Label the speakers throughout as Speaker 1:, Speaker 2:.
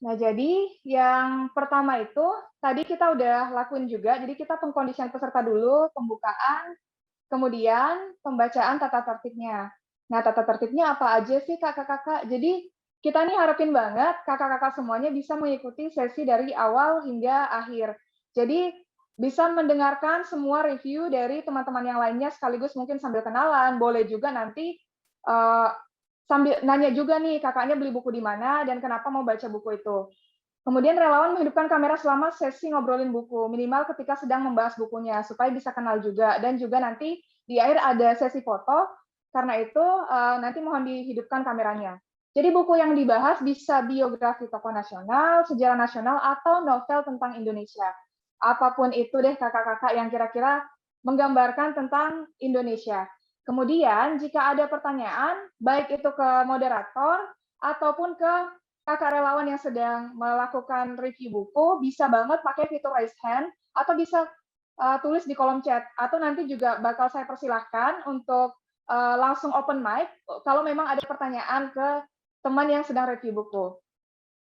Speaker 1: Nah, jadi yang pertama itu tadi kita udah lakuin juga. Jadi kita pengkondisian peserta dulu, pembukaan, kemudian pembacaan tata tertibnya. Nah, tata tertibnya apa aja sih kakak-kakak? Jadi kita nih harapin banget kakak-kakak semuanya bisa mengikuti sesi dari awal hingga akhir. Jadi bisa mendengarkan semua review dari teman-teman yang lainnya sekaligus mungkin sambil kenalan. Boleh juga nanti uh, sambil nanya juga nih kakaknya beli buku di mana dan kenapa mau baca buku itu. Kemudian relawan menghidupkan kamera selama sesi ngobrolin buku, minimal ketika sedang membahas bukunya, supaya bisa kenal juga. Dan juga nanti di akhir ada sesi foto, karena itu nanti mohon dihidupkan kameranya. Jadi buku yang dibahas bisa biografi tokoh nasional, sejarah nasional, atau novel tentang Indonesia. Apapun itu deh kakak-kakak yang kira-kira menggambarkan tentang Indonesia. Kemudian jika ada pertanyaan, baik itu ke moderator ataupun ke kakak relawan yang sedang melakukan review buku, bisa banget pakai fitur raise hand, atau bisa tulis di kolom chat, atau nanti juga bakal saya persilahkan untuk langsung open mic, kalau memang ada pertanyaan ke teman yang sedang review buku.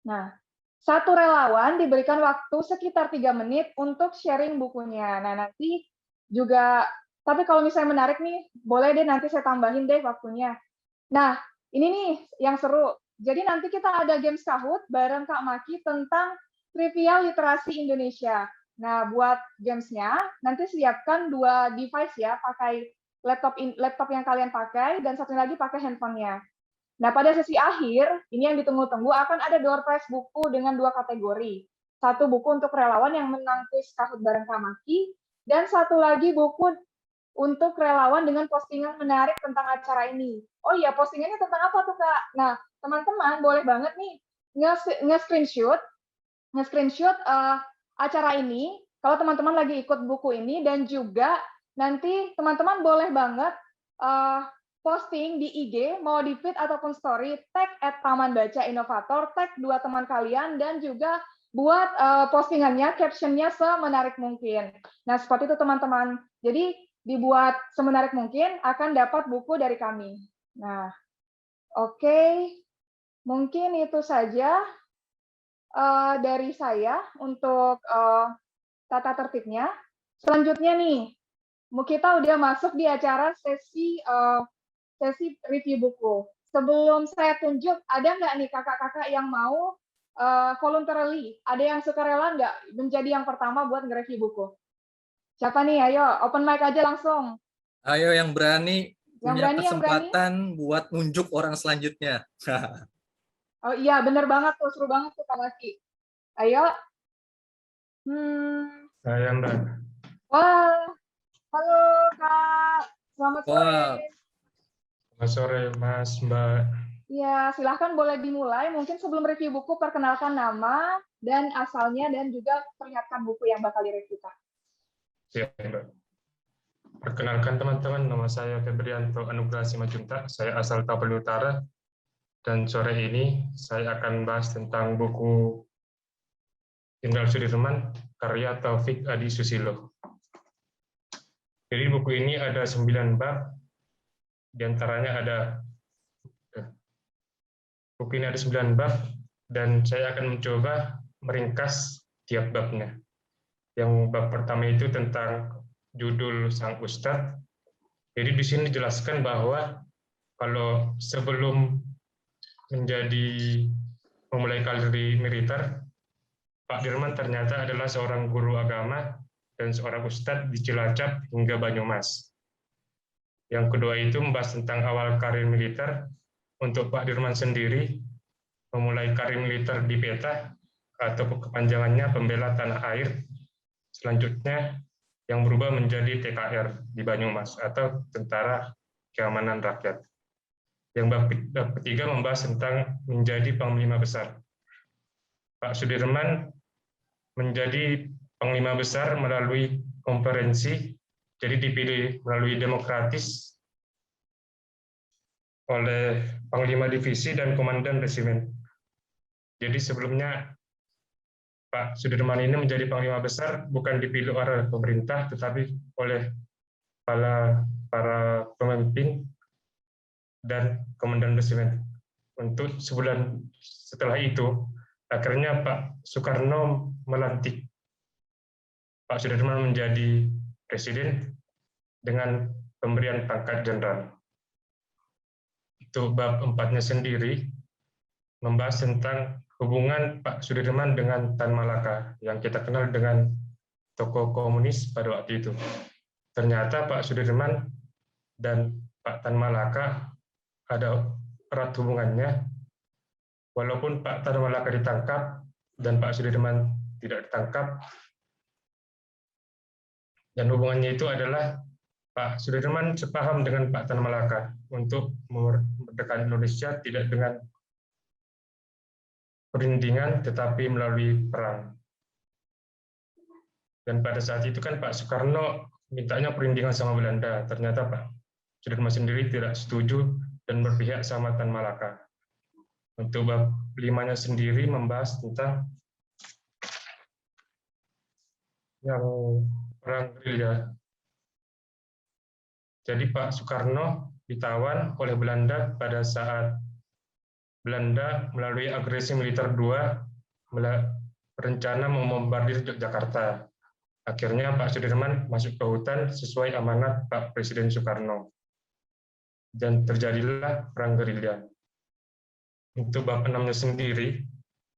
Speaker 1: Nah, satu relawan diberikan waktu sekitar 3 menit untuk sharing bukunya. Nah, nanti juga, tapi kalau misalnya menarik nih, boleh deh nanti saya tambahin deh waktunya. Nah, ini nih yang seru. Jadi nanti kita ada games Kahoot bareng Kak Maki tentang trivia literasi Indonesia. Nah, buat gamesnya, nanti siapkan 2 device ya, pakai laptop yang kalian pakai, dan satu lagi pakai handphonenya. Nah, pada sesi akhir, ini yang ditunggu-tunggu, akan ada door prize buku dengan 2 kategori. Satu buku untuk relawan yang menang kuis Kahoot bareng Kak Maki, dan satu lagi buku untuk relawan dengan postingan menarik tentang acara ini. Oh iya, postingannya tentang apa tuh, Kak? Nah, teman-teman boleh banget nih nge-screenshot acara ini, kalau teman-teman lagi ikut buku ini, dan juga nanti teman-teman boleh banget posting di IG, mau di feed ataupun story, tag @Taman Baca Inovator, tag 2 teman kalian, dan juga buat postingannya, captionnya semenarik mungkin. Nah, seperti itu teman-teman. Jadi dibuat semenarik mungkin, akan dapat buku dari kami. Nah, oke. Mungkin itu saja dari saya untuk tata tertibnya. Selanjutnya nih, kita udah masuk di acara sesi review buku. Sebelum saya tunjuk, ada nggak nih kakak-kakak yang mau voluntarily? Ada yang suka rela nggak menjadi yang pertama buat nge-review buku? Siapa nih? Ayo, open mic aja langsung.
Speaker 2: Ayo yang berani
Speaker 1: Yang
Speaker 2: punya
Speaker 1: berani, yang berani.
Speaker 2: kesempatan buat nunjuk orang selanjutnya.
Speaker 1: Oh iya, bener banget tuh, seru banget tuh Kak Maki. Ayo.
Speaker 3: Saya Mbak.
Speaker 1: Wah, halo Kak. Selamat sore.
Speaker 2: Wah,
Speaker 3: Selamat sore Mas, Mbak.
Speaker 1: Ya, silahkan boleh dimulai. Mungkin sebelum review buku, perkenalkan nama dan asalnya, dan juga perlihatkan buku yang bakal direview, Kak.
Speaker 3: Ya, Mbak. Perkenalkan teman-teman, nama saya Febrianto Anugrah Simajuntak. Saya asal Tapal Utara. Dan sore ini saya akan bahas tentang buku Jenderal Sudirman, karya Taufik Adi Susilo. Jadi buku ini ada 9 bab, di antaranya ada buku ini ada 9 bab, dan saya akan mencoba meringkas tiap babnya. Yang bab pertama itu tentang judul sang ustadz. Jadi di sini dijelaskan bahwa kalau sebelum memulai karir di militer, Pak Dirman ternyata adalah seorang guru agama dan seorang ustadz di Cilacap hingga Banyumas. Yang kedua itu membahas tentang awal karir militer. Untuk Pak Dirman sendiri, memulai karir militer di PETA atau kepanjangannya Pembela Tanah Air. Selanjutnya yang berubah menjadi TKR di Banyumas atau Tentara Keamanan Rakyat. Yang bab ketiga membahas tentang menjadi Panglima Besar. Pak Sudirman menjadi Panglima Besar melalui konferensi, jadi dipilih melalui demokratis oleh Panglima Divisi dan Komandan Resimen. Jadi sebelumnya Pak Sudirman ini menjadi Panglima Besar bukan dipilih oleh pemerintah, tetapi oleh para pemimpin dan komandan resimen. Untuk sebulan setelah itu, Akhirnya Pak Soekarno melantik Pak Sudirman menjadi presiden dengan pemberian pangkat jenderal. Untuk bab 4-nya sendiri membahas tentang hubungan Pak Sudirman dengan Tan Malaka yang kita kenal dengan tokoh komunis pada waktu itu. Ternyata Pak Sudirman dan Pak Tan Malaka ada erat hubungannya, walaupun Pak Tan Malaka ditangkap dan Pak Sudirman tidak ditangkap. Dan hubungannya itu adalah Pak Sudirman sepaham dengan Pak Tan Malaka untuk memerdekakan Indonesia tidak dengan perundingan tetapi melalui perang. Dan pada saat itu kan Pak Soekarno mintanya perundingan sama Belanda. Ternyata Pak Sudirman sendiri tidak setuju dan berpihak sama Tan Malaka. Untuk bab 5-nya sendiri membahas tentang yang perang gerilya. Jadi Pak Soekarno ditawan oleh Belanda pada saat Belanda melalui agresi militer 2 berencana membombardir Yogyakarta. Akhirnya Pak Sudirman masuk ke hutan sesuai amanat Pak Presiden Soekarno. Dan terjadilah perang gerilya. Untuk bab 6-nya sendiri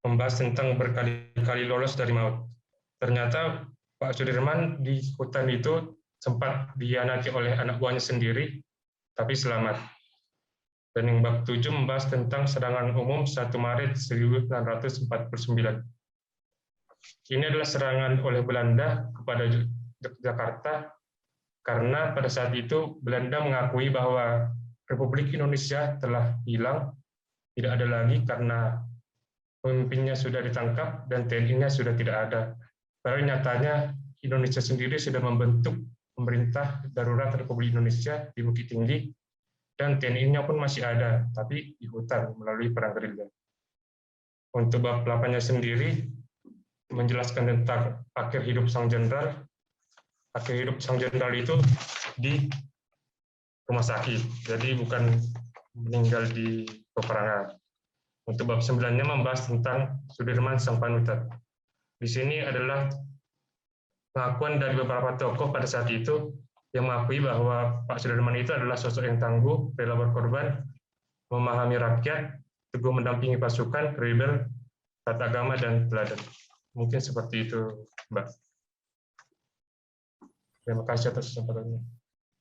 Speaker 3: membahas tentang berkali-kali lolos dari maut. Ternyata Pak Sudirman di hutan itu sempat dikhianati oleh anak buahnya sendiri, tapi selamat. Dan yang bab 7 membahas tentang serangan umum 1 Maret 1949. Ini adalah serangan oleh Belanda kepada Jakarta karena pada saat itu Belanda mengakui bahwa Republik Indonesia telah hilang, tidak ada lagi karena pemimpinnya sudah ditangkap dan TNI-nya sudah tidak ada. Padahal nyatanya Indonesia sendiri sudah membentuk pemerintah darurat Republik Indonesia di Bukit Tinggi dan TNI-nya pun masih ada, tapi di hutan melalui perang gerilya. Untuk bab 8-nya sendiri menjelaskan tentang akhir hidup sang jenderal. Akhir hidup sang jenderal itu di rumah sakit, jadi bukan meninggal di peperangan. Untuk bab 9-nya membahas tentang Sudirman sang panutan. Di sini adalah pengakuan dari beberapa tokoh pada saat itu yang mengakui bahwa Pak Sudirman itu adalah sosok yang tangguh, rela berkorban, memahami rakyat, teguh mendampingi pasukan, kredibel, taat agama, dan teladan. Mungkin seperti itu, Mbak. Terima kasih atas kesempatannya.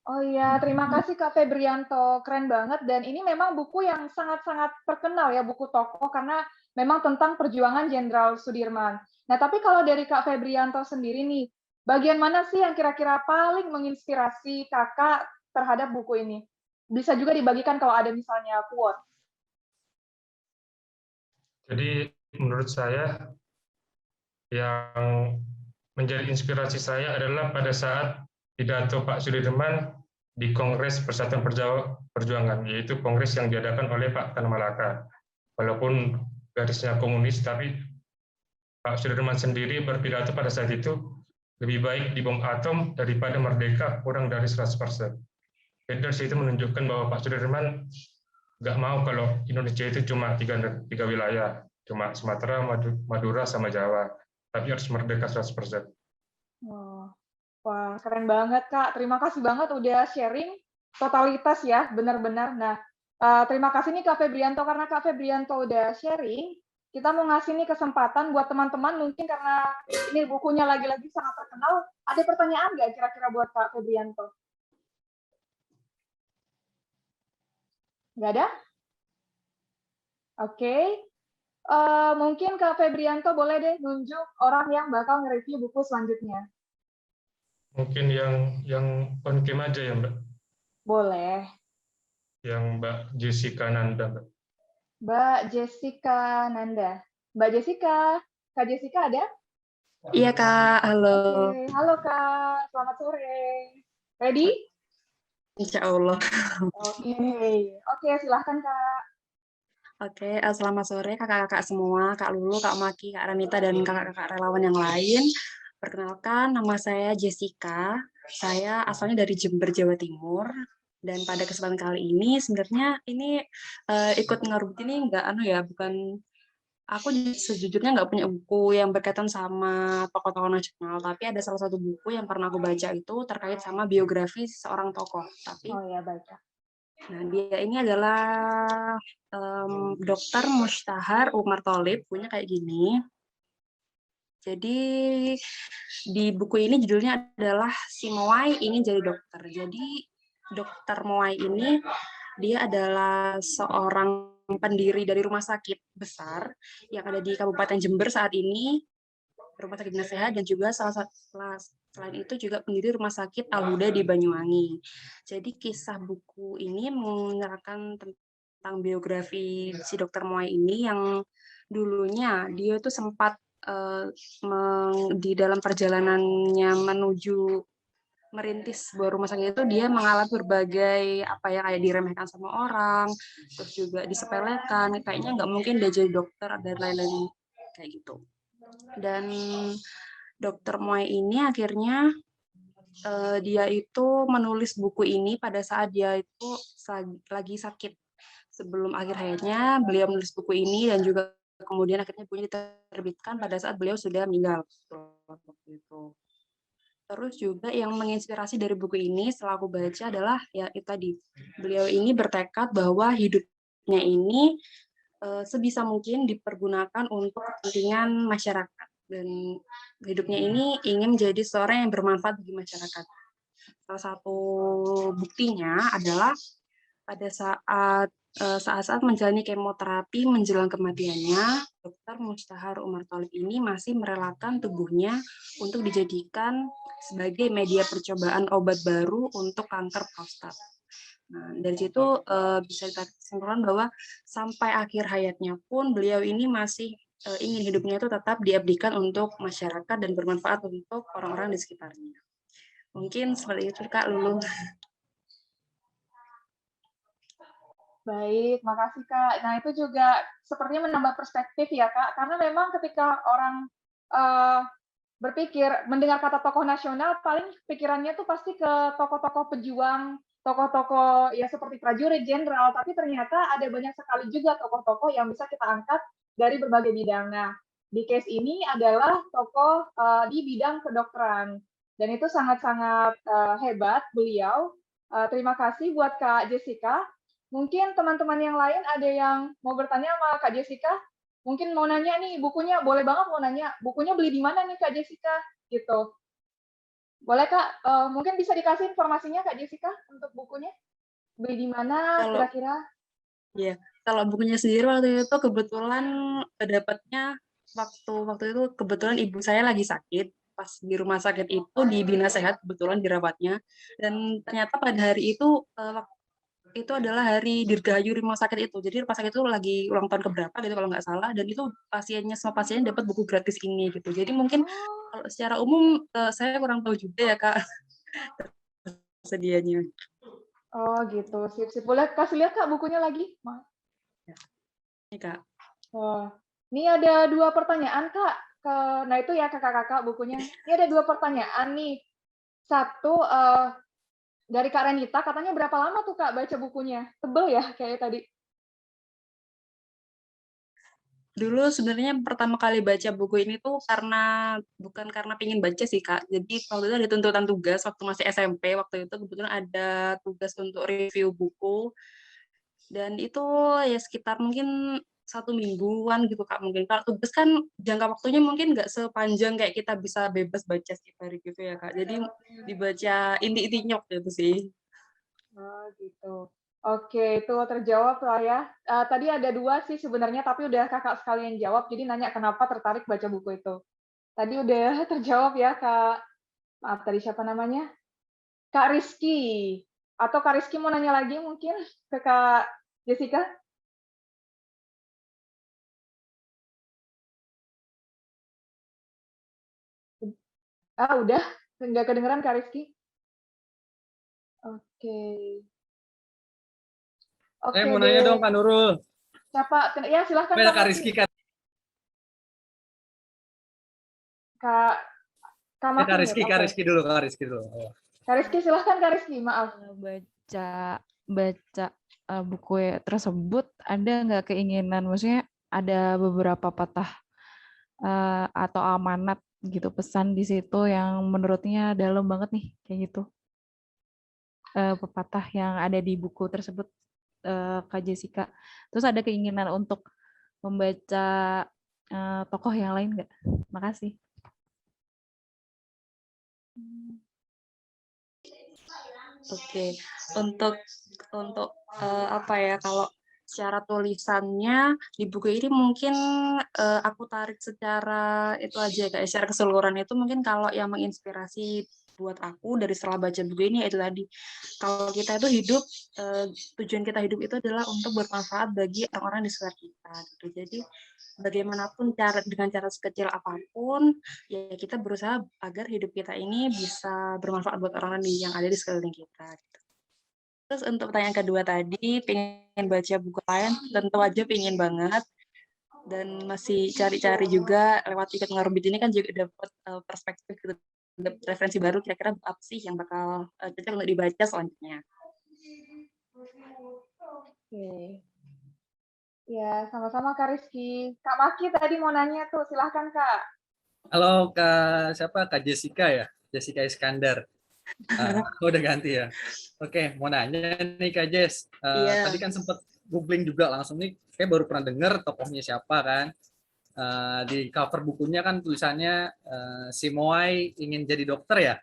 Speaker 1: Oh iya, terima kasih Kak Febrianto, keren banget. Dan ini memang buku yang sangat-sangat terkenal ya, buku tokoh, karena memang tentang perjuangan Jenderal Sudirman. Nah, tapi kalau dari Kak Febrianto sendiri nih, bagian mana sih yang kira-kira paling menginspirasi Kakak terhadap buku ini? Bisa juga dibagikan kalau ada misalnya quote.
Speaker 3: Jadi menurut saya, yang menjadi inspirasi saya adalah pada saat pidato Pak Sudirman di Kongres Persatuan Perjuangan, yaitu kongres yang diadakan oleh Pak Tan Malaka. Walaupun garisnya komunis, tapi Pak Sudirman sendiri berpidato pada saat itu, lebih baik dibom atom daripada merdeka kurang dari 100%. Jadi dari situ menunjukkan bahwa Pak Sudirman nggak mau kalau Indonesia itu cuma tiga wilayah, cuma Sumatera, Madura, sama Jawa, tapi harus merdeka 100%.
Speaker 1: Wah, keren banget, Kak. Terima kasih banget udah sharing totalitas ya, benar-benar. Nah, terima kasih nih Kak Febrianto, karena Kak Febrianto udah sharing, kita mau ngasih nih kesempatan buat teman-teman, mungkin karena ini bukunya lagi-lagi sangat terkenal, ada pertanyaan nggak kira-kira buat Kak Febrianto? Nggak ada? Oke. Mungkin Kak Febrianto boleh deh nunjuk orang yang bakal nge-review buku selanjutnya.
Speaker 3: Mungkin yang on cam aja ya, Mbak.
Speaker 1: Boleh.
Speaker 3: Yang Mbak Jessica Nanda, Mbak.
Speaker 1: Mbak Jessica Nanda. Mbak Jessica, Kak Jessica ada?
Speaker 4: Iya, Kak. Halo.
Speaker 1: Oke. Halo, Kak. Selamat sore. Ready?
Speaker 4: Insya Allah.
Speaker 1: Oke, silahkan, Kak.
Speaker 4: Oke, selamat sore kakak-kakak semua, Kak Lulu, Kak Maki, Kak Ranita, dan kakak-kakak relawan yang lain. Perkenalkan, nama saya Jessica. Saya asalnya dari Jember, Jawa Timur. Dan pada kesempatan kali ini, sebenarnya ini ikut ngerutin ini bukan aku sejujurnya nggak punya buku yang berkaitan sama tokoh-tokoh nasional, tapi ada salah satu buku yang pernah aku baca itu terkait sama biografi seorang tokoh. Tapi,
Speaker 1: Oh ya, baik.
Speaker 4: nah dia ini adalah Dr. Mustahar Umar Tholib, punya kayak gini. Jadi di buku ini judulnya adalah Si Moai Ingin Jadi Dokter. Jadi Dokter Moai ini dia adalah seorang pendiri dari rumah sakit besar yang ada di Kabupaten Jember saat ini, Rumah Sakit Dinas Sehat, dan juga selain itu juga pendiri Rumah Sakit Al-Huda di Banyuwangi. Jadi kisah buku ini menyerahkan tentang biografi si Dokter Moai ini yang dulunya dia itu sempat di dalam perjalanannya menuju merintis sebuah rumah sakit itu dia mengalami berbagai apa ya, kayak diremehkan sama orang, terus juga disepelekan, kayaknya nggak mungkin dia jadi dokter dan lain-lain kayak gitu. Dan Dokter Moai ini akhirnya dia itu menulis buku ini pada saat dia itu lagi sakit. Sebelum akhir hayatnya beliau menulis buku ini dan juga kemudian akhirnya bukunya diterbitkan pada saat beliau sudah meninggal. Terus juga yang menginspirasi dari buku ini setelah aku baca adalah ya itu tadi, beliau ini bertekad bahwa hidupnya ini sebisa mungkin dipergunakan untuk kepentingan masyarakat dan hidupnya ini ingin menjadi seorang yang bermanfaat bagi masyarakat. Salah satu buktinya adalah pada saat menjalani kemoterapi menjelang kematiannya, Dr. Mustahar Umar Tholib ini masih merelakan tubuhnya untuk dijadikan sebagai media percobaan obat baru untuk kanker prostat. Nah, dari situ bisa kita simpulkan bahwa sampai akhir hayatnya pun beliau ini masih ingin hidupnya itu tetap diabdikan untuk masyarakat dan bermanfaat untuk orang-orang di sekitarnya. Mungkin seperti itu, Kak Lulu.
Speaker 1: Baik, makasih Kak. Nah, itu juga sepertinya menambah perspektif ya Kak, karena memang ketika orang berpikir mendengar kata tokoh nasional, paling pikirannya tuh pasti ke tokoh-tokoh pejuang, tokoh-tokoh ya seperti prajurit, jenderal, tapi ternyata ada banyak sekali juga tokoh-tokoh yang bisa kita angkat dari berbagai bidang. Nah, di case ini adalah tokoh di bidang kedokteran, dan itu sangat-sangat hebat beliau. Terima kasih buat Kak Jessica. Mungkin teman-teman yang lain ada yang mau bertanya sama Kak Jessica? Mungkin mau nanya nih, bukunya boleh banget mau nanya, bukunya beli di mana nih Kak Jessica? Gitu. Boleh Kak, mungkin bisa dikasih informasinya Kak Jessica untuk bukunya? Beli di mana kira-kira?
Speaker 4: Ya, kalau bukunya sendiri waktu itu kebetulan dapatnya waktu itu kebetulan ibu saya lagi sakit, pas di rumah sakit itu di Bina Sehat kebetulan dirawatnya, dan ternyata pada hari itu adalah hari dirgahayu rumah sakit itu. Jadi rumah sakit itu lagi ulang tahun keberapa gitu kalau nggak salah, dan itu semua pasiennya dapat buku gratis ini gitu. Jadi mungkin kalau secara umum saya kurang tahu juga ya Kak sedianya.
Speaker 1: Oh gitu, sip-sip. Boleh kasih lihat Kak bukunya lagi?
Speaker 4: Ini Kak.
Speaker 1: Oh, ini ada 2 pertanyaan Kak. Nah itu ya kakak-kakak bukunya. Ini ada 2 pertanyaan nih. Satu, dari Kak Renita, katanya berapa lama tuh Kak baca bukunya? Tebel ya kayak tadi?
Speaker 4: Dulu sebenarnya pertama kali baca buku ini tuh bukan karena pengen baca sih Kak. Jadi waktu itu ada tuntutan tugas waktu masih SMP, waktu itu kebetulan ada tugas untuk review buku. Dan itu ya sekitar mungkin 1 mingguan gitu Kak mungkin. Kalau tugas kan jangka waktunya mungkin nggak sepanjang kayak kita bisa bebas baca setiap hari gitu ya Kak. Jadi dibaca inti-intinya waktu itu sih.
Speaker 1: Oh gitu. Oke, itu terjawab lah ya. Tadi ada 2 sih sebenarnya, tapi udah Kakak sekalian jawab, jadi nanya kenapa tertarik baca buku itu. Tadi udah terjawab ya, Kak maaf tadi siapa namanya? Kak Rizky. Atau Kak Rizky mau nanya lagi mungkin ke Kak Jessica? Udah? Nggak kedengeran Kak Rizky? Oke.
Speaker 2: Saya
Speaker 1: Oke
Speaker 2: mau nanya
Speaker 1: deh.
Speaker 2: dong Kak Nurul.
Speaker 1: Siapa? Ya silahkan
Speaker 2: Beda
Speaker 1: Kak
Speaker 2: Kak
Speaker 1: Maki.
Speaker 2: Rizky kan?
Speaker 1: Kak
Speaker 2: Kak
Speaker 1: Maki mute.
Speaker 2: Rizky, Kak
Speaker 1: Oke.
Speaker 2: Rizky dulu, Kak Rizky dulu. Oh.
Speaker 1: Kak Rizky silahkan Kak Rizky, maaf.
Speaker 5: Baca buku tersebut ada nggak keinginan, maksudnya ada beberapa patah atau amanat gitu, pesan di situ yang menurutnya dalam banget nih kayak gitu. Pepatah yang ada di buku tersebut, Kak Jessica. Terus ada keinginan untuk membaca tokoh yang lain nggak? Makasih.
Speaker 4: Oke, untuk apa ya, kalau secara tulisannya di buku ini mungkin aku tarik secara itu aja kayak secara keseluruhan itu mungkin kalau yang menginspirasi buat aku dari setelah baca buku ini itu tadi kalau kita itu hidup tujuan kita hidup itu adalah untuk bermanfaat bagi orang-orang di sekitar kita gitu. Jadi bagaimanapun dengan cara sekecil apapun ya kita berusaha agar hidup kita ini bisa bermanfaat buat orang-orang yang ada di sekeliling kita gitu. Terus untuk pertanyaan kedua tadi, pengen baca buku lain, tentu aja pengen banget. Dan masih cari-cari juga lewat Ikut Ngorbit ini kan juga dapat perspektif gitu, dapat referensi baru kira-kira apa sih yang bakal cocok untuk dibaca selanjutnya.
Speaker 1: Oke. Ya, sama-sama Kak Rizky. Kak Maki tadi mau nanya tuh, silahkan Kak.
Speaker 2: Halo Kak Jessica ya? Jessica Iskandar. Udah ganti ya. Oke, mau nanya nih Kak Jess.
Speaker 4: Iya.
Speaker 2: Tadi kan sempat googling juga langsung nih, kayak baru pernah dengar tokohnya siapa kan. Di cover bukunya kan tulisannya si Moai ingin jadi dokter ya?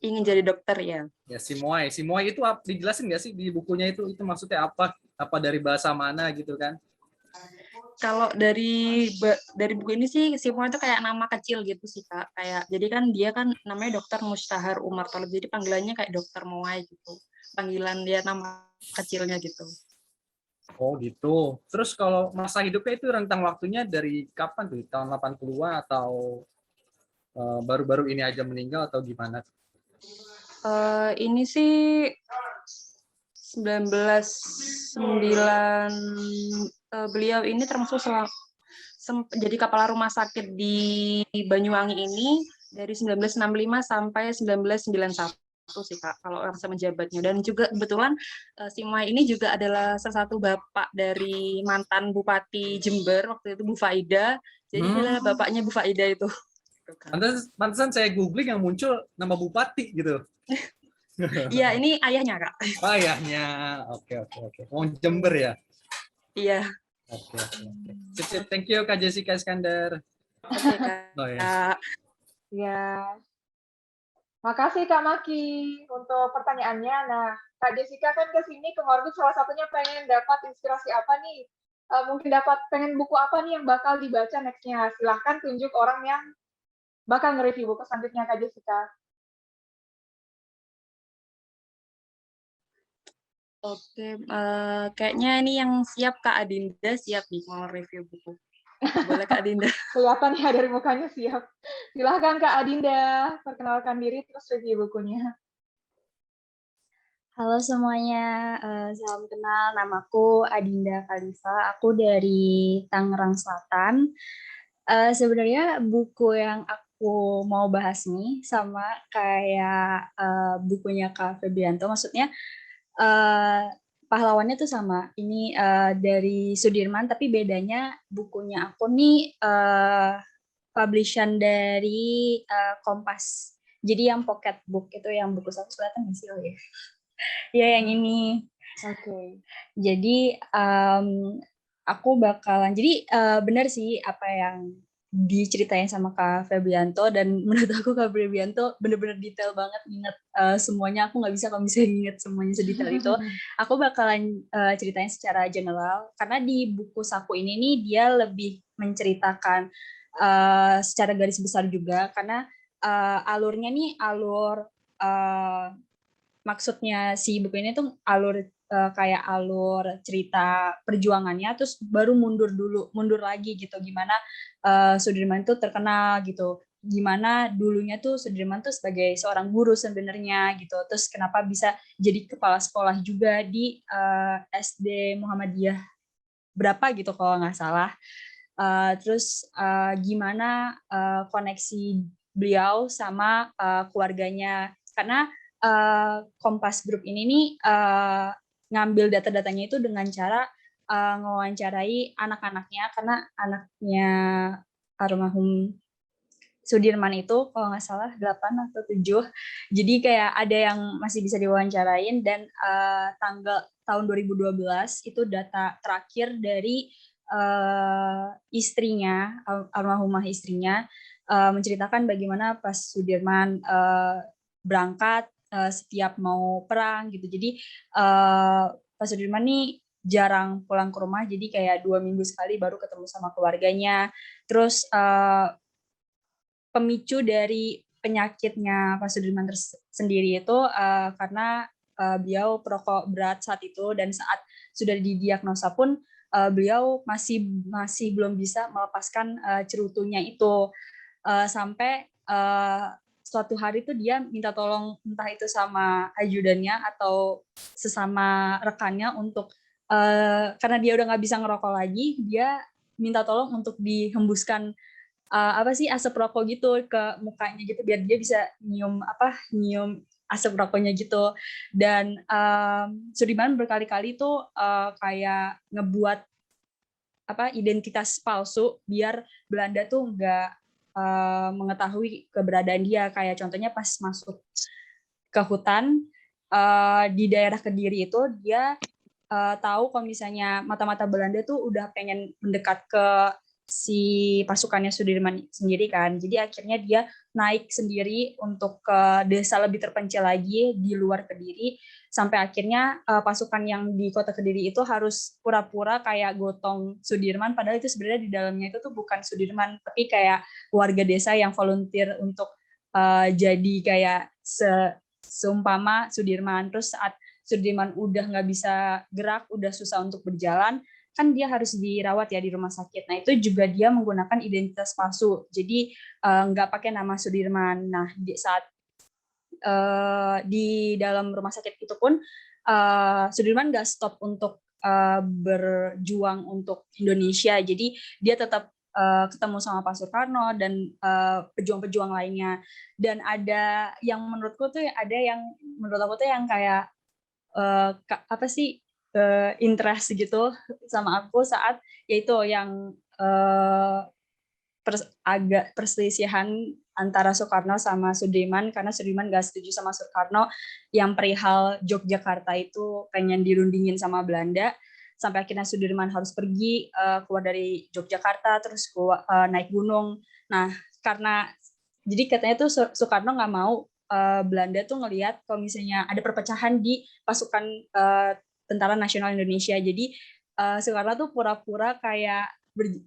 Speaker 4: Ingin jadi dokter ya.
Speaker 2: Ya si Moai. Si Moai itu dijelasin nggak sih di bukunya itu maksudnya apa? Apa dari bahasa mana gitu kan?
Speaker 4: Kalau dari buku ini sih Simon itu kayak nama kecil gitu sih Kak. Kayak jadi kan dia kan namanya Dokter Mustahar Umar Thalib. Jadi panggilannya kayak Dokter Moai gitu. Panggilan dia nama kecilnya gitu.
Speaker 2: Oh gitu. Terus kalau masa hidupnya itu rentang waktunya dari kapan tuh? Tahun 80-an atau baru-baru ini aja meninggal atau gimana?
Speaker 4: Ini sih 1909 beliau ini termasuk jadi kepala rumah sakit di Banyuwangi ini dari 1965 sampai 1991 sih Kak kalau masa menjabatnya. Dan juga kebetulan si Mai ini juga adalah salah satu bapak dari mantan Bupati Jember waktu itu Bu Faida. Jadi dia adalah bapaknya Bu Faida itu.
Speaker 2: Pantesan saya googling yang muncul nama bupati gitu.
Speaker 4: Iya, ini ayahnya Kak.
Speaker 2: Oh, ayahnya. Oke. Oh, Jember ya?
Speaker 4: Iya.
Speaker 2: Oke. Sip. Thank you Kak Jessica Iskandar.
Speaker 4: Oke Kak.
Speaker 2: Oh, ya.
Speaker 1: Ya. Makasih Kak Maki untuk pertanyaannya. Nah, Kak Jessica kan ke sini ke Ngorbit salah satunya pengen dapat inspirasi apa nih? Mungkin pengen buku apa nih yang bakal dibaca next-nya. Silahkan tunjuk orang yang bakal nge-review buku selanjutnya Kak Jessica.
Speaker 4: Oke, kayaknya ini yang siap Kak Adinda siap nih mau review buku. Boleh Kak Adinda?
Speaker 1: Kelihatan ya dari mukanya siap. Silahkan Kak Adinda, perkenalkan diri terus review bukunya.
Speaker 6: Halo semuanya, salam kenal. Namaku Adinda Khalifa. Aku dari Tangerang Selatan. Sebenarnya buku yang aku mau bahas nih sama kayak bukunya Kak Febrianto. Maksudnya pahlawannya tuh sama. Ini dari Sudirman, tapi bedanya bukunya aku nih publishan dari Kompas. Jadi yang pocket book itu yang buku satu kelihatan nggak sih? Oh ya. Ya yang ini.
Speaker 1: Oke.
Speaker 6: Jadi aku bakalan. Jadi benar sih apa yang diceritain sama Kak Febrianto, dan menurut aku Kak Febrianto bener-bener detail banget inget semuanya. Aku nggak bisa kalau misalnya inget semuanya sedetail itu. Aku bakalan ceritain secara general karena di buku saku ini nih dia lebih menceritakan secara garis besar juga karena alurnya nih alur maksudnya si buku ini tuh alur kayak alur cerita perjuangannya, terus baru mundur lagi gitu, gimana Sudirman tuh terkenal gitu, gimana dulunya tuh Sudirman tuh sebagai seorang guru sebenarnya gitu, terus kenapa bisa jadi kepala sekolah juga di SD Muhammadiyah berapa gitu kalau nggak salah, terus gimana koneksi beliau sama keluarganya, karena Kompas Group ini nih ngambil data-datanya itu dengan cara ngewawancarai anak-anaknya, karena anaknya almarhum Sudirman itu kalau nggak salah 8 atau 7. Jadi kayak ada yang masih bisa diwawancarain, dan tanggal tahun 2012 itu data terakhir dari istrinya, almarhumah istrinya, menceritakan bagaimana pas Sudirman berangkat setiap mau perang gitu. Jadi Pak Sudirman nih jarang pulang ke rumah, jadi kayak 2 minggu sekali baru ketemu sama keluarganya. Terus pemicu dari penyakitnya Pak Sudirman sendiri itu karena beliau perokok berat saat itu, dan saat sudah didiagnosa pun beliau masih belum bisa melepaskan cerutunya itu, sampai suatu hari tuh dia minta tolong entah itu sama ajudannya atau sesama rekannya untuk karena dia udah nggak bisa ngerokok lagi, dia minta tolong untuk dihembuskan asap rokok gitu ke mukanya gitu, biar dia bisa nyium asap rokoknya gitu. Dan Sudirman berkali-kali tuh kayak ngebuat identitas palsu biar Belanda tuh nggak mengetahui keberadaan dia. Kayak contohnya pas masuk ke hutan di daerah Kediri itu, dia tahu kalau misalnya mata-mata Belanda tuh udah pengen mendekat ke si pasukannya Sudirman sendiri kan. Jadi akhirnya dia naik sendiri untuk ke desa lebih terpencil lagi di luar Kediri, sampai akhirnya pasukan yang di kota Kediri itu harus pura-pura kayak gotong Sudirman, padahal itu sebenarnya di dalamnya itu tuh bukan Sudirman, tapi kayak warga desa yang volunteer untuk jadi kayak seumpama Sudirman. Terus saat Sudirman udah nggak bisa gerak, udah susah untuk berjalan, kan dia harus dirawat ya di rumah sakit. Nah itu juga dia menggunakan identitas palsu, jadi nggak pakai nama Sudirman. Nah saat di dalam rumah sakit itu pun Sudirman nggak stop untuk berjuang untuk Indonesia, jadi dia tetap ketemu sama Pak Soekarno dan pejuang-pejuang lainnya. Dan ada yang menurut aku tuh yang kayak interest gitu sama aku saat yaitu yang agak perselisihan antara Soekarno sama Sudirman, karena Sudirman gak setuju sama Soekarno yang perihal Yogyakarta itu pengen dirundingin sama Belanda, sampai akhirnya Sudirman harus pergi keluar dari Yogyakarta, terus naik gunung. Nah karena jadi katanya tuh Soekarno nggak mau Belanda tuh ngelihat kalau misalnya ada perpecahan di pasukan Tentara Nasional Indonesia. Jadi Soekarno tuh pura-pura kayak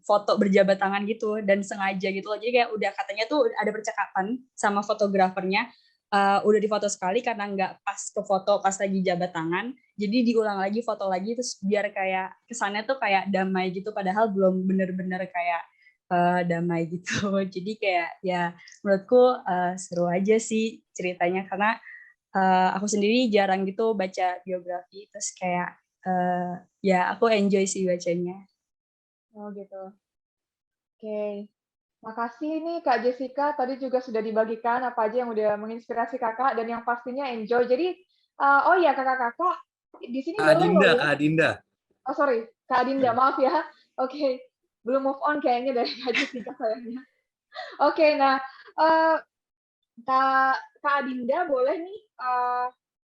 Speaker 6: foto berjabat tangan gitu, dan sengaja gitu loh. Jadi kayak udah katanya tuh ada percakapan sama fotografernya, udah difoto sekali karena nggak pas ke foto pas lagi jabat tangan. Jadi diulang lagi, foto lagi, terus biar kayak kesannya tuh kayak damai gitu, padahal belum bener-bener kayak damai gitu. Jadi kayak ya menurutku seru aja sih ceritanya, karena aku sendiri jarang gitu baca biografi, terus kayak ya aku enjoy sih bacanya.
Speaker 1: Oh gitu. Oke. Makasih nih Kak Jessica, tadi juga sudah dibagikan apa aja yang udah menginspirasi kakak, dan yang pastinya enjoy. Jadi, oh iya kakak-kakak, di sini
Speaker 2: Kak
Speaker 1: boleh
Speaker 2: Adinda,
Speaker 1: loh ya.
Speaker 2: Kak Adinda.
Speaker 1: Oh sorry, Kak Adinda, maaf ya. Oke, belum move on kayaknya dari Kak Jessica sayangnya. Oke, nah Kak Adinda boleh nih,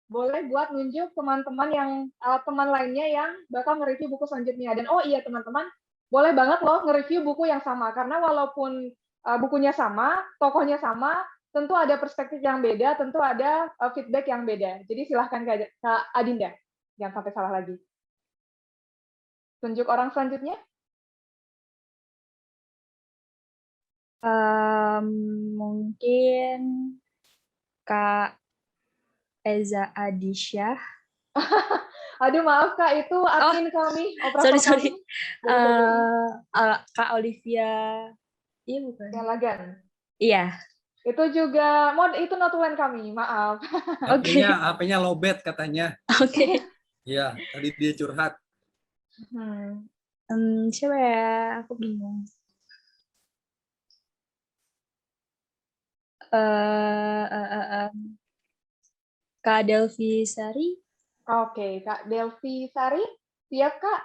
Speaker 1: boleh buat nunjuk teman-teman yang teman lainnya yang bakal nge-review buku selanjutnya. Dan oh iya teman-teman, boleh banget loh nge-review buku yang sama, karena walaupun bukunya sama, tokohnya sama, tentu ada perspektif yang beda, tentu ada feedback yang beda. Jadi silahkan Kak Adinda, jangan sampai salah lagi. Tunjuk orang selanjutnya.
Speaker 6: Mungkin Kak Eza Adisyah.
Speaker 1: Aduh maaf Kak, itu admin kami, operator
Speaker 6: Sorry.
Speaker 1: kami.
Speaker 6: Kak Olivia, iya bukan?
Speaker 1: Galagan.
Speaker 6: Iya.
Speaker 1: Itu juga, itu notulen kami, maaf.
Speaker 2: HP-nya lowbat katanya.
Speaker 6: Oke.
Speaker 2: Iya, tadi dia curhat.
Speaker 6: Siapa ya? Aku bingung. Kak Delvi Sari.
Speaker 1: Oke, Kak Delvi Sari, siap Kak?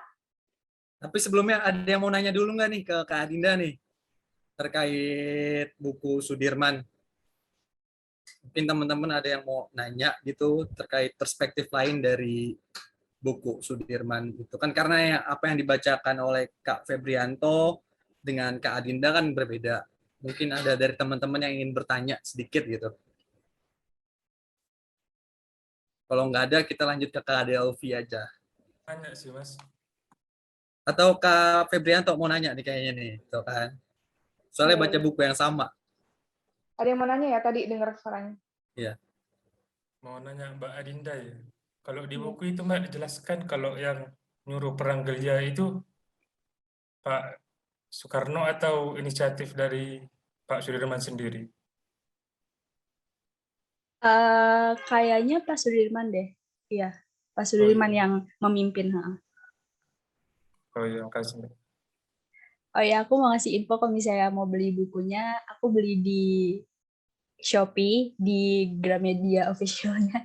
Speaker 2: Tapi sebelumnya ada yang mau nanya dulu nggak nih ke Kak Adinda nih terkait buku Sudirman? Mungkin teman-teman ada yang mau nanya gitu terkait perspektif lain dari buku Sudirman itu kan, karena apa yang dibacakan oleh Kak Febrianto dengan Kak Adinda kan berbeda. Mungkin ada dari teman-teman yang ingin bertanya sedikit gitu. Kalau nggak ada, kita lanjut ke Kak Delvi aja.
Speaker 3: Tanya sih, Mas.
Speaker 2: Atau Kak Febrianto mau nanya nih kayaknya nih, tuh kan. Soalnya baca buku yang sama.
Speaker 1: Ada yang mau nanya ya tadi dengar suaranya?
Speaker 2: Iya.
Speaker 3: Mau nanya Mbak Adinda ya. Kalau di buku itu Mbak jelaskan kalau yang nyuruh perang gerilya itu Pak Soekarno atau inisiatif dari Pak Sudirman sendiri?
Speaker 6: Kayaknya Pak Sudirman deh. Iya, Pak
Speaker 3: Oh
Speaker 6: Sudirman
Speaker 3: iya,
Speaker 6: yang memimpin.
Speaker 3: oh iya, makasih. Mbak.
Speaker 6: Oh ya, aku mau ngasih info kalau misalnya mau beli bukunya, aku beli di Shopee, di Gramedia official-nya.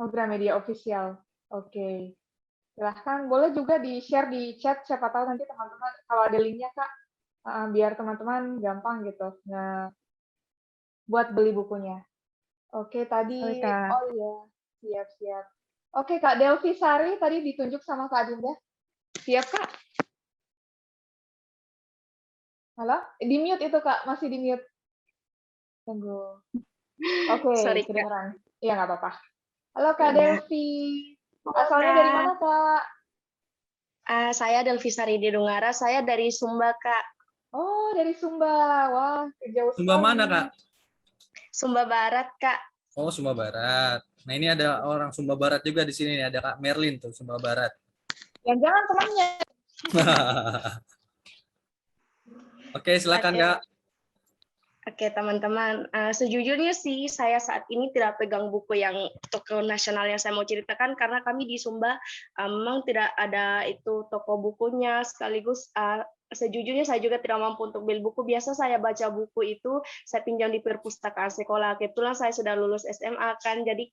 Speaker 1: Oh, Gramedia official. Oke. Silahkan, boleh juga di-share di chat, siapa tahu nanti teman-teman, kalau ada linknya Kak, biar teman-teman gampang gitu. Nah, buat beli bukunya. Oke,
Speaker 6: Oke,
Speaker 1: tadi,
Speaker 6: Kak.
Speaker 1: oh iya, siap-siap. Oke, Kak Delvi Sari tadi ditunjuk sama Kak Dinda. Siap, Kak? Halo? Di-mute itu, Kak. Masih di-mute. Tunggu. Oke,
Speaker 7: Sorry, Kak.
Speaker 1: kedengeran. Iya, nggak apa-apa. Halo, Kak
Speaker 7: Iya.
Speaker 1: Delvi.
Speaker 7: Halo,
Speaker 1: Asalnya
Speaker 7: Kak.
Speaker 1: dari mana, Kak?
Speaker 7: Saya Delvi Sari di Dungara. Saya dari Sumba, Kak.
Speaker 1: Oh, dari Sumba. Wah, jauh
Speaker 2: Sumba
Speaker 1: sekali.
Speaker 2: mana, Kak?
Speaker 7: Sumba Barat, Kak.
Speaker 2: Oh, Sumba Barat. Nah, ini ada orang Sumba Barat juga di sini nih. Ada Kak Merlin tuh, Sumba Barat.
Speaker 1: Jangan-jangan temannya.
Speaker 2: Oke, silakan,
Speaker 7: Oke.
Speaker 2: Kak.
Speaker 7: Oke, teman-teman. Sejujurnya sih, saya saat ini tidak pegang buku yang toko nasional yang saya mau ceritakan, karena kami di Sumba memang tidak ada itu toko bukunya, sekaligus sejujurnya saya juga tidak mampu untuk beli buku. Biasa saya baca buku itu, saya pinjam di perpustakaan sekolah. Kebetulan saya sudah lulus SMA kan, jadi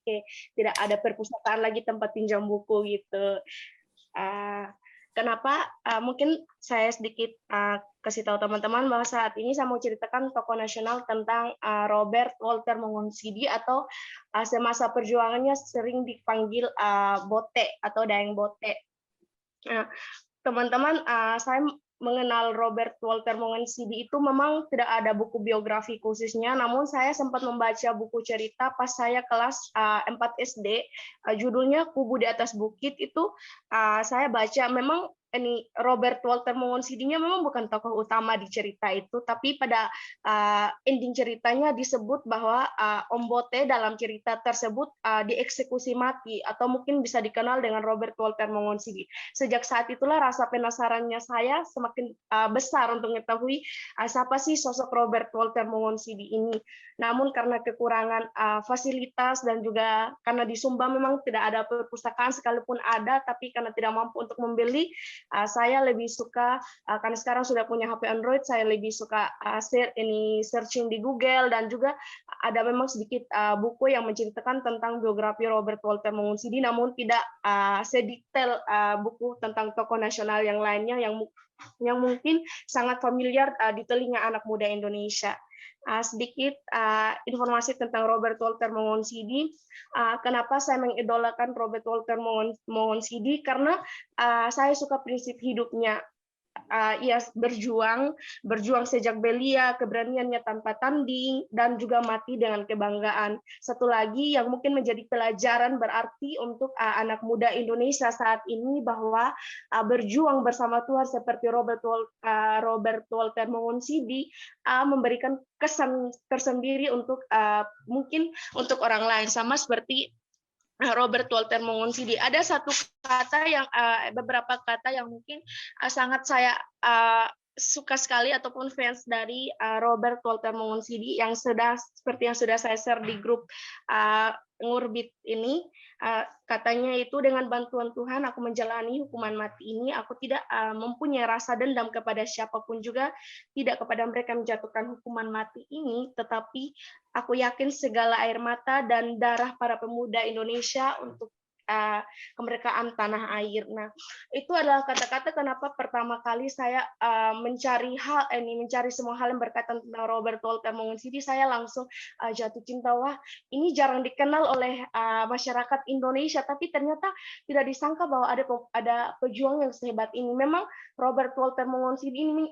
Speaker 7: tidak ada perpustakaan lagi tempat pinjam buku gitu. Kenapa? Mungkin saya sedikit kasih tahu teman-teman bahwa saat ini saya mau ceritakan tokoh nasional tentang Robert Walter Mongonsidi, atau semasa perjuangannya sering dipanggil Bote atau Daeng Bote. Nah, teman-teman, saya mengenal Robert Walter Mongonsidi itu memang tidak ada buku biografi khususnya, namun saya sempat membaca buku cerita pas saya kelas 4 SD, judulnya Kubu di Atas Bukit. Itu saya baca, memang ini Robert Walter Mongonsidi-nya memang bukan tokoh utama di cerita itu, tapi pada ending ceritanya disebut bahwa Om Bote dalam cerita tersebut dieksekusi mati, atau mungkin bisa dikenal dengan Robert Walter Mongonsidi. Sejak saat itulah rasa penasarannya saya semakin besar untuk mengetahui siapa sih sosok Robert Walter Mongonsidi ini. Namun karena kekurangan fasilitas dan juga karena di Sumba memang tidak ada perpustakaan, sekalipun ada, tapi karena tidak mampu untuk membeli, saya lebih suka, karena sekarang sudah punya HP Android, saya lebih suka searching di Google, dan juga ada memang sedikit buku yang menceritakan tentang biografi Robert Walter Mongonsidi, namun tidak sedetail buku tentang tokoh nasional yang lainnya yang mungkin sangat familiar di telinga anak muda Indonesia. Sedikit informasi tentang Robert Walter Mongonsidi. Kenapa saya mengidolakan Robert Walter Mongonsidi? Karena saya suka prinsip hidupnya. Ia berjuang sejak belia, keberaniannya tanpa tanding, dan juga mati dengan kebanggaan. Satu lagi yang mungkin menjadi pelajaran berarti untuk anak muda Indonesia saat ini, bahwa berjuang bersama Tuhan seperti Robert Walter Mongonsidi memberikan kesan tersendiri untuk mungkin untuk orang lain, sama seperti Robert Walter Mongonsidi. Ada satu kata yang beberapa kata yang mungkin sangat saya suka sekali, ataupun fans dari Robert Walter Mongonsidi, yang seperti yang sudah saya share di grup Ngurbit ini. Katanya itu, dengan bantuan Tuhan aku menjalani hukuman mati ini. Aku tidak mempunyai rasa dendam kepada siapapun, juga tidak kepada mereka menjatuhkan hukuman mati ini, tetapi aku yakin segala air mata dan darah para pemuda Indonesia untuk kemerdekaan tanah air. Nah, itu adalah kata-kata kenapa pertama kali saya mencari semua hal yang berkaitan tentang Robert Walter Monginsidi. Saya langsung jatuh cinta. Wah, ini jarang dikenal oleh masyarakat Indonesia, tapi ternyata tidak disangka bahwa ada pejuang yang sehebat ini. Memang Robert Walter Monginsidi ini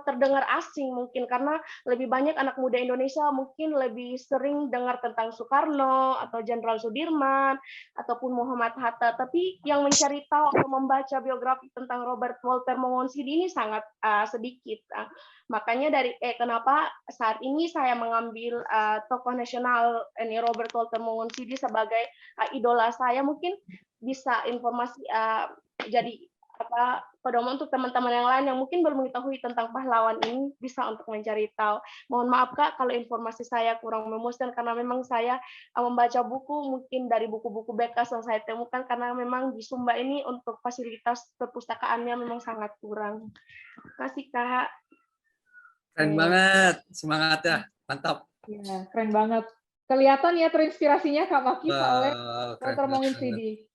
Speaker 7: terdengar asing mungkin karena lebih banyak anak muda Indonesia mungkin lebih sering dengar tentang Soekarno atau Jenderal Sudirman ataupun Muhammad Hatta, tapi yang mencari tahu atau membaca biografi tentang Robert Walter Monginsidi ini sangat sedikit. Makanya kenapa saat ini saya mengambil tokoh nasional ini Robert Walter Monginsidi sebagai idola saya, mungkin bisa informasi jadi pedoman untuk teman-teman yang lain yang mungkin belum mengetahui tentang pahlawan ini bisa untuk mencari tahu. Mohon maaf Kak kalau informasi saya kurang memuaskan karena memang saya membaca buku mungkin dari buku-buku bekas yang saya temukan karena memang di Sumba ini untuk fasilitas perpustakaannya memang sangat kurang. Terima kasih Kak.
Speaker 2: Keren banget, semangat ya, mantap.
Speaker 1: Ya, keren banget. Kelihatan ya terinspirasinya Kak Maki oleh Walter Monginsidi.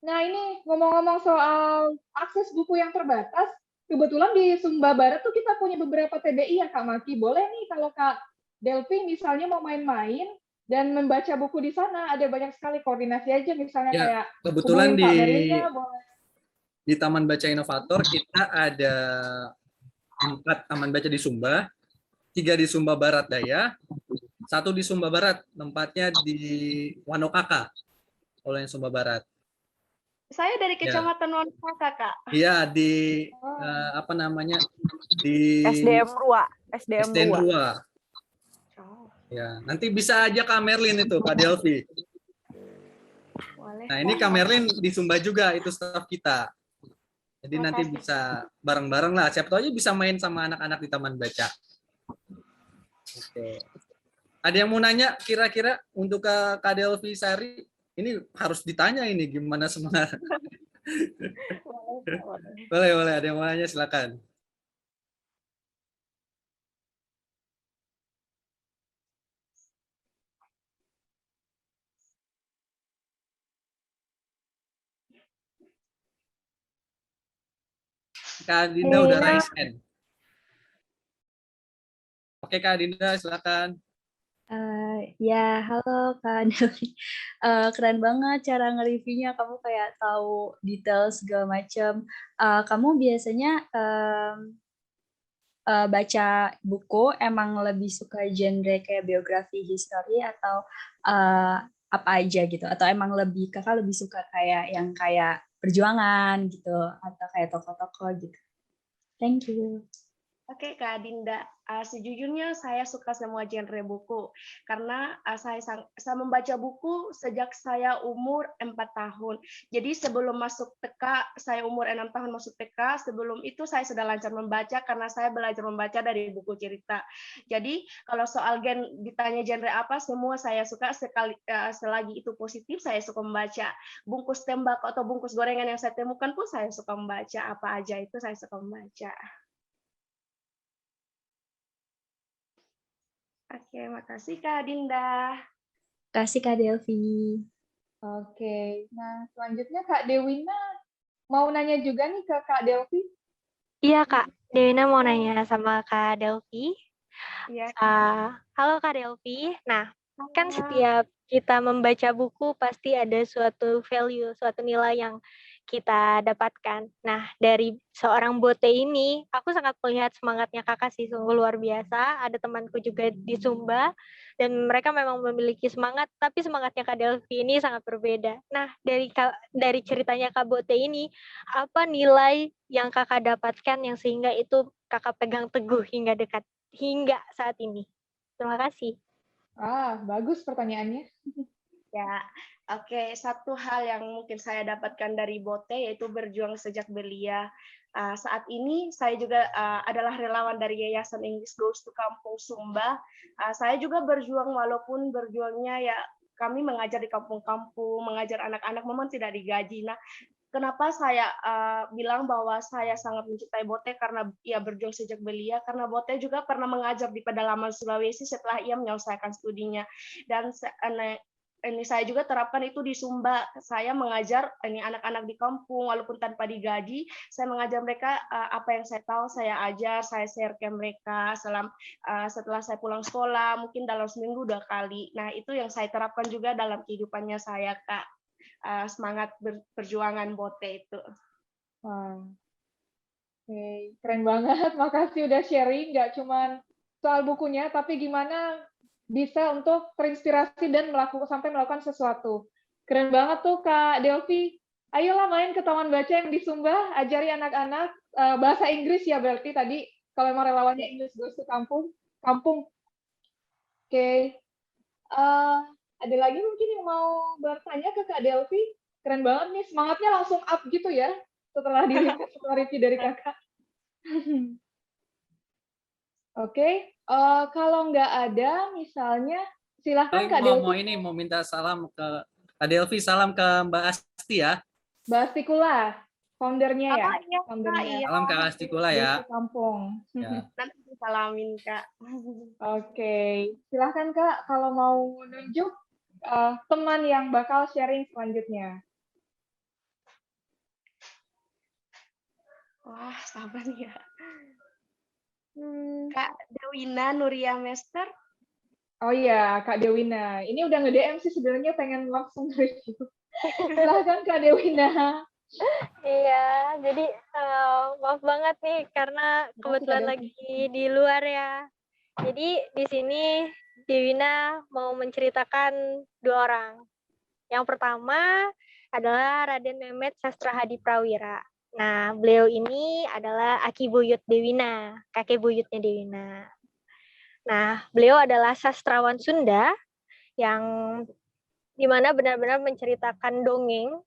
Speaker 1: Nah ini ngomong-ngomong soal akses buku yang terbatas, kebetulan di Sumba Barat tuh kita punya beberapa TBI ya Kak Maki. Boleh nih kalau Kak Delvi misalnya mau main-main dan membaca buku di sana, ada banyak sekali koordinasi aja misalnya
Speaker 2: Ya,
Speaker 1: kayak
Speaker 2: kebetulan
Speaker 1: Kak Merlinda, boleh.
Speaker 2: Di Taman Baca Inovator kita ada 4 taman baca di Sumba, 3 di Sumba Barat Daya, 1 di Sumba Barat, tempatnya di Wanokaka, kalau yang Sumba Barat.
Speaker 7: Saya dari Kecamatan Wanokaka, Kak.
Speaker 2: Iya, di apa namanya? Di
Speaker 8: SDM Rua. SDM
Speaker 2: Rua. Ya, nanti bisa aja Kak Merlin itu, Kak Delvi. Nah, ini Kak Merlin di Sumba juga, itu staf kita. Jadi nanti bisa bareng-bareng lah. Siapa tahu aja bisa main sama anak-anak di Taman Baca. Oke. Ada yang mau nanya kira-kira untuk Kak Delvi Sari? Ini harus ditanya ini gimana semangat. Boleh. Ada yang mau nanya silakan. Kak Dinda udah raise hand. Oke Kak Dinda silakan.
Speaker 6: Ya, halo Kak Delvi. Keren banget cara nge-reviewnya, kamu kayak tahu detail segala macam. Kamu biasanya baca buku emang lebih suka genre kayak biografi, history atau apa aja gitu? Atau emang kakak lebih suka kayak yang kayak perjuangan gitu atau kayak tokoh-tokoh gitu? Thank you.
Speaker 7: Oke, Kak Dinda. Sejujurnya saya suka semua genre buku karena saya membaca buku sejak saya umur 4 tahun. Jadi sebelum masuk TK, saya umur 6 tahun masuk TK, sebelum itu saya sudah lancar membaca karena saya belajar membaca dari buku cerita. Jadi kalau soal ditanya genre apa, semua saya suka selagi itu positif, saya suka membaca. Bungkus tembakau atau bungkus gorengan yang saya temukan pun saya suka membaca, apa aja itu saya suka membaca. Oke, makasih Kak Dinda.
Speaker 6: Kasih Kak Delvi.
Speaker 1: Oke, nah selanjutnya Kak Dewina mau nanya juga nih ke Kak Delvi.
Speaker 8: Iya Kak, Dewina mau nanya sama Kak Delvi.
Speaker 7: Iya.
Speaker 8: Halo Kak Delvi. Nah, kan setiap kita membaca buku pasti ada suatu value, suatu nilai yang kita dapatkan. Nah, dari seorang Bote ini, aku sangat melihat semangatnya kakak sih, sungguh luar biasa. Ada temanku juga di Sumba, dan mereka memang memiliki semangat, tapi semangatnya Kak Delvi ini sangat berbeda. Nah, dari ceritanya Kak Bote ini, apa nilai yang kakak dapatkan yang sehingga itu kakak pegang teguh hingga saat ini? Terima kasih.
Speaker 1: Bagus pertanyaannya.
Speaker 7: Ya, oke. Satu hal yang mungkin saya dapatkan dari Bote yaitu berjuang sejak belia. Saat ini saya juga adalah relawan dari Yayasan English Goes to Kampung Sumba. Saya juga berjuang walaupun berjuangnya ya kami mengajar di kampung-kampung, mengajar anak-anak memang tidak digaji. Nah, kenapa saya bilang bahwa saya sangat mencintai Bote karena ia berjuang sejak belia, karena Bote juga pernah mengajar di pedalaman Sulawesi setelah ia menyelesaikan studinya. Dan ini saya juga terapkan itu di Sumba. Saya mengajar ini anak-anak di kampung walaupun tanpa digaji, saya mengajar mereka apa yang saya tahu saya ajar, saya share ke mereka setelah saya pulang sekolah, mungkin dalam seminggu 2 kali. Nah, itu yang saya terapkan juga dalam kehidupannya saya, Kak. Semangat perjuangan Bote itu.
Speaker 1: Wah. Oke, keren banget. Makasih udah sharing, nggak cuma soal bukunya, tapi gimana bisa untuk terinspirasi dan sampai melakukan sesuatu. Keren banget tuh Kak Delvi. Ayolah main ke taman baca yang di Sumba, ajari anak-anak bahasa Inggris ya berarti tadi, kalau emang relawannya English Goes to Kampung. Oke. Ada lagi mungkin yang mau bertanya ke Kak Delvi? Keren banget nih, semangatnya langsung up gitu ya, setelah review dari kakak. Oke, kalau nggak ada, misalnya silahkan Kak Delvi.
Speaker 2: Mau minta salam ke Kak Delvi, salam ke Mbak Asti ya.
Speaker 1: Mbak Astikula, foundernya ya.
Speaker 7: Iya,
Speaker 1: Foundernya.
Speaker 7: iya.
Speaker 2: Salam Kak Astikula ya.
Speaker 1: Kampung.
Speaker 2: Ya.
Speaker 7: Nanti disalamin, Kak.
Speaker 1: Oke, silahkan Kak kalau mau nunjuk teman yang bakal sharing selanjutnya.
Speaker 7: Wah, sabar ya. Kak Dewina Nuria Mester.
Speaker 1: Oh iya, Kak Dewina. Ini udah nge-DM sih sebenarnya pengen langsung review. Silahkan Kak Dewina.
Speaker 8: Iya, jadi maaf banget nih karena kebetulan lagi di luar ya. Jadi di sini Dewina mau menceritakan 2 orang. Yang pertama adalah Raden Mehmet Sastra Hadi Prawira. Nah, beliau ini adalah Aki Buyut Dewina, kakek buyutnya Dewina. Nah, beliau adalah sastrawan Sunda yang dimana benar-benar menceritakan dongeng,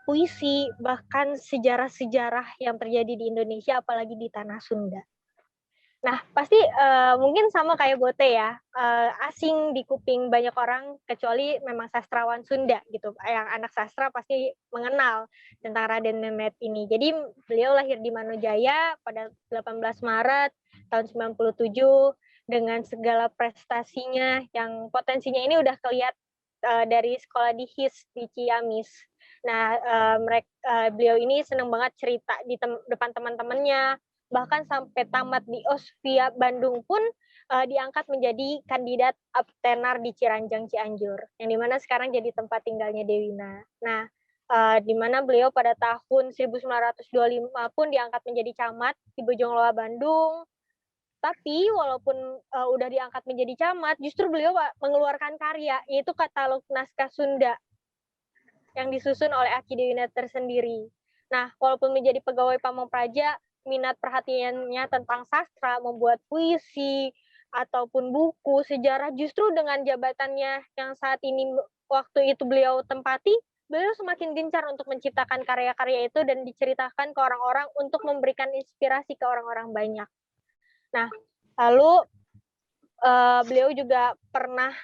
Speaker 8: puisi, bahkan sejarah-sejarah yang terjadi di Indonesia, apalagi di tanah Sunda. Nah, pasti mungkin sama kayak Bote ya, asing di kuping banyak orang, kecuali memang sastrawan Sunda gitu. Yang anak sastra pasti mengenal tentang Raden Mehmet ini. Jadi beliau lahir di Manojaya pada 18 Maret tahun 97 dengan segala prestasinya yang potensinya ini udah kelihatan dari sekolah di HIS di Ciamis. Nah, beliau ini senang banget cerita di depan teman-temannya, bahkan sampai tamat di Ospia Bandung pun diangkat menjadi kandidat Aptenar di Ciranjang Cianjur, yang dimana sekarang jadi tempat tinggalnya Dewina. Nah, di mana beliau pada tahun 1925 pun diangkat menjadi camat di Bojongloa Bandung. Tapi walaupun udah diangkat menjadi camat, justru beliau mengeluarkan karya, yaitu katalog naskah Sunda yang disusun oleh Aki Dewina tersendiri. Nah, walaupun menjadi pegawai Pamongpraja, minat perhatiannya tentang sastra, membuat puisi, ataupun buku, sejarah, justru dengan jabatannya yang saat ini waktu itu beliau tempati, beliau semakin gencar untuk menciptakan karya-karya itu dan diceritakan ke orang-orang untuk memberikan inspirasi ke orang-orang banyak. Nah, lalu beliau juga pernah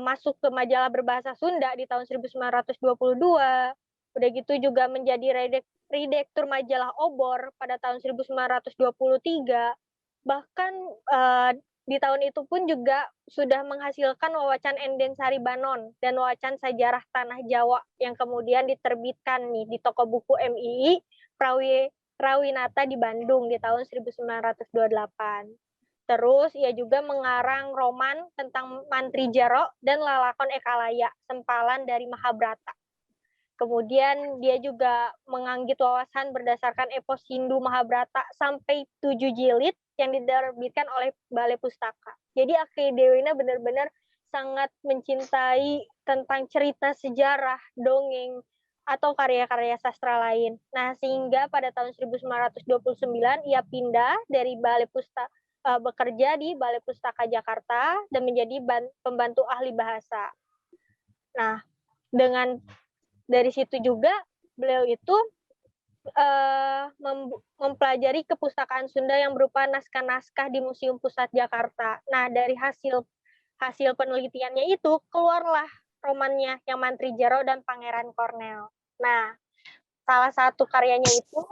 Speaker 8: masuk ke majalah berbahasa Sunda di tahun 1922, udah gitu juga menjadi redaktur majalah Obor pada tahun 1923, bahkan di tahun itu pun juga sudah menghasilkan wawacan Enden Sari Banon dan wawacan sejarah Tanah Jawa yang kemudian diterbitkan nih di toko buku MII Prawinata di Bandung di tahun 1928. Terus ia juga mengarang roman tentang Mantri Jaro dan lalakon Ekalaya, sempalan dari Mahabharata. Kemudian dia juga menganggit wawasan berdasarkan epos Hindu Mahabharata sampai 7 jilid yang diterbitkan oleh Balai Pustaka. Jadi Aki Dewina benar-benar sangat mencintai tentang cerita sejarah, dongeng, atau karya-karya sastra lain. Nah, sehingga pada tahun 1929 ia pindah dari Balai Pustaka, bekerja di Balai Pustaka Jakarta dan menjadi pembantu ahli bahasa. Nah, dari situ juga beliau itu mempelajari kepustakaan Sunda yang berupa naskah-naskah di Museum Pusat Jakarta. Nah, dari hasil penelitiannya itu keluarlah romannya yang Mantri Jaro dan Pangeran Cornel. Nah, salah satu karyanya itu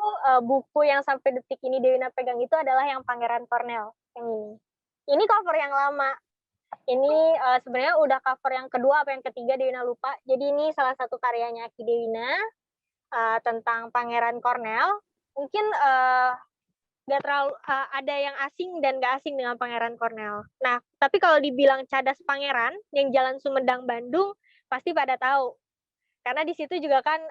Speaker 8: buku yang sampai detik ini Dewina pegang itu adalah yang Pangeran Cornel yang ini. Ini cover yang lama. Ini sebenarnya udah cover yang kedua apa yang ketiga, Dewina lupa. Jadi ini salah satu karyanya Aki Dewina tentang Pangeran Cornell. Mungkin nggak terlalu ada yang asing dan nggak asing dengan Pangeran Cornell. Nah, tapi kalau dibilang Cadas Pangeran yang Jalan Sumedang Bandung, pasti pada tahu. Karena di situ juga kan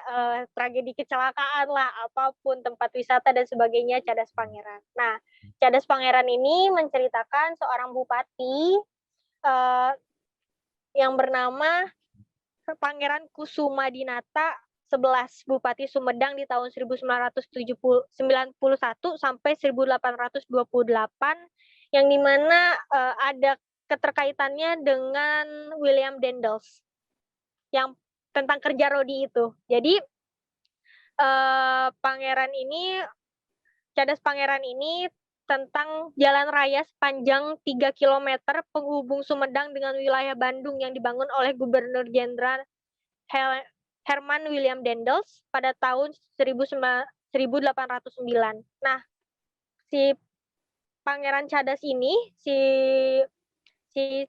Speaker 8: tragedi kecelakaan lah, apapun tempat wisata dan sebagainya, Cadas Pangeran. Nah, Cadas Pangeran ini menceritakan seorang bupati yang bernama Pangeran Kusuma Dinata 11, Bupati Sumedang di tahun 1991 sampai 1828, yang dimana ada keterkaitannya dengan William Daendels yang tentang kerja rodi itu. Jadi Cadas Pangeran ini tentang jalan raya sepanjang 3 km penghubung Sumedang dengan wilayah Bandung yang dibangun oleh Gubernur Jenderal Herman William Daendels pada tahun 1809. Nah, si Pangeran Cadas ini, si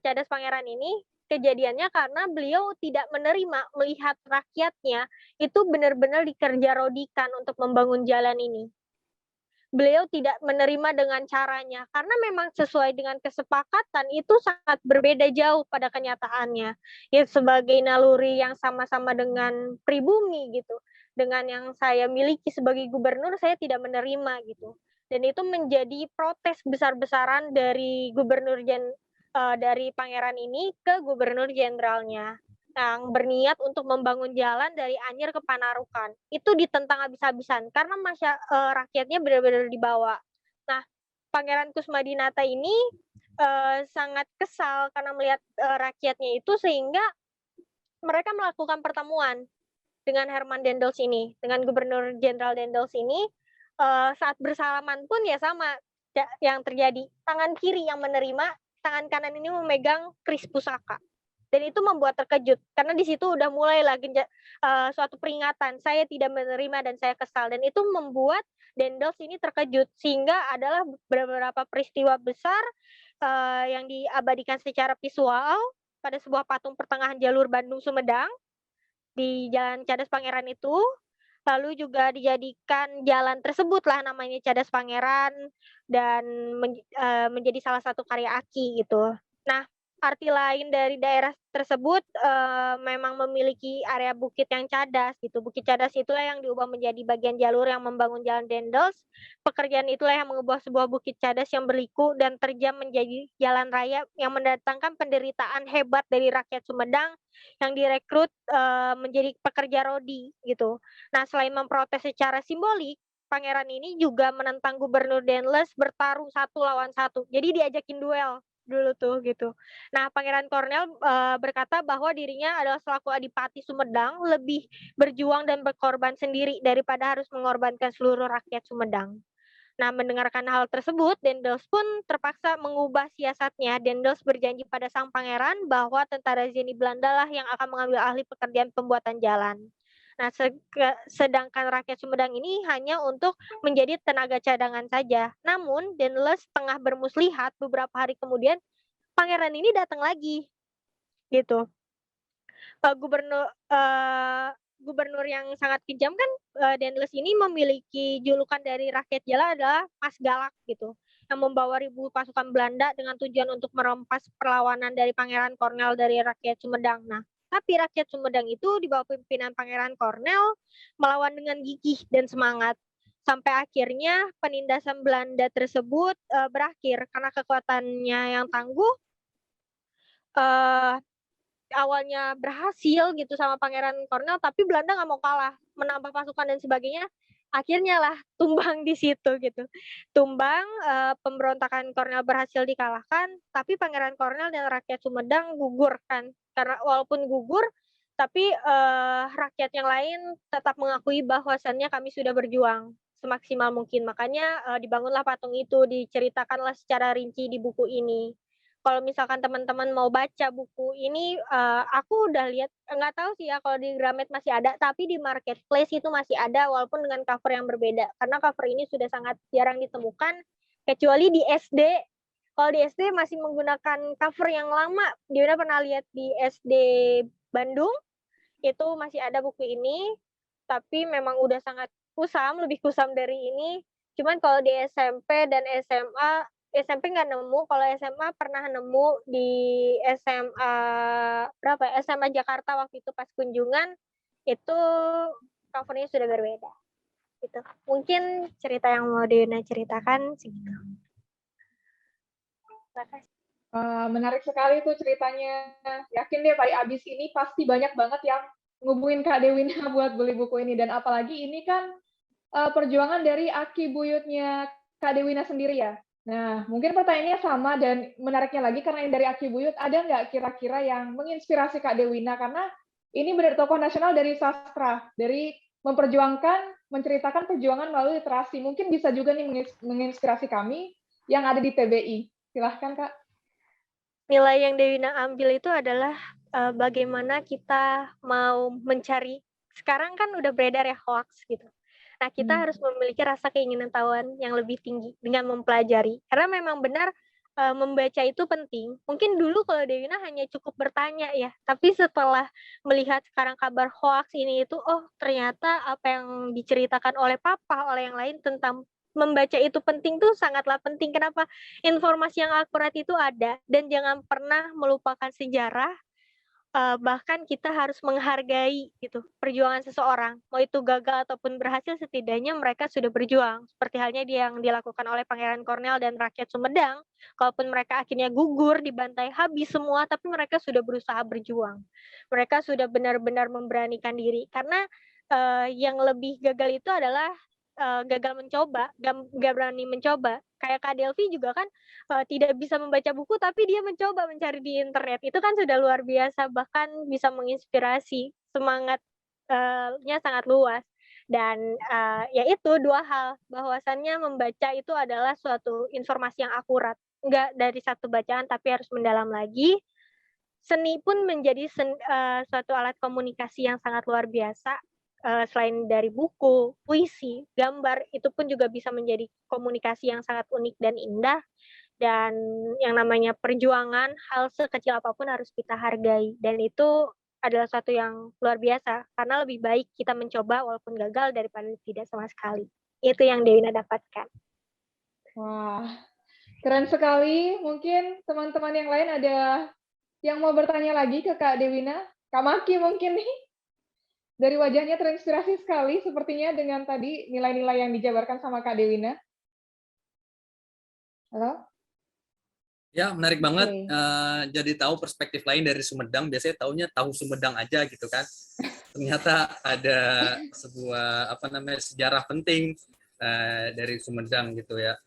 Speaker 8: Cadas Pangeran ini kejadiannya karena beliau tidak menerima melihat rakyatnya itu benar-benar dikerja-rodikan untuk membangun jalan ini. Beliau tidak menerima dengan caranya karena memang sesuai dengan kesepakatan itu sangat berbeda jauh pada kenyataannya. Ya sebagai naluri yang sama-sama dengan pribumi gitu, dengan yang saya miliki sebagai gubernur saya tidak menerima gitu. Dan itu menjadi protes besar-besaran dari dari pangeran ini ke gubernur jenderalnya yang berniat untuk membangun jalan dari Anyer ke Panarukan. Itu ditentang habis-habisan karena rakyatnya benar-benar dibawa. Nah, Pangeran Kusmadinata ini sangat kesal karena melihat rakyatnya itu sehingga mereka melakukan pertemuan dengan Herman Daendels ini, dengan Gubernur Jenderal Daendels ini. Saat bersalaman pun ya sama yang terjadi. Tangan kiri yang menerima, tangan kanan ini memegang keris pusaka. Dan itu membuat terkejut karena di situ udah mulai lagi suatu peringatan, saya tidak menerima dan saya kesal, dan itu membuat Daendels ini terkejut sehingga adalah beberapa peristiwa besar yang diabadikan secara visual pada sebuah patung pertengahan jalur Bandung Sumedang di Jalan Cadas Pangeran itu. Lalu juga dijadikan jalan tersebut lah namanya Cadas Pangeran dan menjadi salah satu karya Aki gitu. Nah, arti lain dari daerah tersebut memang memiliki area bukit yang cadas gitu. Bukit cadas itulah yang diubah menjadi bagian jalur yang membangun jalan Daendels. Pekerjaan itulah yang mengubah sebuah bukit cadas yang berliku dan terjal menjadi jalan raya yang mendatangkan penderitaan hebat dari rakyat Sumedang yang direkrut menjadi pekerja rodi gitu. Nah, selain memprotes secara simbolik, pangeran ini juga menentang Gubernur Daendels bertarung 1 lawan 1. Jadi diajakin duel dulu tuh gitu. Nah, Pangeran Cornell berkata bahwa dirinya adalah selaku Adipati Sumedang lebih berjuang dan berkorban sendiri daripada harus mengorbankan seluruh rakyat Sumedang. Nah, mendengarkan hal tersebut, Daendels pun terpaksa mengubah siasatnya. Daendels berjanji pada sang pangeran bahwa tentara Zeni Belanda lah yang akan mengambil alih pekerjaan pembuatan jalan. Nah, sedangkan rakyat Sumedang ini hanya untuk menjadi tenaga cadangan saja. Namun, Daendels tengah bermuslihat beberapa hari kemudian, pangeran ini datang lagi, gitu. Gubernur yang sangat kejam kan, Daendels ini memiliki julukan dari rakyat Jawa adalah Mas Galak, gitu, yang membawa ribu pasukan Belanda dengan tujuan untuk merempas perlawanan dari Pangeran Cornell dari rakyat Sumedang. Nah, tapi rakyat Sumedang itu di bawah pimpinan Pangeran Cornell melawan dengan gigih dan semangat. Sampai akhirnya penindasan Belanda tersebut berakhir karena kekuatannya yang tangguh. Awalnya berhasil gitu sama Pangeran Cornell, tapi Belanda nggak mau kalah, menambah pasukan dan sebagainya. Akhirnya lah tumbang di situ gitu. Tumbang, pemberontakan Cornell berhasil dikalahkan, tapi Pangeran Cornell dan rakyat Sumedang gugur kan. Karena walaupun gugur, tapi rakyat yang lain tetap mengakui bahwasannya kami sudah berjuang semaksimal mungkin. Makanya dibangunlah patung itu, diceritakanlah secara rinci di buku ini. Kalau misalkan teman-teman mau baca buku ini, aku udah lihat, nggak tahu sih ya kalau di Gramet masih ada, tapi di Marketplace itu masih ada walaupun dengan cover yang berbeda. Karena cover ini sudah sangat jarang ditemukan, kecuali di SD Kalau di SD masih menggunakan cover yang lama. Dia pernah lihat di SD Bandung, itu masih ada buku ini, tapi memang udah sangat kusam, lebih kusam dari ini. Cuman kalau di SMP dan SMA, SMP nggak nemu, kalau SMA pernah nemu di SMA SMA Jakarta waktu itu pas kunjungan, itu covernya sudah berbeda. Gitu. Mungkin cerita yang mau Diana ceritakan segitu. Terima kasih.
Speaker 1: Menarik sekali tuh ceritanya. Yakin deh Pak, abis ini pasti banyak banget yang ngubungin Kak Dewina buat beli buku ini. Dan apalagi ini kan perjuangan dari aki buyutnya Kak Dewina sendiri ya. Nah, mungkin pertanyaannya sama dan menariknya lagi karena yang dari aki buyut, ada nggak kira-kira yang menginspirasi Kak Dewina? Karena ini benar tokoh nasional dari sastra, dari memperjuangkan, menceritakan perjuangan melalui literasi. Mungkin bisa juga nih menginspirasi kami yang ada di TBI. Silahkan Kak.
Speaker 8: Nilai yang Dewina ambil itu adalah bagaimana kita mau mencari. Sekarang kan udah beredar ya hoax gitu. Nah, kita harus memiliki rasa keinginan tahuan yang lebih tinggi dengan mempelajari. Karena memang benar membaca itu penting. Mungkin dulu kalau Dewina hanya cukup bertanya ya, tapi setelah melihat sekarang kabar hoax ini itu, oh ternyata apa yang diceritakan oleh papa, oleh yang lain tentang membaca itu penting tuh sangatlah penting. Kenapa? Informasi yang akurat itu ada, dan jangan pernah melupakan sejarah. Bahkan kita harus menghargai gitu perjuangan seseorang, mau itu gagal ataupun berhasil, setidaknya mereka sudah berjuang. Seperti halnya yang dilakukan oleh Pangeran Kornel dan rakyat Sumedang, kalaupun mereka akhirnya gugur, dibantai habis semua, tapi mereka sudah berusaha berjuang. Mereka sudah benar-benar memberanikan diri, karena yang lebih gagal itu adalah gagal mencoba, gak berani mencoba. Kayak Kak Delvi juga kan tidak bisa membaca buku, tapi dia mencoba mencari di internet. Itu kan sudah luar biasa, bahkan bisa menginspirasi, semangatnya sangat luas. Dan ya itu dua hal, bahwasannya membaca itu adalah suatu informasi yang akurat. Enggak dari satu bacaan, tapi harus mendalam lagi. Seni pun menjadi suatu alat komunikasi yang sangat luar biasa. Selain dari buku, puisi, gambar, itu pun juga bisa menjadi komunikasi yang sangat unik dan indah. Dan yang namanya perjuangan, hal sekecil apapun harus kita hargai. Dan itu adalah sesuatu yang luar biasa, karena lebih baik kita mencoba walaupun gagal daripada tidak sama sekali. Itu yang Dewina dapatkan.
Speaker 1: Wah, keren sekali. Mungkin teman-teman yang lain ada yang mau bertanya lagi ke Kak Dewina? Kak Maki mungkin nih? Dari wajahnya terinspirasi sekali sepertinya dengan tadi nilai-nilai yang dijabarkan sama Kak Dewina. Halo?
Speaker 2: Ya, menarik banget.
Speaker 1: Oke.
Speaker 2: Jadi tahu perspektif lain dari Sumedang. Biasanya taunya tahu Sumedang aja gitu kan. Ternyata ada sebuah sejarah penting dari Sumedang gitu ya.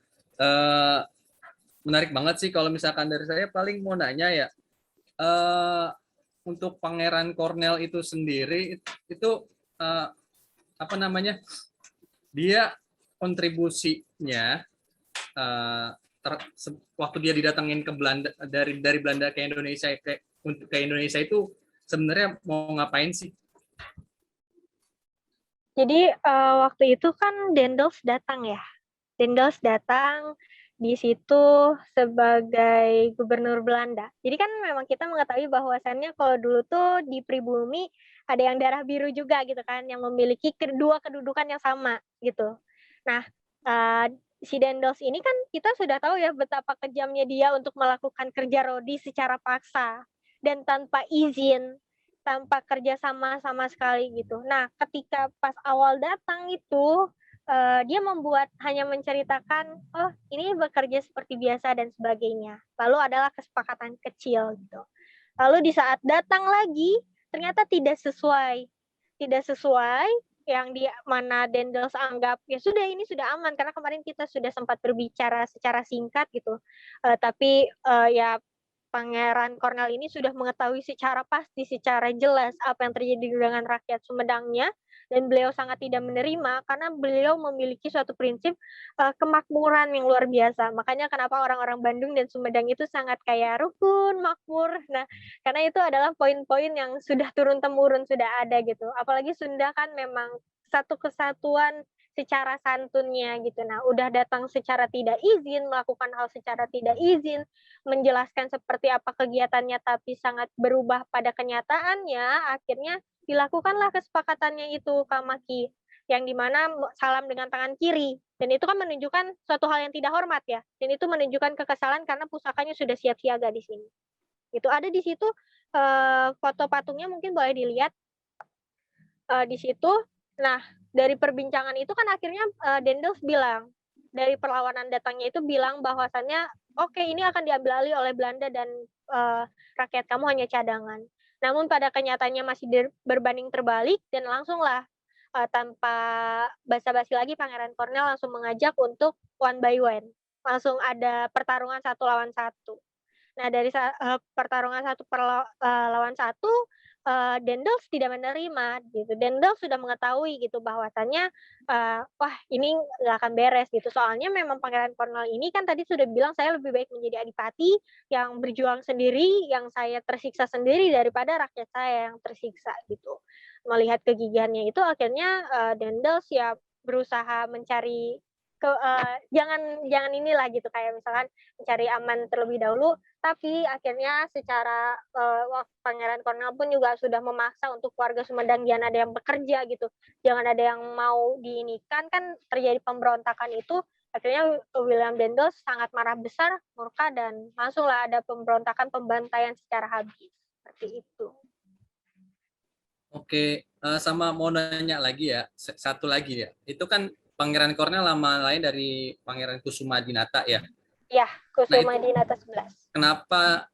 Speaker 2: Menarik banget sih kalau misalkan dari saya paling mau nanya ya. Untuk Pangeran Kornel itu sendiri itu dia kontribusinya waktu dia didatengin ke Belanda dari Belanda ke Indonesia ke Indonesia itu sebenarnya mau ngapain sih?
Speaker 8: Jadi waktu itu kan Daendels datang ya. Daendels datang di situ sebagai gubernur Belanda. Jadi kan memang kita mengetahui bahwasannya kalau dulu tuh di pribumi ada yang darah biru juga gitu kan, yang memiliki kedua kedudukan yang sama gitu. Nah, si Daendels ini kan kita sudah tahu ya betapa kejamnya dia untuk melakukan kerja rodi secara paksa dan tanpa izin, tanpa kerjasama sama sekali gitu. Nah, ketika pas awal datang itu dia hanya menceritakan, oh ini bekerja seperti biasa dan sebagainya. Lalu adalah kesepakatan kecil gitu. Lalu di saat datang lagi, ternyata tidak sesuai yang di mana Daendels anggap ya sudah ini sudah aman karena kemarin kita sudah sempat berbicara secara singkat gitu. Tapi ya Pangeran Kornel ini sudah mengetahui secara pasti, secara jelas apa yang terjadi dengan rakyat Sumedangnya, dan beliau sangat tidak menerima karena beliau memiliki suatu prinsip kemakmuran yang luar biasa. Makanya kenapa orang-orang Bandung dan Sumedang itu sangat kayak rukun, makmur. Nah, karena itu adalah poin-poin yang sudah turun-temurun, sudah ada gitu. Apalagi Sunda kan memang satu kesatuan secara santunnya gitu. Nah, udah datang secara tidak izin, melakukan hal secara tidak izin, menjelaskan seperti apa kegiatannya tapi sangat berubah pada kenyataannya, akhirnya dilakukanlah kesepakatannya itu, Kak Maki, yang dimana salam dengan tangan kiri. Dan itu kan menunjukkan suatu hal yang tidak hormat ya. Dan itu menunjukkan kekesalan karena pusakanya sudah siap siaga di sini. Itu ada di situ foto patungnya, mungkin boleh dilihat di situ. Nah, dari perbincangan itu kan akhirnya Dendels bilang, dari perlawanan datangnya itu bilang bahwasannya oke, ini akan diambil alih oleh Belanda dan rakyat kamu hanya cadangan. Namun pada kenyataannya masih berbanding terbalik dan langsunglah tanpa basa-basi lagi Pangeran Cornell langsung mengajak untuk one by one. Langsung ada pertarungan 1 lawan 1. Nah, dari pertarungan 1 lawan 1, Dendels tidak menerima gitu. Dendels sudah mengetahui gitu bahwasannya wah ini nggak akan beres gitu. Soalnya memang Pangeran Cornell ini kan tadi sudah bilang saya lebih baik menjadi adipati yang berjuang sendiri, yang saya tersiksa sendiri daripada rakyat saya yang tersiksa gitu. Melihat kegigihannya itu akhirnya Dendels ya berusaha mencari jangan inilah gitu, kayak misalkan mencari aman terlebih dahulu, tapi akhirnya secara Pangeran Cornell pun juga sudah memaksa untuk warga Sumedang jangan ada yang bekerja gitu, jangan ada yang mau diinikan, kan terjadi pemberontakan itu. Akhirnya William Dendels sangat marah besar, murka, dan langsunglah ada pemberontakan, pembantaian secara habis seperti itu.
Speaker 2: Oke, sama mau nanya lagi ya, satu lagi ya. Itu kan Pangeran Cornell nama lain dari Pangeran Kusumadinata ya?
Speaker 8: Ya,
Speaker 2: Nah,
Speaker 8: Kusumadinata 11.
Speaker 2: Kenapa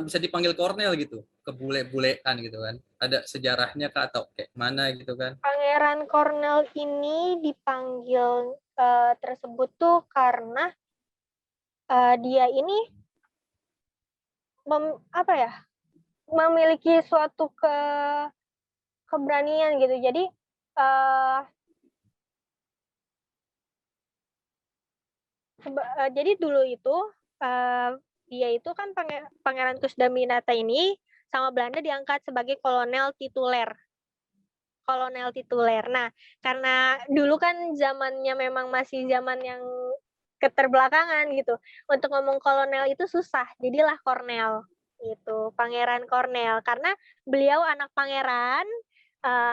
Speaker 2: bisa dipanggil Cornell gitu? Kebule-bulean gitu kan? Ada sejarahnya kah atau kayak mana gitu kan?
Speaker 8: Pangeran Cornell ini dipanggil tersebut tuh karena dia ini memiliki suatu keberanian gitu. Jadi dulu itu dia itu kan Pangeran Kusdaminata ini sama Belanda diangkat sebagai kolonel tituler. Nah, karena dulu kan zamannya memang masih zaman yang keterbelakangan gitu. Untuk ngomong kolonel itu susah, jadilah Cornell gitu, Pangeran Cornell, karena beliau anak pangeran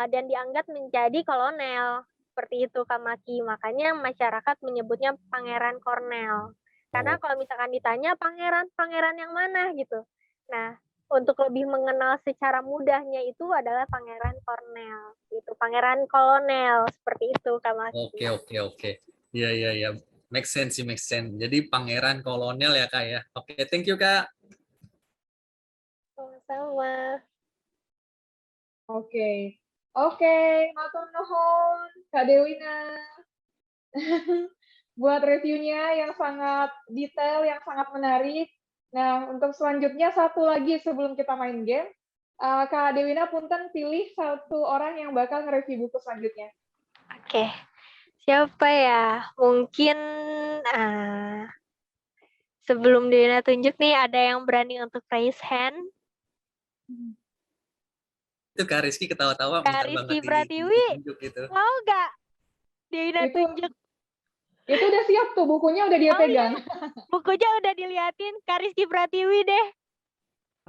Speaker 8: dan diangkat menjadi kolonel. Seperti itu, Kak Maki. Makanya masyarakat menyebutnya Pangeran Cornell. Karena kalau misalkan ditanya pangeran yang mana gitu. Nah, untuk lebih mengenal secara mudahnya itu adalah Pangeran Cornell gitu. Pangeran kolonel seperti itu, Kak Maki.
Speaker 2: Oke. Iya. Make sense. Jadi Pangeran Kolonel ya Kak ya. Oke, thank you Kak.
Speaker 8: Sama-sama.
Speaker 1: Oke, matur nuhun Kak Dewina. Buat reviewnya yang sangat detail, yang sangat menarik. Nah, untuk selanjutnya satu lagi sebelum kita main game, Kak Dewina punten pilih satu orang yang bakal nge-review buku selanjutnya.
Speaker 8: Oke. Siapa ya? Mungkin sebelum Dewina tunjuk nih, ada yang berani untuk raise hand?
Speaker 2: Itu Kak Rizky ketawa-tawa.
Speaker 8: Kak Rizky Pratiwi, gitu. Mau nggak Dewina tunjuk?
Speaker 1: Itu udah siap tuh, bukunya udah dia pegang.
Speaker 8: Iya. Bukunya udah diliatin, Kak Rizky Pratiwi deh.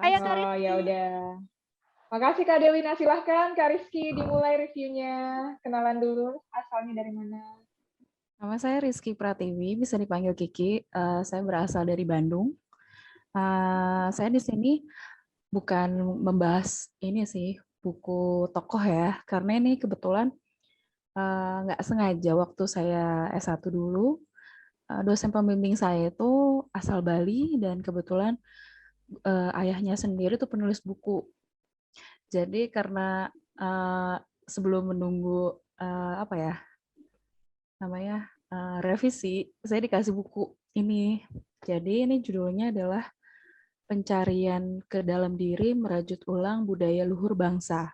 Speaker 8: Ayo Kak Rizky.
Speaker 1: Ya udah. Makasih Kak Dewina, silahkan Kak Rizky dimulai reviewnya. Kenalan dulu, asalnya dari mana?
Speaker 5: Nama saya Rizky Pratiwi, bisa dipanggil Kiki. Saya berasal dari Bandung. Saya di sini bukan membahas ini sih, buku tokoh ya, karena ini kebetulan nggak sengaja waktu saya S1 dulu, dosen pembimbing saya itu asal Bali dan kebetulan ayahnya sendiri tuh penulis buku. Jadi karena sebelum menunggu revisi, saya dikasih buku ini. Jadi ini judulnya adalah Pencarian ke Dalam Diri Merajut Ulang Budaya Luhur Bangsa.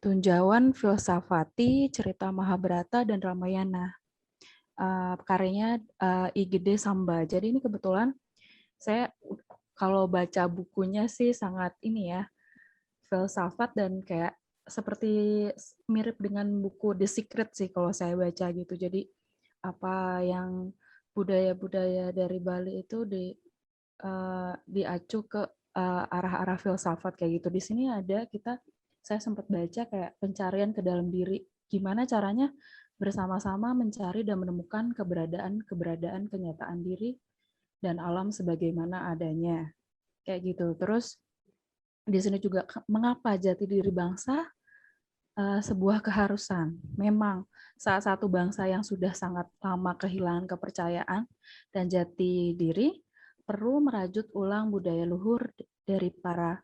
Speaker 5: Tunjauan Filsafati Cerita Mahabharata dan Ramayana. Karyanya I Gede Samba. Jadi ini kebetulan saya kalau baca bukunya sih sangat ini ya, filsafat dan kayak seperti mirip dengan buku The Secret sih kalau saya baca gitu. Jadi apa yang budaya-budaya dari Bali itu diacu ke arah-arah filsafat kayak gitu. Di sini saya sempat baca kayak pencarian ke dalam diri. Gimana caranya bersama-sama mencari dan menemukan keberadaan kenyataan diri dan alam sebagaimana adanya. Kayak gitu. Terus di sini juga mengapa jati diri bangsa sebuah keharusan. Memang salah satu bangsa yang sudah sangat lama kehilangan kepercayaan dan jati diri perlu merajut ulang budaya luhur dari para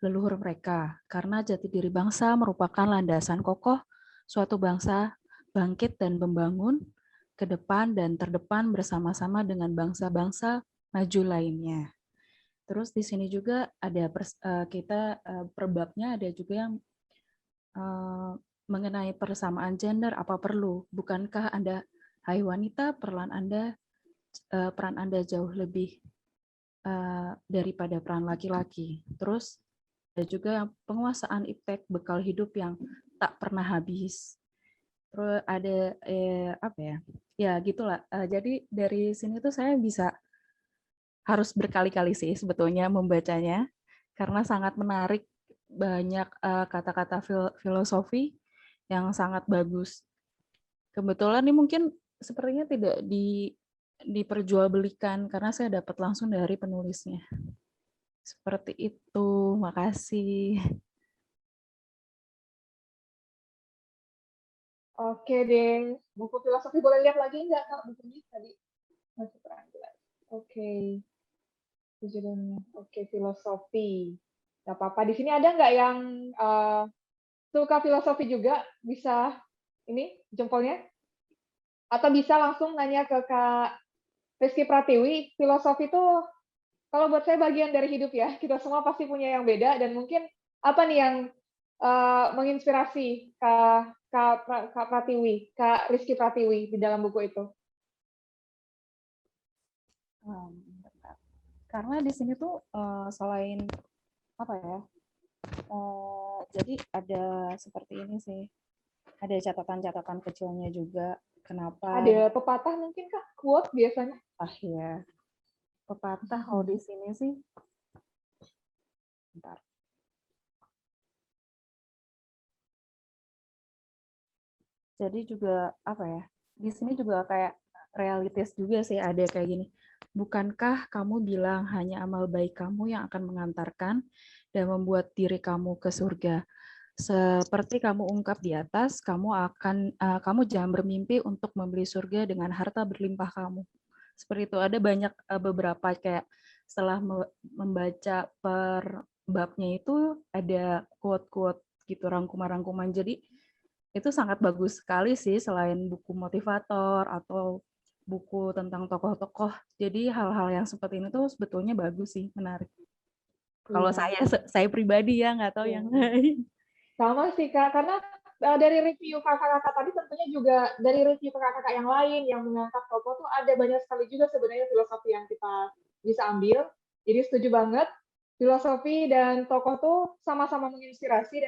Speaker 5: leluhur mereka. Karena jati diri bangsa merupakan landasan kokoh suatu bangsa bangkit dan membangun ke depan dan terdepan bersama-sama dengan bangsa-bangsa maju lainnya. Terus di sini juga ada perbabnya ada juga yang mengenai persamaan gender, apa perlu? Bukankah Anda, hai wanita, peran Anda jauh lebih daripada peran laki-laki. Terus ada juga yang penguasaan iptek bekal hidup yang tak pernah habis. Terus ada apa ya? Ya gitulah. Jadi dari sini tuh saya harus berkali-kali sih sebetulnya membacanya karena sangat menarik, banyak kata-kata filosofi yang sangat bagus. Kebetulan ini mungkin sepertinya tidak diperjualbelikan karena saya dapat langsung dari penulisnya. Seperti itu, makasih.
Speaker 1: Oke deh, buku filosofi boleh lihat lagi nggak Kak bukunya tadi? Masih kurang jelas. Oke. Judulnya. Oke, filosofi. Gak apa-apa. Di sini ada nggak yang suka filosofi juga? Bisa ini jempolnya? Atau bisa langsung nanya ke Kak Rizky Pratiwi. Filosofi itu kalau buat saya bagian dari hidup ya. Kita semua pasti punya yang beda dan mungkin apa nih yang menginspirasi Kak Pratiwi, Kak Rizky Pratiwi di dalam buku itu?
Speaker 5: Karena di sini tuh selain apa ya, jadi ada seperti ini sih, ada catatan-catatan kecilnya juga. Kenapa?
Speaker 1: Ada pepatah mungkin Kak, quote biasanya?
Speaker 5: Ya, pepatah kalau di sini sih. Bentar. Jadi juga apa ya? Di sini juga kayak realitis juga sih, ada kayak gini. Bukankah kamu bilang hanya amal baik kamu yang akan mengantarkan dan membuat diri kamu ke surga? Seperti kamu ungkap di atas, kamu jangan bermimpi untuk membeli surga dengan harta berlimpah kamu. Seperti itu. Ada banyak beberapa kayak setelah membaca per babnya itu ada quote-quote gitu, rangkuman-rangkuman. Jadi itu sangat bagus sekali sih, selain buku motivator atau buku tentang tokoh-tokoh. Jadi hal-hal yang seperti ini tuh sebetulnya bagus sih, menarik. Kalau saya pribadi ya, nggak tahu yang lain.
Speaker 1: Sama sih Kak, karena dari review kakak-kakak tadi tentunya juga dari review kakak-kakak yang lain yang mengangkat tokoh tuh ada banyak sekali juga sebenarnya filosofi yang kita bisa ambil. Jadi setuju banget, filosofi dan tokoh tuh sama-sama menginspirasi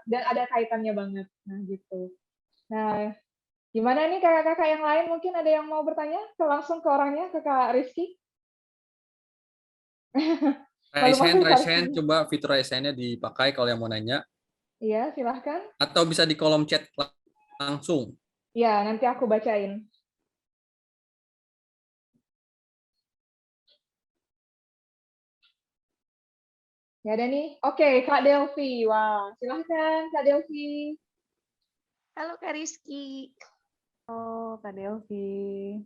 Speaker 1: dan ada kaitannya banget. Nah gitu. Nah, gimana nih kakak-kakak yang lain? Mungkin ada yang mau bertanya langsung ke orangnya, ke Kak Rizky?
Speaker 2: Raise hand, coba fitur raise hand-nya dipakai kalau yang mau nanya.
Speaker 1: Iya, silahkan.
Speaker 2: Atau bisa di kolom chat langsung.
Speaker 1: Ya, nanti aku bacain. Ya ada nih. Oke, Kak Delvi. Wah, silahkan Kak Delvi.
Speaker 7: Halo Kak Rizky.
Speaker 5: Oh, Kak Delvi.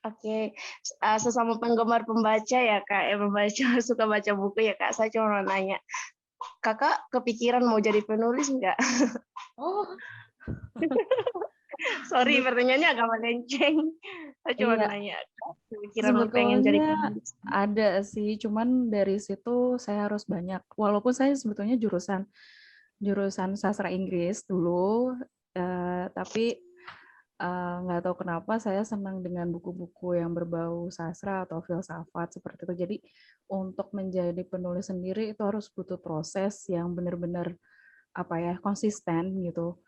Speaker 7: Oke, sesama penggemar pembaca ya Kak, suka baca buku ya Kak. Saya cuma mau nanya, Kakak kepikiran mau jadi penulis nggak?
Speaker 1: Oh.
Speaker 7: Sorry, pertanyaannya agak melenceng. Saya cuma nanya, kepikiran mau pengen jadi penulis?
Speaker 5: Ada sih, cuman dari situ saya harus banyak. Walaupun saya sebetulnya jurusan sastra Inggris dulu, tapi nggak tahu kenapa saya senang dengan buku-buku yang berbau sastra atau filsafat seperti itu. Jadi untuk menjadi penulis sendiri itu harus butuh proses yang benar-benar apa ya, konsisten gitu.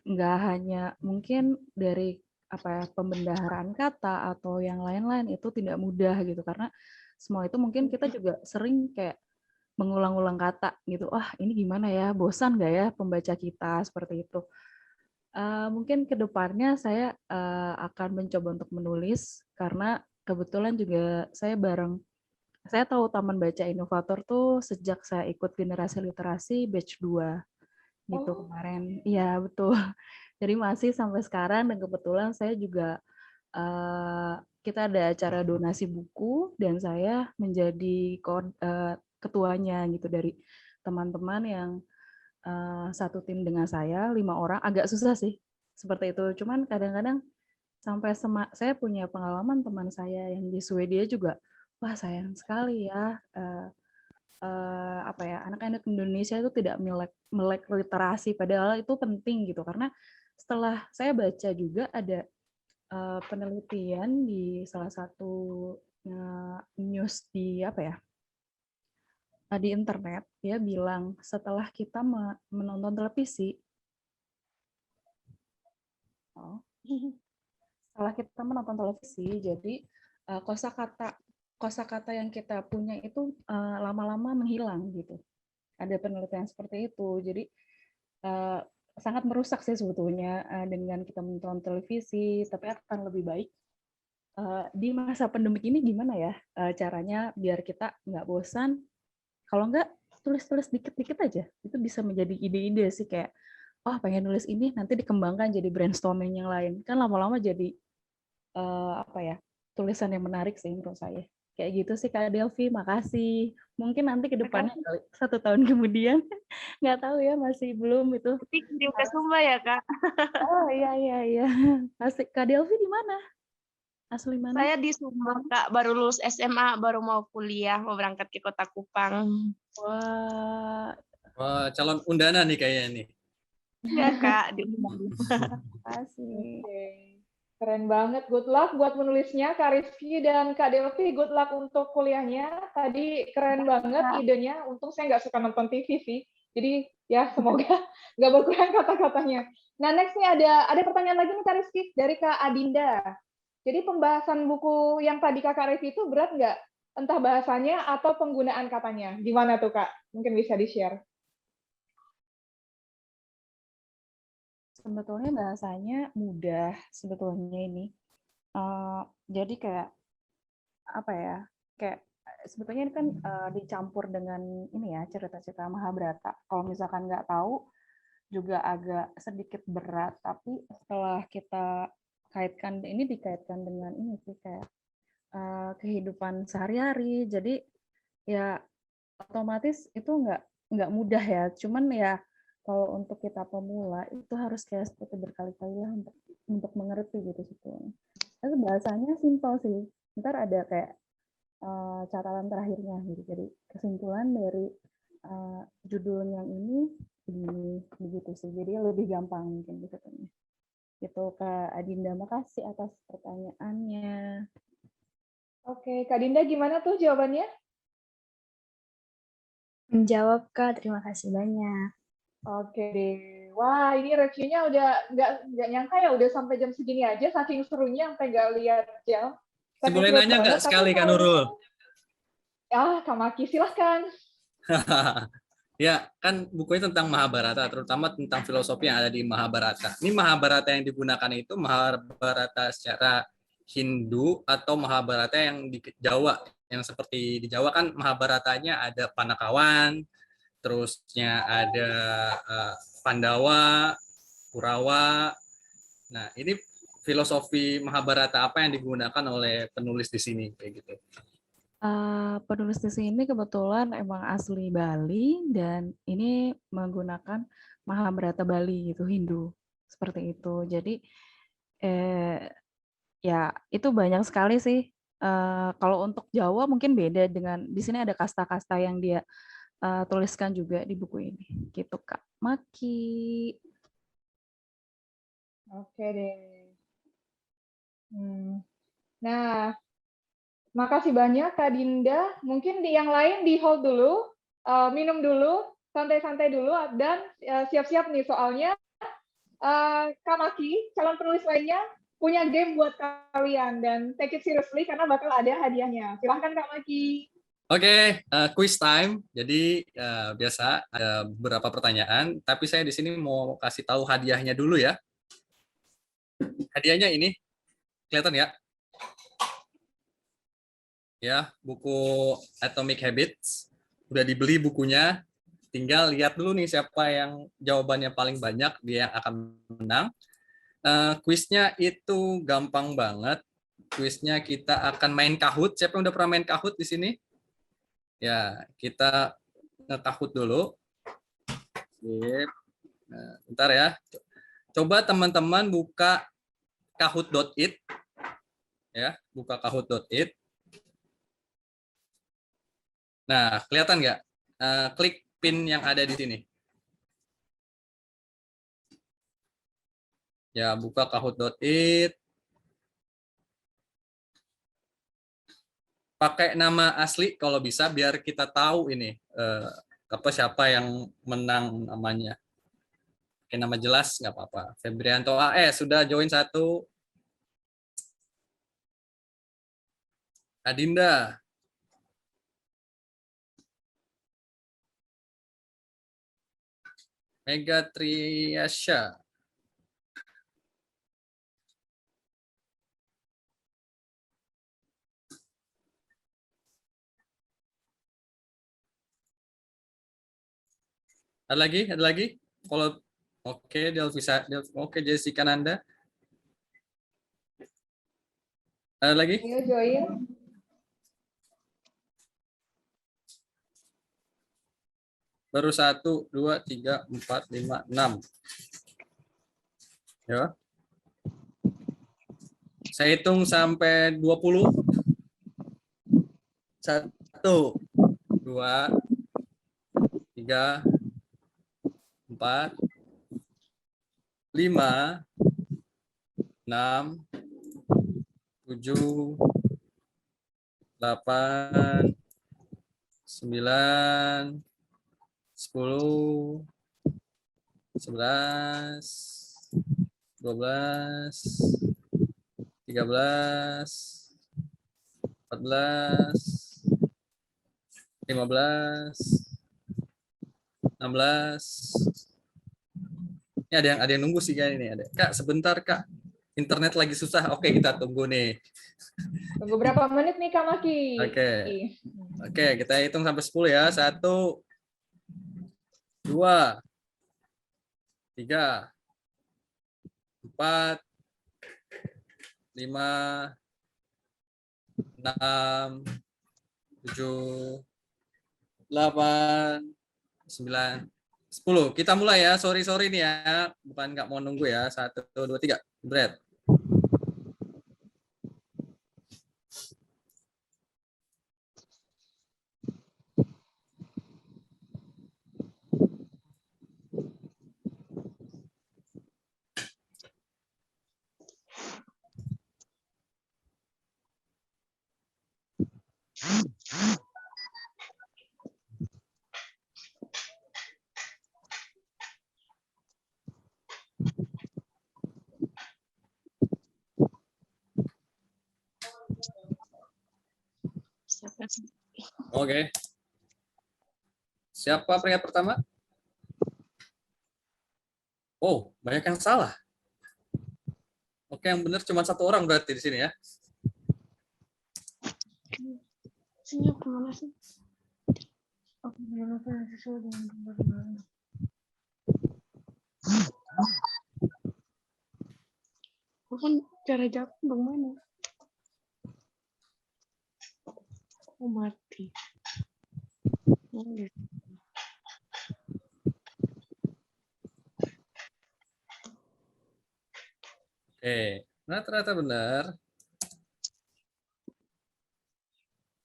Speaker 5: Nggak hanya mungkin dari apa ya, pembendaharaan kata atau yang lain-lain itu tidak mudah gitu, karena semua itu mungkin kita juga sering kayak mengulang-ulang kata gitu. Wah, ini gimana ya? Bosan nggak ya pembaca kita seperti itu? Mungkin ke depannya saya akan mencoba untuk menulis karena kebetulan juga saya tahu Taman Baca Inovator tuh sejak saya ikut generasi literasi batch 2 gitu
Speaker 1: Oh.
Speaker 5: kemarin. Iya, betul. Jadi masih sampai sekarang dan kebetulan saya juga kita ada acara donasi buku dan saya menjadi ketuanya gitu dari teman-teman yang satu tim dengan saya, 5 orang, agak susah sih seperti itu. Cuman kadang-kadang sampai saya punya pengalaman teman saya yang di Swedia juga, wah sayang sekali ya apa ya, anak-anak Indonesia itu tidak melek literasi, padahal itu penting gitu. Karena setelah saya baca juga ada penelitian di salah satu news di apa ya, di internet, dia bilang setelah kita menonton televisi, setelah kita menonton televisi, jadi kosakata yang kita punya itu lama-lama menghilang gitu. Ada penelitian seperti itu. Jadi sangat merusak sih sebetulnya dengan kita menonton televisi, tapi akan lebih baik di masa pandemik ini gimana ya caranya biar kita nggak bosan. Kalau nggak tulis-tulis dikit-dikit aja, itu bisa menjadi ide-ide sih kayak, oh pengen nulis ini nanti dikembangkan jadi brainstorming yang lain. Kan lama-lama jadi apa ya, tulisan yang menarik sih menurut saya. Kayak gitu sih Kak Delvi, makasih. Mungkin nanti ke depannya 1 tahun kemudian, nggak tahu ya, masih belum itu.
Speaker 7: Nanti kirim ke Sumba ya, Kak?
Speaker 5: Oh iya. Asik. Kak Delvi di mana? Asli mana?
Speaker 7: Saya di Sumba, Kak. Baru lulus SMA, baru mau kuliah, mau berangkat ke Kota Kupang.
Speaker 5: Wah,
Speaker 2: Wah, calon undana nih kayaknya nih.
Speaker 7: Iya, Kak. Diundang.
Speaker 5: makasih.
Speaker 1: Oke. Keren banget. Good luck buat menulisnya, Kak Rizky dan Kak Delvi. Good luck untuk kuliahnya. Tadi keren banget idenya. Untung saya nggak suka nonton TV sih. Jadi ya semoga nggak berkurang kata-katanya. Nah, next nih ada pertanyaan lagi nih Kak Rizky dari Kak Adinda. Jadi pembahasan buku yang tadi Kakak review itu berat nggak? Entah bahasanya atau penggunaan katanya. Gimana tuh Kak? Mungkin bisa di-share.
Speaker 5: Sebetulnya bahasanya mudah sebetulnya ini. Jadi kayak apa ya? Kayak sebetulnya ini kan dicampur dengan ini ya, cerita-cerita Mahabharata. Kalau misalkan nggak tahu juga agak sedikit berat, tapi setelah kita dikaitkan dengan ini sih kayak kehidupan sehari-hari. Jadi ya otomatis itu nggak mudah ya. Cuman ya kalau untuk kita pemula itu harus kayak seperti berkali-kali lah untuk mengerti gitu sebetulnya. Tapi bahasanya simpel sih. Ntar ada kayak catatan terakhirnya gitu. Jadi kesimpulan dari judul yang ini begitu sih. Jadi lebih gampang mungkin sebetulnya. Gitu Kak Adinda, makasih atas pertanyaannya.
Speaker 1: Oke, Kak Dinda gimana tuh jawabannya?
Speaker 6: Menjawab, Kak. Terima kasih banyak.
Speaker 1: Oke deh. Wah, ini reviewnya udah nggak nyangka ya udah sampai jam segini aja, saking serunya sampai nggak lihat jam.
Speaker 2: Saya boleh nanya nggak sekali Kak Nurul?
Speaker 1: Ya, Kak Maki, silahkan.
Speaker 2: Ya, kan bukunya tentang Mahabharata, terutama tentang filosofi yang ada di Mahabharata. Ini Mahabharata yang digunakan itu Mahabharata secara Hindu atau Mahabharata yang di Jawa, yang seperti di Jawa kan Mahabharatanya ada Panakawan, terusnya ada Pandawa, Kurawa. Nah, ini filosofi Mahabharata apa yang digunakan oleh penulis di sini kayak gitu.
Speaker 5: Penulis di sini kebetulan emang asli Bali dan ini menggunakan Mahabharata Bali gitu, Hindu seperti itu. Jadi ya itu banyak sekali sih. Kalau untuk Jawa mungkin beda dengan di sini ada kasta-kasta yang dia tuliskan juga di buku ini. Gitu Kak Maki.
Speaker 1: Oke deh. Nah, makasih banyak Kak Dinda. Mungkin yang lain di hold dulu, minum dulu, santai-santai dulu dan siap-siap nih soalnya Kak Maki, calon penulis lainnya punya game buat kalian dan take it seriously karena bakal ada hadiahnya. Silahkan Kak Maki.
Speaker 2: Oke, quiz time. Jadi biasa ada beberapa pertanyaan, tapi saya di sini mau kasih tahu hadiahnya dulu ya. Hadiahnya ini kelihatan ya? Ya, buku Atomic Habits. Udah dibeli bukunya. Tinggal lihat dulu nih siapa yang jawabannya paling banyak, dia yang akan menang. Quiznya itu gampang banget. Quiznya kita akan main Kahoot. Siapa yang udah pernah main Kahoot di sini? Ya, kita nge-Kahoot dulu. Sip. Nah, bentar ya. Coba teman-teman buka kahoot.it. Ya, buka kahoot.it. Nah, kelihatan nggak? Klik pin yang ada di sini. Ya, buka kahoot.it. Pakai nama asli kalau bisa biar kita tahu ini siapa yang menang namanya. Pakai nama jelas nggak apa-apa. Febrianto AS sudah join 1. Adinda. Mega Triasya. Ada lagi? Ada lagi? Kalau oke, oke, Jessica Nanda. Ada lagi?
Speaker 1: Ayo join.
Speaker 2: Baru 1, 2, 3, 4, 5, 6. Ya. Saya hitung sampai 20. 1, 2, 3, 4, 5, 6, 7, 8, 9, 10, 11, 12, 13, 14, 15, 16. Ini ada yang nunggu sih kan ini ada. Kak, sebentar Kak. Internet lagi susah. Oke, kita tunggu nih.
Speaker 1: Tunggu berapa menit nih Kak Maki?
Speaker 2: Oke, kita hitung sampai 10 ya. 1, 2, 3, 4, 5, 6, 7, 8, 9, 10. Kita mulai ya. Sorry nih ya. Bukan nggak mau nunggu ya. 1, 2, 3. Bread. Oke. Siapa peringkat pertama? Oh, banyak yang salah. Oke, yang benar cuma 1 orang berarti di sini ya.
Speaker 7: Senyap kemana sih? Aku belum sesuai dengan gambar. Bukan cara jawab bagaimana? Oh, mati.
Speaker 2: Oke, nah ternyata benar.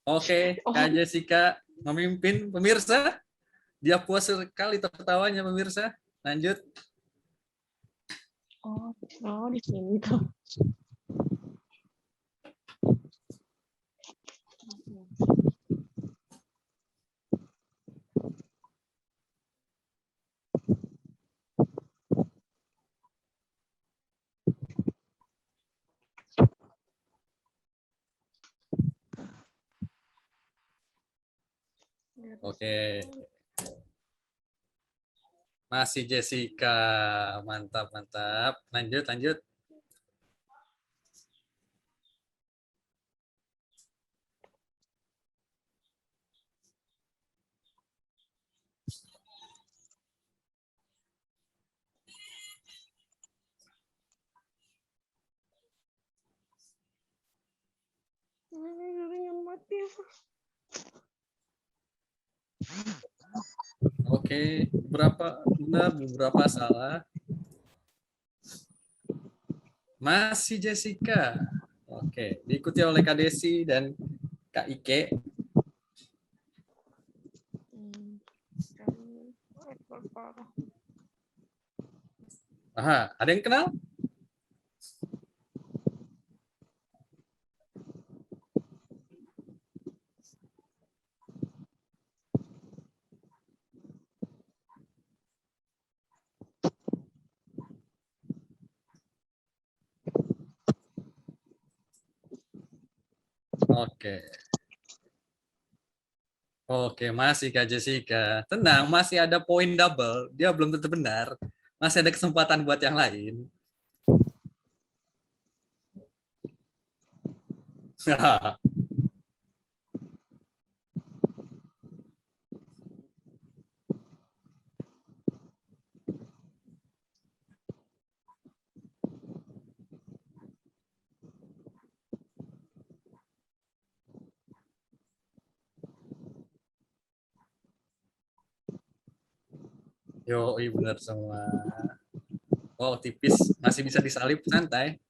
Speaker 2: Oke, Kak Jessica memimpin pemirsa. Dia puas sekali tertawanya pemirsa. Lanjut.
Speaker 7: Oh, di sini tuh.
Speaker 2: Oke. Masih Jessica. Mantap, mantap. Lanjut, lanjut. Oke, beberapa benar, beberapa salah. Masih Jessica. Oke, diikuti oleh Kak Desi dan Kak Ike. Aha, ada yang kenal? Oke. Oke, masih Kak Jessica. Tenang, masih ada poin double. Dia belum tentu benar. Masih ada kesempatan buat yang lain. Yo, benar semua. Oh, tipis. Masih bisa disalip, santai.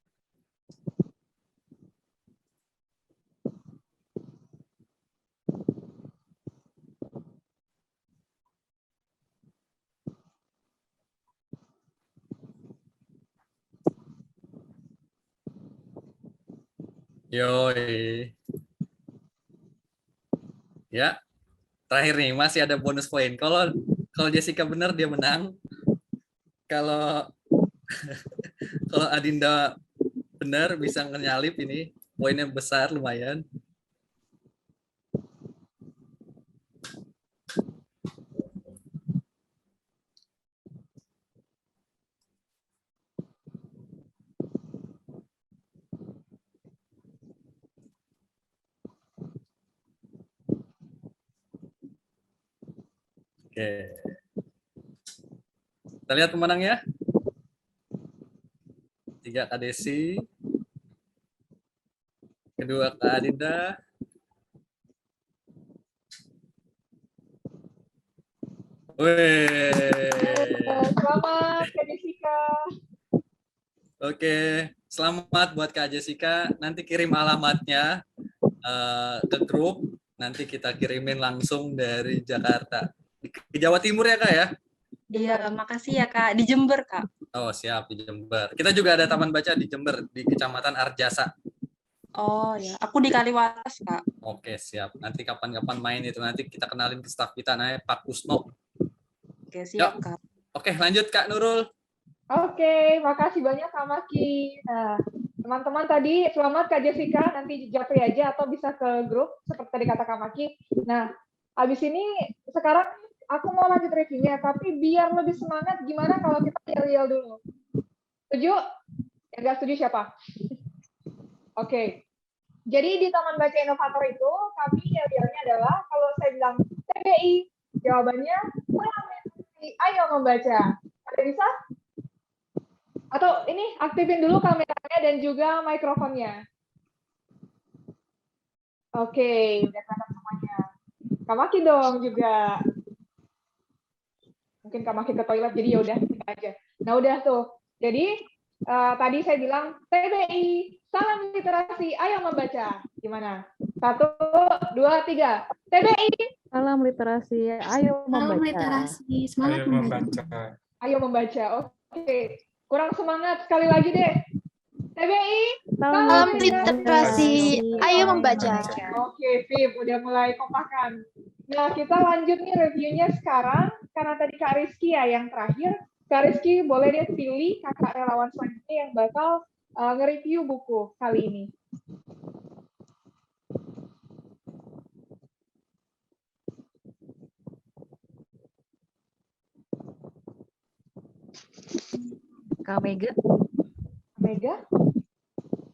Speaker 2: Yoi. Ya, terakhir nih masih ada bonus poin. Kalau Jessica benar dia menang. Kalau kalau Adinda benar bisa nyalip ini, poinnya besar lumayan. Oke. Kita lihat pemenangnya. 3 Kak Desi. Kedua Kak Adinda.
Speaker 1: Selamat Kak Jessica.
Speaker 2: Oke, selamat buat Kak Jessica. Nanti kirim alamatnya ke grup. Nanti kita kirimin langsung dari Jakarta. Di Jawa Timur ya Kak ya?
Speaker 4: Iya, makasih ya Kak. Di Jember, Kak.
Speaker 2: Oh siap, di Jember. Kita juga ada taman baca di Jember, di Kecamatan Arjasa.
Speaker 4: Oh ya, aku di Kaliwates, Kak.
Speaker 2: Oke, siap. Nanti kapan-kapan main itu, nanti kita kenalin ke staf kita, namanya Pak Kusno.
Speaker 4: Oke, siap, Kak.
Speaker 2: Oke, lanjut Kak Nurul.
Speaker 1: Oke, makasih banyak Kak Maki. Nah, teman-teman tadi selamat Kak Jessica, nanti japri aja atau bisa ke grup seperti tadi kata Kak Maki. Nah, habis ini sekarang aku mau lanjut reviewnya, tapi biar lebih semangat gimana kalau kita yel-yel dulu. Setuju? Yang nggak setuju siapa? Oke. Jadi di Taman Baca Inovator itu kami yel-yelnya adalah kalau saya bilang TBI, jawabannya ayo membaca. Ada bisa? Atau ini aktifin dulu kameranya dan juga mikrofonnya. Oke, udah kelihatan semuanya. Kak Maki dong juga. Mungkin Kak Maki ke toilet, jadi ya udah aja. Nah udah tuh. Jadi tadi saya bilang TBI, salam literasi, ayo membaca. Gimana? 1, 2, 3. TBI.
Speaker 5: Salam literasi, ayo membaca.
Speaker 9: Salam literasi, semangat membaca.
Speaker 1: Ayo membaca. Oke. Kurang semangat sekali lagi deh. TBI.
Speaker 9: Salam literasi, ayo membaca.
Speaker 1: Oke, Vip, udah mulai kompakan. Nah, kita lanjut nih reviewnya sekarang. Karena tadi Kak Rizky ya yang terakhir. Kak Rizky boleh deh pilih kakak relawan selanjutnya yang bakal nge-review buku kali ini.
Speaker 5: Kak Mega.
Speaker 1: Mega?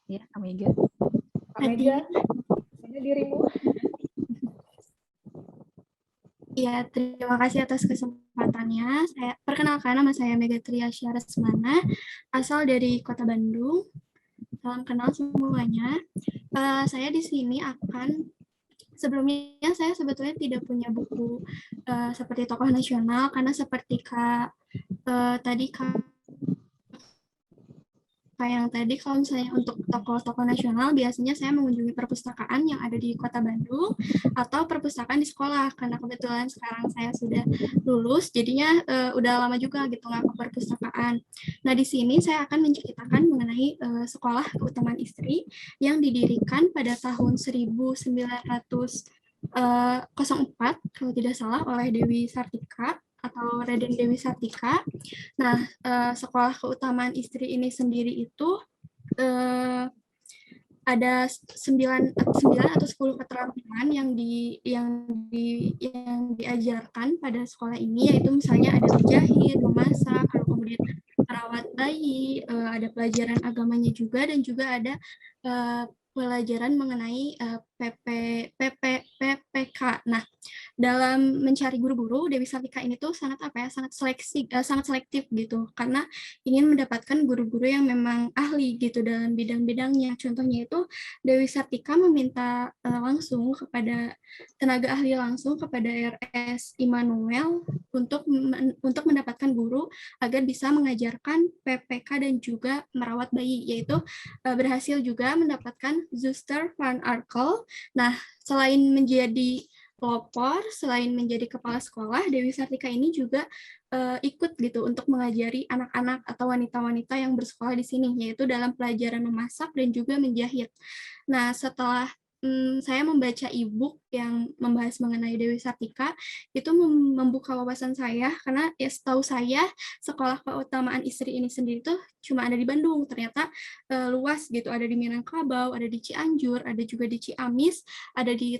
Speaker 5: Ya, Kak Mega.
Speaker 1: Kak Mega, ini dirimu.
Speaker 9: Ya, terima kasih atas kesempatannya. Perkenalkan, nama saya Mega Triasya Resmana, asal dari Kota Bandung. Salam kenal semuanya. Saya di sini sebelumnya saya sebetulnya tidak punya buku seperti tokoh nasional, karena seperti tadi yang tadi, kalau misalnya untuk tokoh-tokoh nasional, biasanya saya mengunjungi perpustakaan yang ada di Kota Bandung atau perpustakaan di sekolah, karena kebetulan sekarang saya sudah lulus, jadinya udah lama juga gitu nggak ke perpustakaan. Nah, di sini saya akan menceritakan mengenai Sekolah Keutamaan Istri yang didirikan pada tahun 1904, kalau tidak salah, oleh Dewi Sartika atau Raden Dewi Sartika. Nah, Sekolah Keutamaan Istri ini sendiri itu ada 9 atau 10 keterampilan yang diajarkan pada sekolah ini, yaitu misalnya ada menjahit, memasak, lalu kemudian merawat bayi, ada pelajaran agamanya juga, dan juga ada pelajaran mengenai PPK. Nah, dalam mencari guru-guru, Dewi Sartika ini tuh sangat sangat selektif gitu, karena ingin mendapatkan guru-guru yang memang ahli gitu dalam bidang-bidangnya. Contohnya itu Dewi Sartika meminta langsung kepada tenaga ahli langsung kepada RS Immanuel untuk mendapatkan guru agar bisa mengajarkan PPK dan juga merawat bayi, yaitu berhasil juga mendapatkan Zuster van Arkel. Nah, selain menjadi pelopor, selain menjadi kepala sekolah, Dewi Sartika ini juga ikut gitu untuk mengajari anak-anak atau wanita-wanita yang bersekolah di sini, yaitu dalam pelajaran memasak dan juga menjahit. Nah, setelah saya membaca e-book yang membahas mengenai Dewi Sartika, itu membuka wawasan saya, karena ya setahu saya Sekolah Keutamaan Istri ini sendiri tuh cuma ada di Bandung, ternyata luas gitu, ada di Minangkabau, ada di Cianjur, ada juga di Ciamis, ada di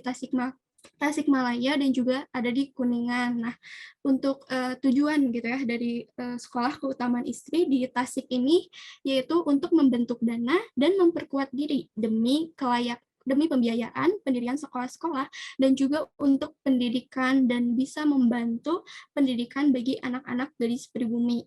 Speaker 9: Tasikmalaya, dan juga ada di Kuningan. Nah, untuk tujuan gitu ya dari Sekolah Keutamaan Istri di Tasik ini, yaitu untuk membentuk dana dan memperkuat diri demi pembiayaan pendirian sekolah-sekolah, dan juga untuk pendidikan dan bisa membantu pendidikan bagi anak-anak gadis pribumi.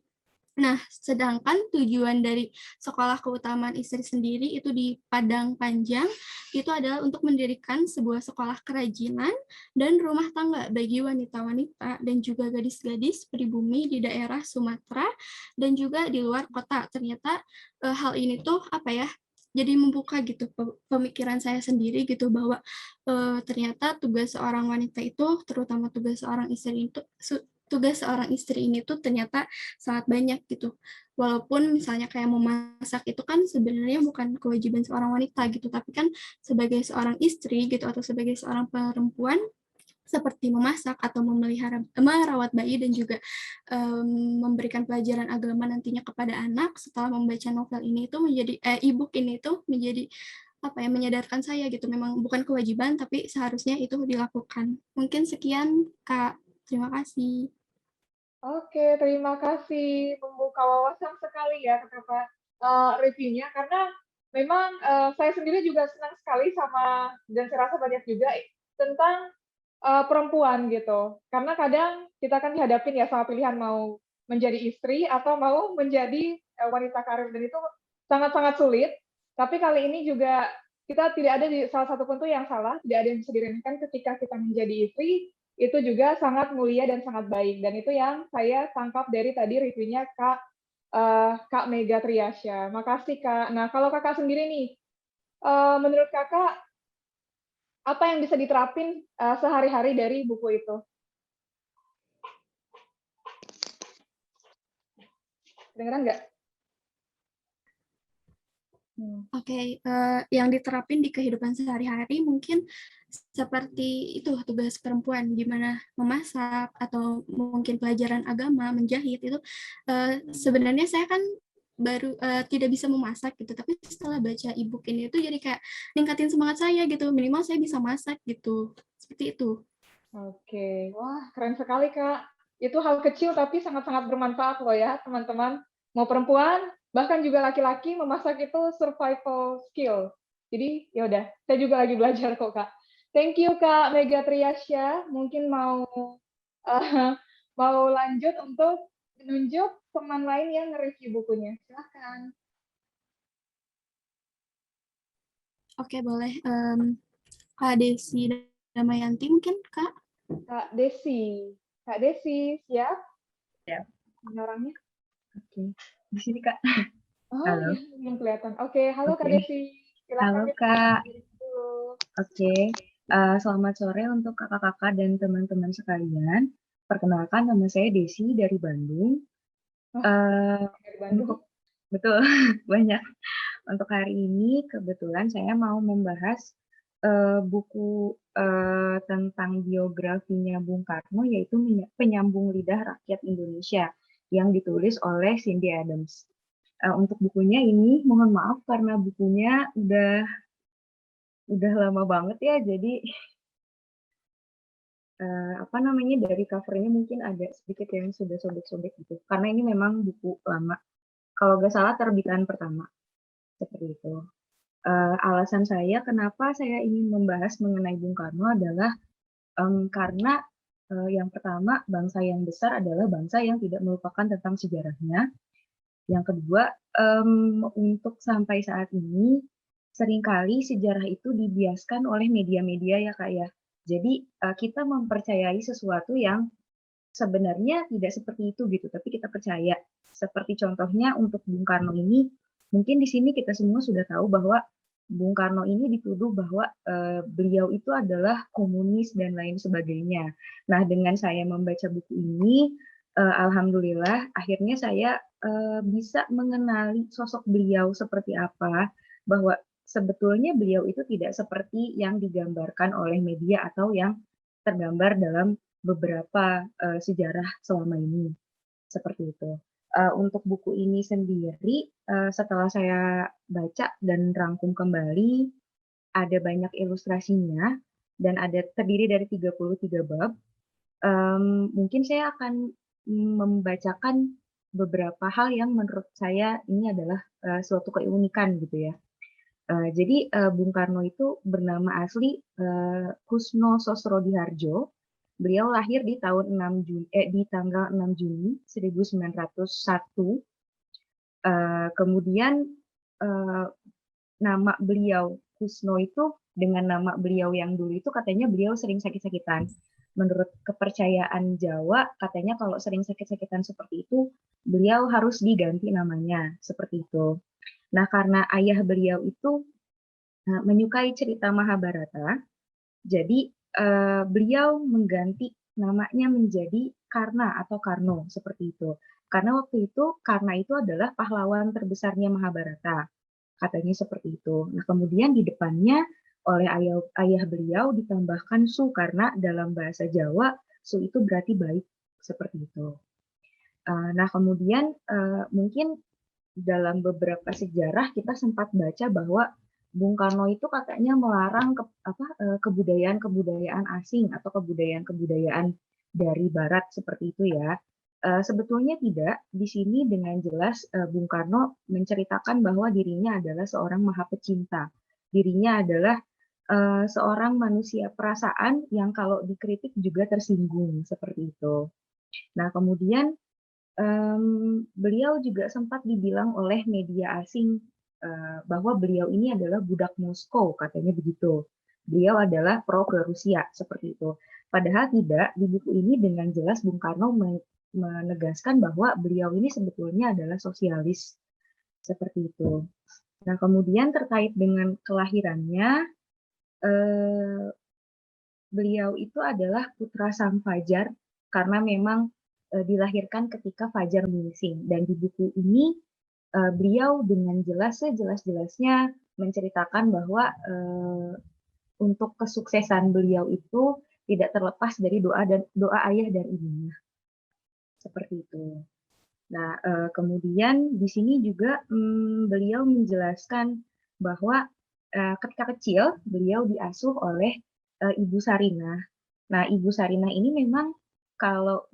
Speaker 9: Nah, sedangkan tujuan dari Sekolah Keutamaan Istri sendiri itu di Padang Panjang, itu adalah untuk mendirikan sebuah sekolah kerajinan dan rumah tangga bagi wanita-wanita dan juga gadis-gadis pribumi di daerah Sumatera dan juga di luar kota. Ternyata hal ini tuh jadi membuka gitu pemikiran saya sendiri gitu, bahwa ternyata tugas seorang wanita itu, terutama tugas seorang istri ini tuh ternyata sangat banyak gitu. Walaupun misalnya kayak memasak itu kan sebenarnya bukan kewajiban seorang wanita gitu, tapi kan sebagai seorang istri gitu atau sebagai seorang perempuan, seperti memasak atau merawat bayi dan juga memberikan pelajaran agama nantinya kepada anak, setelah membaca novel ini itu menjadi e-book ini itu menjadi menyadarkan saya gitu, memang bukan kewajiban tapi seharusnya itu dilakukan. Mungkin sekian Kak, terima kasih.
Speaker 1: Oke, terima kasih, membuka wawasan sekali ya Kakak reviewnya, karena memang saya sendiri juga senang sekali sama, dan saya rasa banyak juga tentang perempuan gitu. Karena kadang kita kan dihadapin ya sama pilihan mau menjadi istri atau mau menjadi wanita karir, dan itu sangat-sangat sulit. Tapi kali ini juga kita tidak ada di salah satu pun tuh yang salah, tidak ada yang bisa diremehkan ketika kita menjadi istri, itu juga sangat mulia dan sangat baik. Dan itu yang saya tangkap dari tadi reviewnya Kak Mega Triasya. Makasih Kak. Nah, kalau Kakak sendiri nih, menurut Kakak apa yang bisa diterapin sehari-hari dari buku itu? Kedengeran nggak?
Speaker 9: Oke, yang diterapin di kehidupan sehari-hari mungkin seperti itu, tugas perempuan, gimana memasak, atau mungkin pelajaran agama, menjahit, itu sebenarnya saya kan baru tidak bisa memasak gitu, tapi setelah baca e-book ini itu jadi kayak ningkatin semangat saya gitu, minimal saya bisa masak gitu, seperti itu.
Speaker 1: Oke, wah keren sekali Kak. Itu hal kecil tapi sangat-sangat bermanfaat loh ya teman-teman. Mau perempuan, Bahkan juga laki-laki memasak itu survival skill. Jadi ya udah, saya juga lagi belajar kok, Kak. Thank you, Kak Mega Triasya. Mungkin mau mau lanjut untuk menunjuk teman lain yang nge-review bukunya. Silakan.
Speaker 9: Oke, boleh. Kak Desi Damayanti mungkin, Kak?
Speaker 1: Kak Desi. Kak Desi, siap?
Speaker 10: Siap.
Speaker 1: Ini orangnya?
Speaker 10: Oke, di sini Kak.
Speaker 1: Oh,
Speaker 10: Halo.
Speaker 1: ya, belum kelihatan. Oke, halo Kak
Speaker 10: Oke.
Speaker 1: Desi. Silakan
Speaker 10: Halo
Speaker 1: diperkenalkan
Speaker 10: Kak.
Speaker 1: diri dulu.
Speaker 10: Oke, selamat sore untuk kakak-kakak dan teman-teman sekalian. Perkenalkan, nama saya Desi dari Bandung.
Speaker 1: Oh, dari Bandung.
Speaker 10: Untuk betul banyak. Untuk hari ini kebetulan saya mau membahas buku tentang biografinya Bung Karno, yaitu Penyambung Lidah Rakyat Indonesia yang ditulis oleh Cindy Adams. Untuk bukunya ini mohon maaf karena bukunya udah lama banget ya, jadi apa namanya, dari covernya mungkin ada sedikit yang sudah sobek-sobek gitu. Karena ini memang buku lama. Kalau nggak salah terbitan pertama, seperti itu. Alasan saya kenapa saya ingin membahas mengenai Bung Karno adalah karena yang pertama, bangsa yang besar adalah bangsa yang tidak melupakan tentang sejarahnya. Yang kedua, untuk sampai saat ini, seringkali sejarah itu dibiaskan oleh media-media ya Kak ya. Jadi kita mempercayai sesuatu yang sebenarnya tidak seperti itu gitu, tapi kita percaya. Seperti contohnya untuk Bung Karno ini, mungkin di sini kita semua sudah tahu bahwa Bung Karno ini dituduh bahwa beliau itu adalah komunis dan lain sebagainya. Nah, dengan saya membaca buku ini, alhamdulillah akhirnya saya bisa mengenali sosok beliau seperti apa, bahwa sebetulnya beliau itu tidak seperti yang digambarkan oleh media atau yang tergambar dalam beberapa sejarah selama ini, seperti itu. Untuk buku ini sendiri, setelah saya baca dan rangkum kembali, ada banyak ilustrasinya dan terdiri dari 33 bab. Mungkin saya akan membacakan beberapa hal yang menurut saya ini adalah suatu keunikan gitu ya. Jadi Bung Karno itu bernama asli Kusno Sosrodihardjo. Beliau lahir di di tanggal 6 Juni 1901. Kemudian nama beliau Kusno itu dengan nama beliau yang dulu itu katanya beliau sering sakit-sakitan. Menurut kepercayaan Jawa, katanya kalau sering sakit-sakitan seperti itu, beliau harus diganti namanya, seperti itu. Nah, karena ayah beliau itu menyukai cerita Mahabharata, jadi beliau mengganti namanya menjadi Karna atau Karno, seperti itu. Karena waktu itu Karna itu adalah pahlawan terbesarnya Mahabharata, katanya seperti itu. Nah, kemudian di depannya oleh ayah beliau ditambahkan Su, karena dalam bahasa Jawa Su itu berarti baik, seperti itu. Nah, kemudian mungkin dalam beberapa sejarah kita sempat baca bahwa Bung Karno itu katanya melarang kebudayaan-kebudayaan asing atau kebudayaan-kebudayaan dari Barat, seperti itu ya. Sebetulnya tidak. Di sini dengan jelas Bung Karno menceritakan bahwa dirinya adalah seorang maha pecinta. Dirinya adalah seorang manusia perasaan yang kalau dikritik juga tersinggung, seperti itu. Nah, kemudian beliau juga sempat dibilang oleh media asing bahwa beliau ini adalah budak Moskow, katanya begitu. Beliau adalah pro ke Rusia, seperti itu. Padahal tidak, di buku ini dengan jelas Bung Karno menegaskan bahwa beliau ini sebetulnya adalah sosialis, seperti itu. Nah, kemudian terkait dengan kelahirannya, beliau itu adalah putra sang fajar, karena memang dilahirkan ketika fajar menyingsing. Dan di buku ini beliau dengan sejelas-jelasnya menceritakan bahwa untuk kesuksesan beliau itu tidak terlepas dari doa ayah dan ibunya, seperti itu. Nah, kemudian di sini juga beliau menjelaskan bahwa ketika kecil beliau diasuh oleh Ibu Sarinah. Nah, Ibu Sarinah ini memang kalau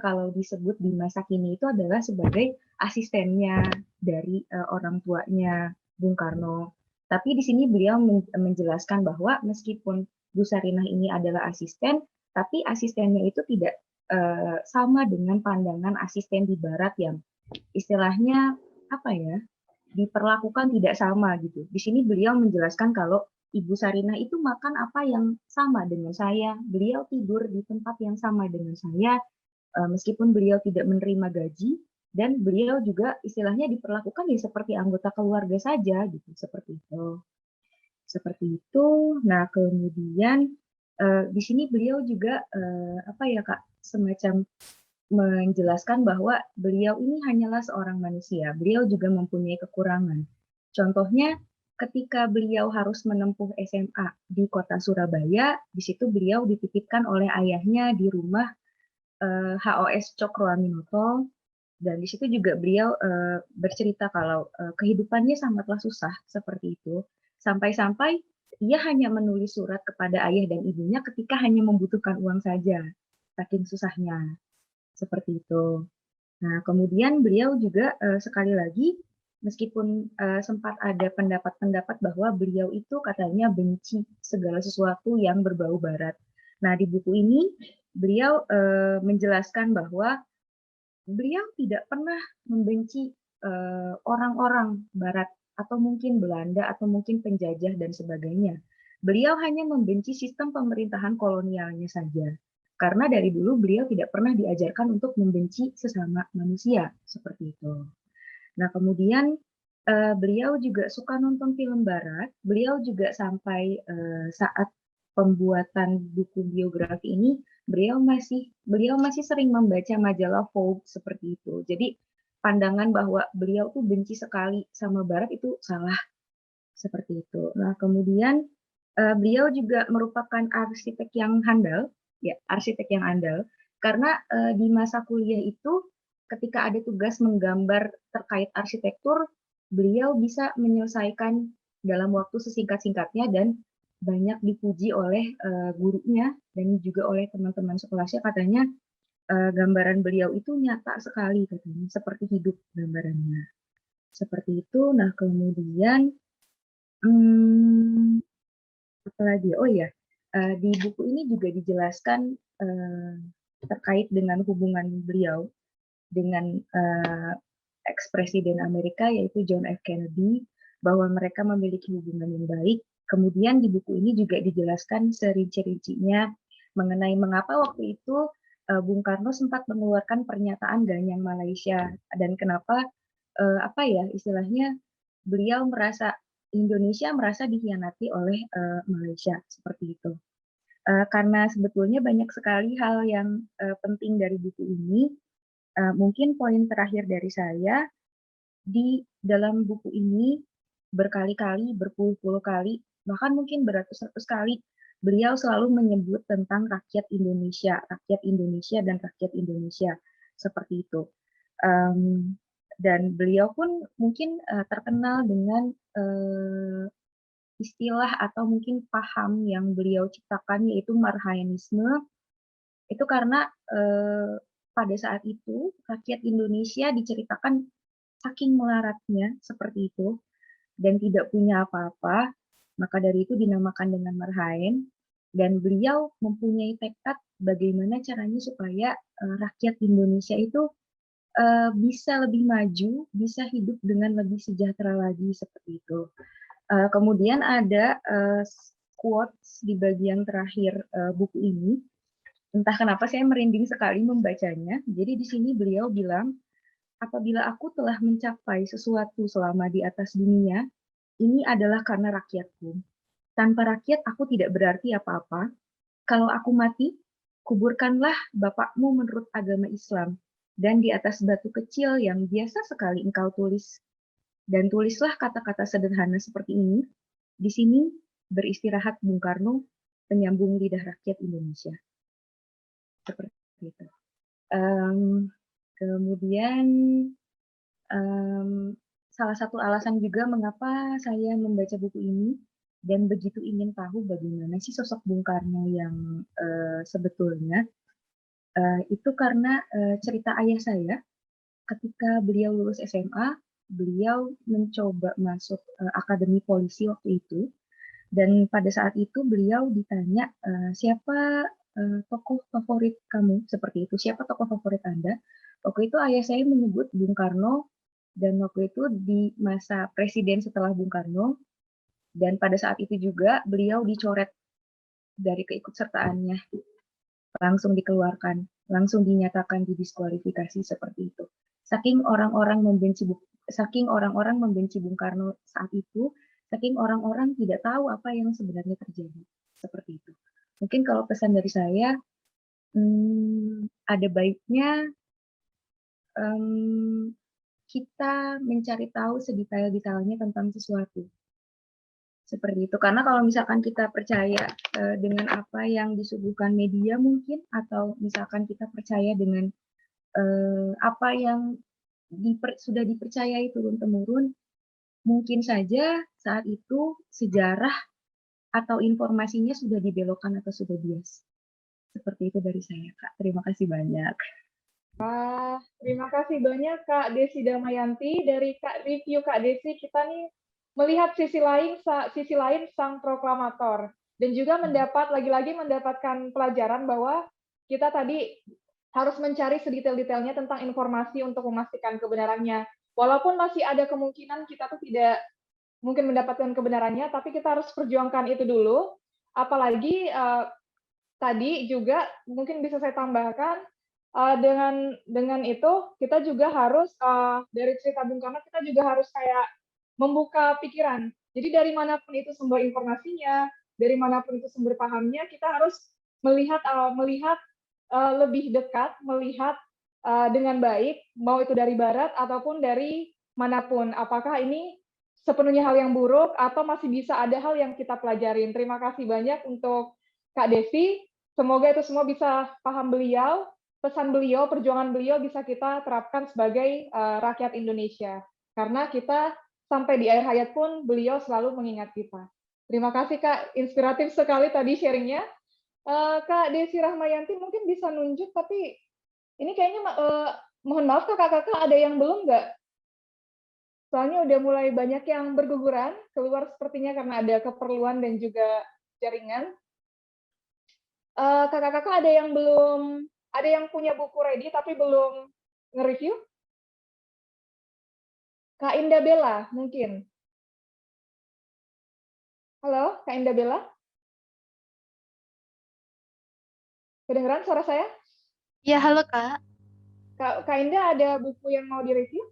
Speaker 10: kalau disebut di masa kini itu adalah sebagai asistennya dari orang tuanya Bung Karno. Tapi di sini beliau menjelaskan bahwa meskipun Bu Sarinah ini adalah asisten, tapi asistennya itu tidak sama dengan pandangan asisten di Barat yang istilahnya apa ya, diperlakukan tidak sama gitu. Di sini beliau menjelaskan kalau Ibu Sarinah itu makan apa yang sama dengan saya, beliau tidur di tempat yang sama dengan saya, meskipun beliau tidak menerima gaji, dan beliau juga istilahnya diperlakukan ya seperti anggota keluarga saja gitu, seperti itu. Seperti itu. Nah, kemudian di sini beliau juga apa ya Kak, semacam menjelaskan bahwa beliau ini hanyalah seorang manusia. Beliau juga mempunyai kekurangan. Contohnya ketika beliau harus menempuh SMA di kota Surabaya, di situ beliau dititipkan oleh ayahnya di rumah HOS Cokroaminoto, dan di situ juga beliau bercerita kalau kehidupannya sangatlah susah seperti itu, sampai-sampai ia hanya menulis surat kepada ayah dan ibunya ketika hanya membutuhkan uang saja, saking susahnya, seperti itu. Nah, kemudian beliau juga sekali lagi, meskipun sempat ada pendapat-pendapat bahwa beliau itu katanya benci segala sesuatu yang berbau Barat. Nah, di buku ini beliau menjelaskan bahwa beliau tidak pernah membenci orang-orang Barat atau mungkin Belanda atau mungkin penjajah dan sebagainya. Beliau hanya membenci sistem pemerintahan kolonialnya saja. Karena dari dulu beliau tidak pernah diajarkan untuk membenci sesama manusia, seperti itu. Nah, kemudian beliau juga suka nonton film Barat. Beliau juga sampai saat pembuatan buku biografi ini, beliau masih sering membaca majalah Vogue seperti itu. Jadi pandangan bahwa beliau tuh benci sekali sama Barat itu salah, seperti itu. Nah, kemudian beliau juga merupakan arsitek yang handal, ya arsitek yang andal, karena di masa kuliah itu ketika ada tugas menggambar terkait arsitektur, beliau bisa menyelesaikan dalam waktu sesingkat-singkatnya dan banyak dipuji oleh gurunya dan juga oleh teman-teman sekelasnya. Katanya gambaran beliau itu nyata sekali, katanya seperti hidup gambarannya, seperti itu. Nah, kemudian apa lagi? Oh ya, di buku ini juga dijelaskan terkait dengan hubungan beliau dengan ex-presiden Amerika yaitu John F. Kennedy, bahwa mereka memiliki hubungan yang baik. Kemudian di buku ini juga dijelaskan serinci-rincinya mengenai mengapa waktu itu Bung Karno sempat mengeluarkan pernyataan Ganyang Malaysia, dan kenapa apa ya istilahnya beliau merasa Indonesia merasa dikhianati oleh Malaysia, seperti itu. Karena sebetulnya banyak sekali hal yang penting dari buku ini. Mungkin poin terakhir dari saya, di dalam buku ini berkali-kali, berpuluh-puluh kali, bahkan mungkin beratus-ratus kali, beliau selalu menyebut tentang rakyat Indonesia dan rakyat Indonesia, seperti itu. Dan beliau pun mungkin terkenal dengan istilah atau mungkin paham yang beliau ciptakan, yaitu Marhaenisme. Itu karena pada saat itu rakyat Indonesia diceritakan saking melaratnya seperti itu dan tidak punya apa-apa, maka dari itu dinamakan dengan Marhaen, dan beliau mempunyai tekad bagaimana caranya supaya rakyat Indonesia itu bisa lebih maju, bisa hidup dengan lebih sejahtera lagi, seperti itu. Kemudian ada quotes di bagian terakhir buku ini. Entah kenapa saya merinding sekali membacanya. Jadi di sini beliau bilang, apabila aku telah mencapai sesuatu selama di atas dunia, ini adalah karena rakyatku. Tanpa rakyat aku tidak berarti apa-apa. Kalau aku mati, kuburkanlah bapakmu menurut agama Islam, dan di atas batu kecil yang biasa sekali engkau tulis. Dan tulislah kata-kata sederhana seperti ini. Di sini beristirahat Bung Karno, penyambung lidah rakyat Indonesia. Seperti itu. Kemudian salah satu alasan juga mengapa saya membaca buku ini dan begitu ingin tahu bagaimana sih sosok Bung Karno yang sebetulnya, itu karena cerita ayah saya. ketika beliau lulus SMA, beliau mencoba masuk Akademi Polisi waktu itu. Dan pada saat itu beliau ditanya, siapa tokoh favorit kamu? Seperti itu, siapa tokoh favorit Anda? Waktu itu ayah saya menyebut Bung Karno, dan waktu itu di masa presiden setelah Bung Karno, dan pada saat itu juga beliau dicoret dari keikutsertaannya, langsung dikeluarkan, langsung dinyatakan didiskualifikasi seperti itu. Saking orang-orang membenci Bung Karno saat itu, saking orang-orang tidak tahu apa yang sebenarnya terjadi. Seperti itu. Mungkin kalau pesan dari saya, ada baiknya kita mencari tahu sedetail-detailnya tentang sesuatu. Seperti itu. Karena kalau misalkan kita percaya dengan apa yang disuguhkan media mungkin, atau misalkan kita percaya dengan apa yang sudah dipercayai turun-temurun, mungkin saja saat itu sejarah atau informasinya sudah dibelokkan atau sudah bias. Seperti itu dari saya, Kak. Terima kasih banyak.
Speaker 1: Wah, terima kasih banyak Kak Desi Damayanti. Dari review Kak Desi, kita nih melihat sisi lain sang proklamator. Dan juga lagi-lagi mendapatkan pelajaran bahwa kita tadi harus mencari sedetail-detailnya tentang informasi untuk memastikan kebenarannya. Walaupun masih ada kemungkinan kita tuh tidak mungkin mendapatkan kebenarannya, tapi kita harus perjuangkan itu dulu. Apalagi tadi juga mungkin bisa saya tambahkan, dengan itu kita juga harus dari cerita Bung Karno, kita juga harus kayak membuka pikiran. Jadi dari manapun itu sumber informasinya, dari manapun itu sumber pahamnya, kita harus melihat lebih dekat, melihat dengan baik, mau itu dari barat ataupun dari manapun. Apakah ini sepenuhnya hal yang buruk atau masih bisa ada hal yang kita pelajarin. Terima kasih banyak untuk Kak Desi. Semoga itu semua bisa paham beliau, pesan beliau, perjuangan beliau bisa kita terapkan sebagai rakyat Indonesia. Karena kita sampai di akhir hayat pun beliau selalu mengingat kita. Terima kasih Kak, inspiratif sekali tadi sharingnya. Kak Desi Rahmayanti mungkin bisa nunjuk, tapi ini kayaknya mohon maaf kakak-kakak ada yang belum nggak? Soalnya udah mulai banyak yang berguguran keluar sepertinya karena ada keperluan dan juga jaringan. Kakak-kakak ada yang punya buku ready tapi belum nge-review? Kak Indah Bella mungkin. Halo, Kak Indah Bella? Kedengeran suara saya?
Speaker 11: Ya, halo Kak.
Speaker 1: Kak Indah ada buku yang mau direview?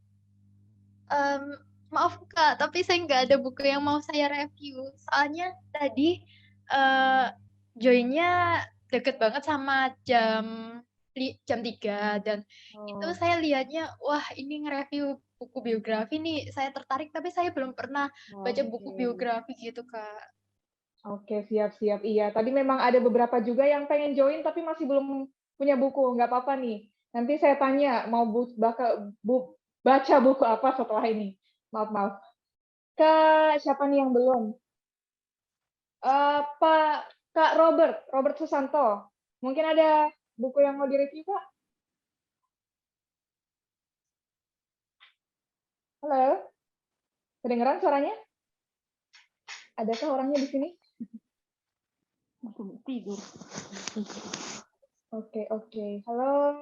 Speaker 11: Maaf Kak, tapi saya nggak ada buku yang mau saya review. Soalnya tadi joinnya deket banget sama jam 3 dan itu saya lihatnya, wah ini nge-review buku biografi nih, saya tertarik tapi saya belum pernah baca buku biografi gitu Kak.
Speaker 1: Oke, siap-siap. Iya, tadi memang ada beberapa juga yang pengen join tapi masih belum punya buku. Nggak apa-apa nih. Nanti saya tanya mau baca buku apa setelah ini. Maaf. Siapa nih yang belum? Kak Robert Susanto. Mungkin ada buku yang mau direview, Kak? Halo? Kedengeran suaranya? Adakah orangnya di sini?
Speaker 12: Tidur.
Speaker 1: Oke. Halo,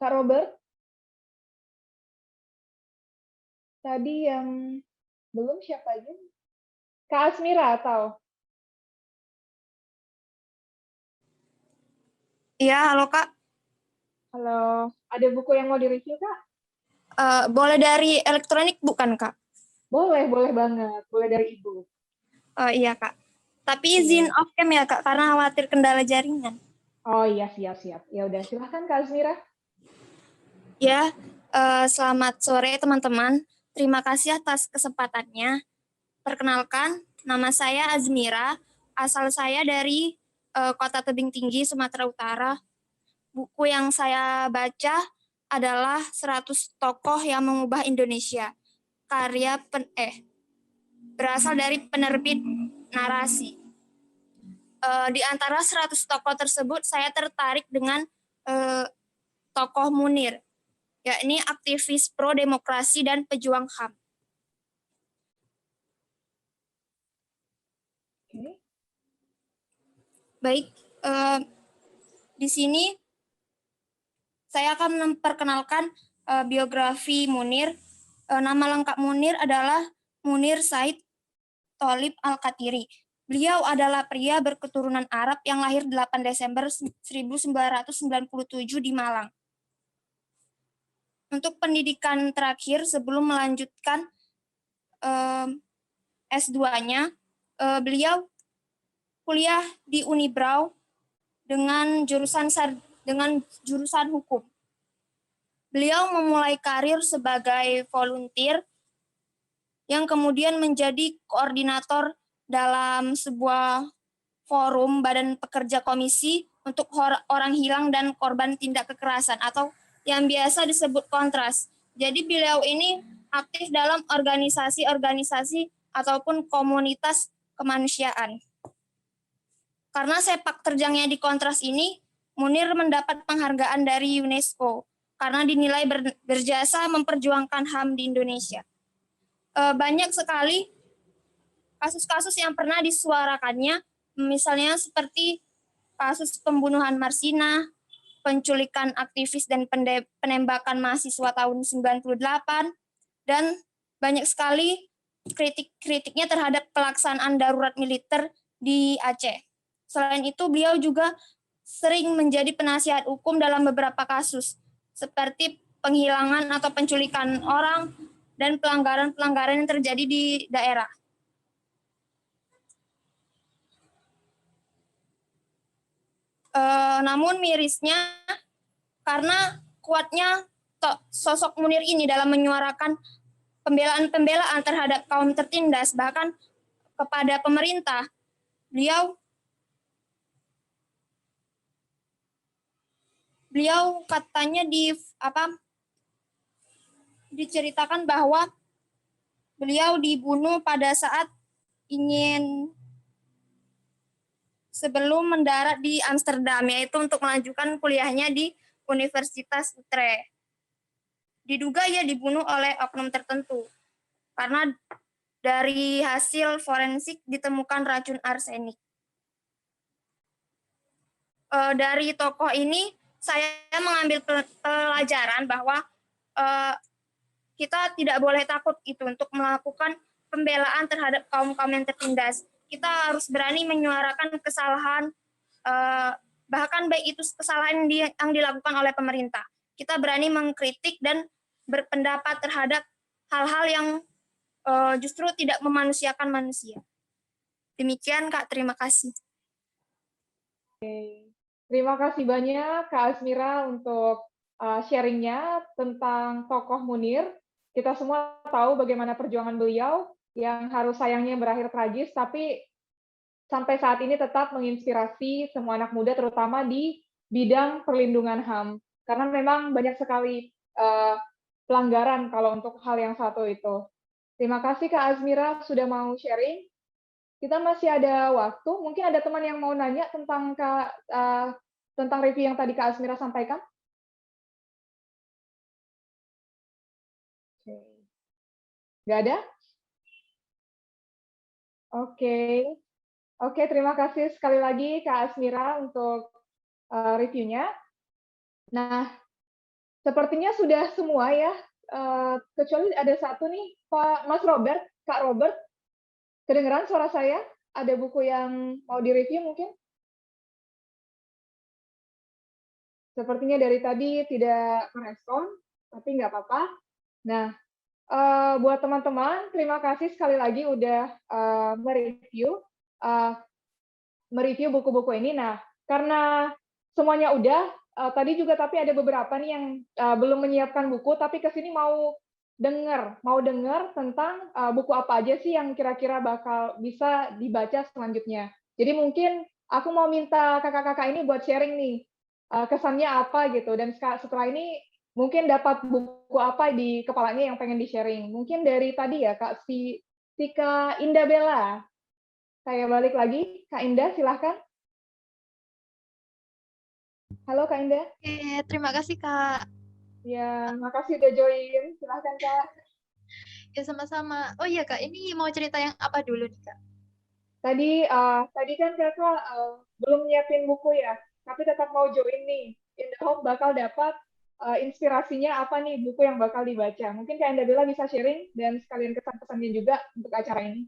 Speaker 1: Kak Robert? Tadi yang belum siapa aja? Kak Asmira atau?
Speaker 9: Iya, halo Kak.
Speaker 1: Halo, ada buku yang mau direview, Kak?
Speaker 9: Boleh dari elektronik bukan, Kak?
Speaker 1: Boleh banget. Boleh dari Ibu.
Speaker 9: Oh iya, Kak. Tapi izin off cam ya, Kak, karena khawatir kendala jaringan.
Speaker 1: Oh iya, siap. Ya udah, silahkan Kak Asmira.
Speaker 9: Ya, selamat sore teman-teman. Terima kasih atas kesempatannya. Perkenalkan, nama saya Azmira. Asal saya dari Kota Tebing Tinggi, Sumatera Utara. Buku yang saya baca adalah 100 Tokoh yang Mengubah Indonesia. Karya berasal dari penerbit Narasi. Di antara 100 tokoh tersebut, saya tertarik dengan tokoh Munir.
Speaker 12: yakni aktivis pro demokrasi dan pejuang HAM. Baik, di sini saya akan memperkenalkan biografi Munir. Nama lengkap Munir adalah Munir Said Tholib Al-Katiri. Beliau adalah pria berketurunan Arab yang lahir 8 Desember 1997 di Malang. Untuk pendidikan terakhir sebelum melanjutkan S2-nya, beliau kuliah di Unibrau dengan jurusan hukum. Beliau memulai karir sebagai volunteer yang kemudian menjadi koordinator dalam sebuah forum Badan Pekerja Komisi untuk orang hilang dan korban tindak kekerasan atau yang biasa disebut Kontras. Jadi beliau ini aktif dalam organisasi-organisasi ataupun komunitas kemanusiaan. Karena sepak terjangnya di Kontras ini, Munir mendapat penghargaan dari UNESCO karena dinilai berjasa memperjuangkan HAM di Indonesia. Banyak sekali kasus-kasus yang pernah disuarakannya, misalnya seperti kasus pembunuhan Marsina, penculikan aktivis dan penembakan mahasiswa tahun 98, dan banyak sekali kritik-kritiknya terhadap pelaksanaan darurat militer di Aceh. Selain itu, beliau juga sering menjadi penasihat hukum dalam beberapa kasus, seperti penghilangan atau penculikan orang dan pelanggaran-pelanggaran yang terjadi di daerah. Namun mirisnya, karena kuatnya sosok Munir ini dalam menyuarakan pembelaan-pembelaan terhadap kaum tertindas, bahkan kepada pemerintah, beliau katanya diceritakan bahwa beliau dibunuh pada saat sebelum mendarat di Amsterdam, yaitu untuk melanjutkan kuliahnya di Universitas Utrecht. Diduga ia dibunuh oleh oknum tertentu, karena dari hasil forensik ditemukan racun arsenik. Dari tokoh ini, saya mengambil pelajaran bahwa kita tidak boleh takut untuk melakukan pembelaan terhadap kaum-kaum yang tertindas. Kita harus berani menyuarakan kesalahan, bahkan baik itu kesalahan yang dilakukan oleh pemerintah. Kita berani mengkritik dan berpendapat terhadap hal-hal yang justru tidak memanusiakan manusia. Demikian, Kak. Terima kasih.
Speaker 1: Terima kasih banyak Kak Azmira untuk sharingnya tentang tokoh Munir. Kita semua tahu bagaimana perjuangan beliau yang harus sayangnya berakhir tragis, tapi sampai saat ini tetap menginspirasi semua anak muda, terutama di bidang perlindungan HAM. Karena memang banyak sekali pelanggaran kalau untuk hal yang satu itu. Terima kasih Kak Azmira sudah mau sharing. Kita masih ada waktu, mungkin ada teman yang mau nanya tentang tentang review yang tadi Kak Azmira sampaikan. Nggak ada? Oke, terima kasih sekali lagi Kak Azmira untuk reviewnya. Nah, sepertinya sudah semua ya, kecuali ada satu nih, Pak Mas Robert, Kak Robert, kedengeran suara saya? Ada buku yang mau direview mungkin? Sepertinya dari tadi tidak merespon, tapi nggak apa-apa. Nah, buat teman-teman, terima kasih sekali lagi udah mereview buku-buku ini. Nah, karena semuanya udah, tadi juga tapi ada beberapa nih yang belum menyiapkan buku, tapi kesini mau dengar tentang buku apa aja sih yang kira-kira bakal bisa dibaca selanjutnya. Jadi mungkin aku mau minta kakak-kakak ini buat sharing nih, kesannya apa gitu, dan setelah ini mungkin dapat buku apa di kepalanya yang pengen di-sharing. Mungkin dari tadi ya, Kak Tika Indah Bella. Saya balik lagi, Kak Indah, silahkan. Halo, Kak Indah.
Speaker 11: Terima kasih, Kak.
Speaker 1: Ya, makasih udah join. Silahkan Kak.
Speaker 11: Ya sama-sama. Oh iya Kak, ini mau cerita yang apa dulu nih Kak?
Speaker 1: Tadi kan Kakak belum nyiapin buku ya, tapi tetap mau join nih. In the Home bakal dapat inspirasinya apa nih buku yang bakal dibaca. Mungkin Kak Enda Bella bisa sharing dan sekalian kesan-pesannya juga untuk acara ini.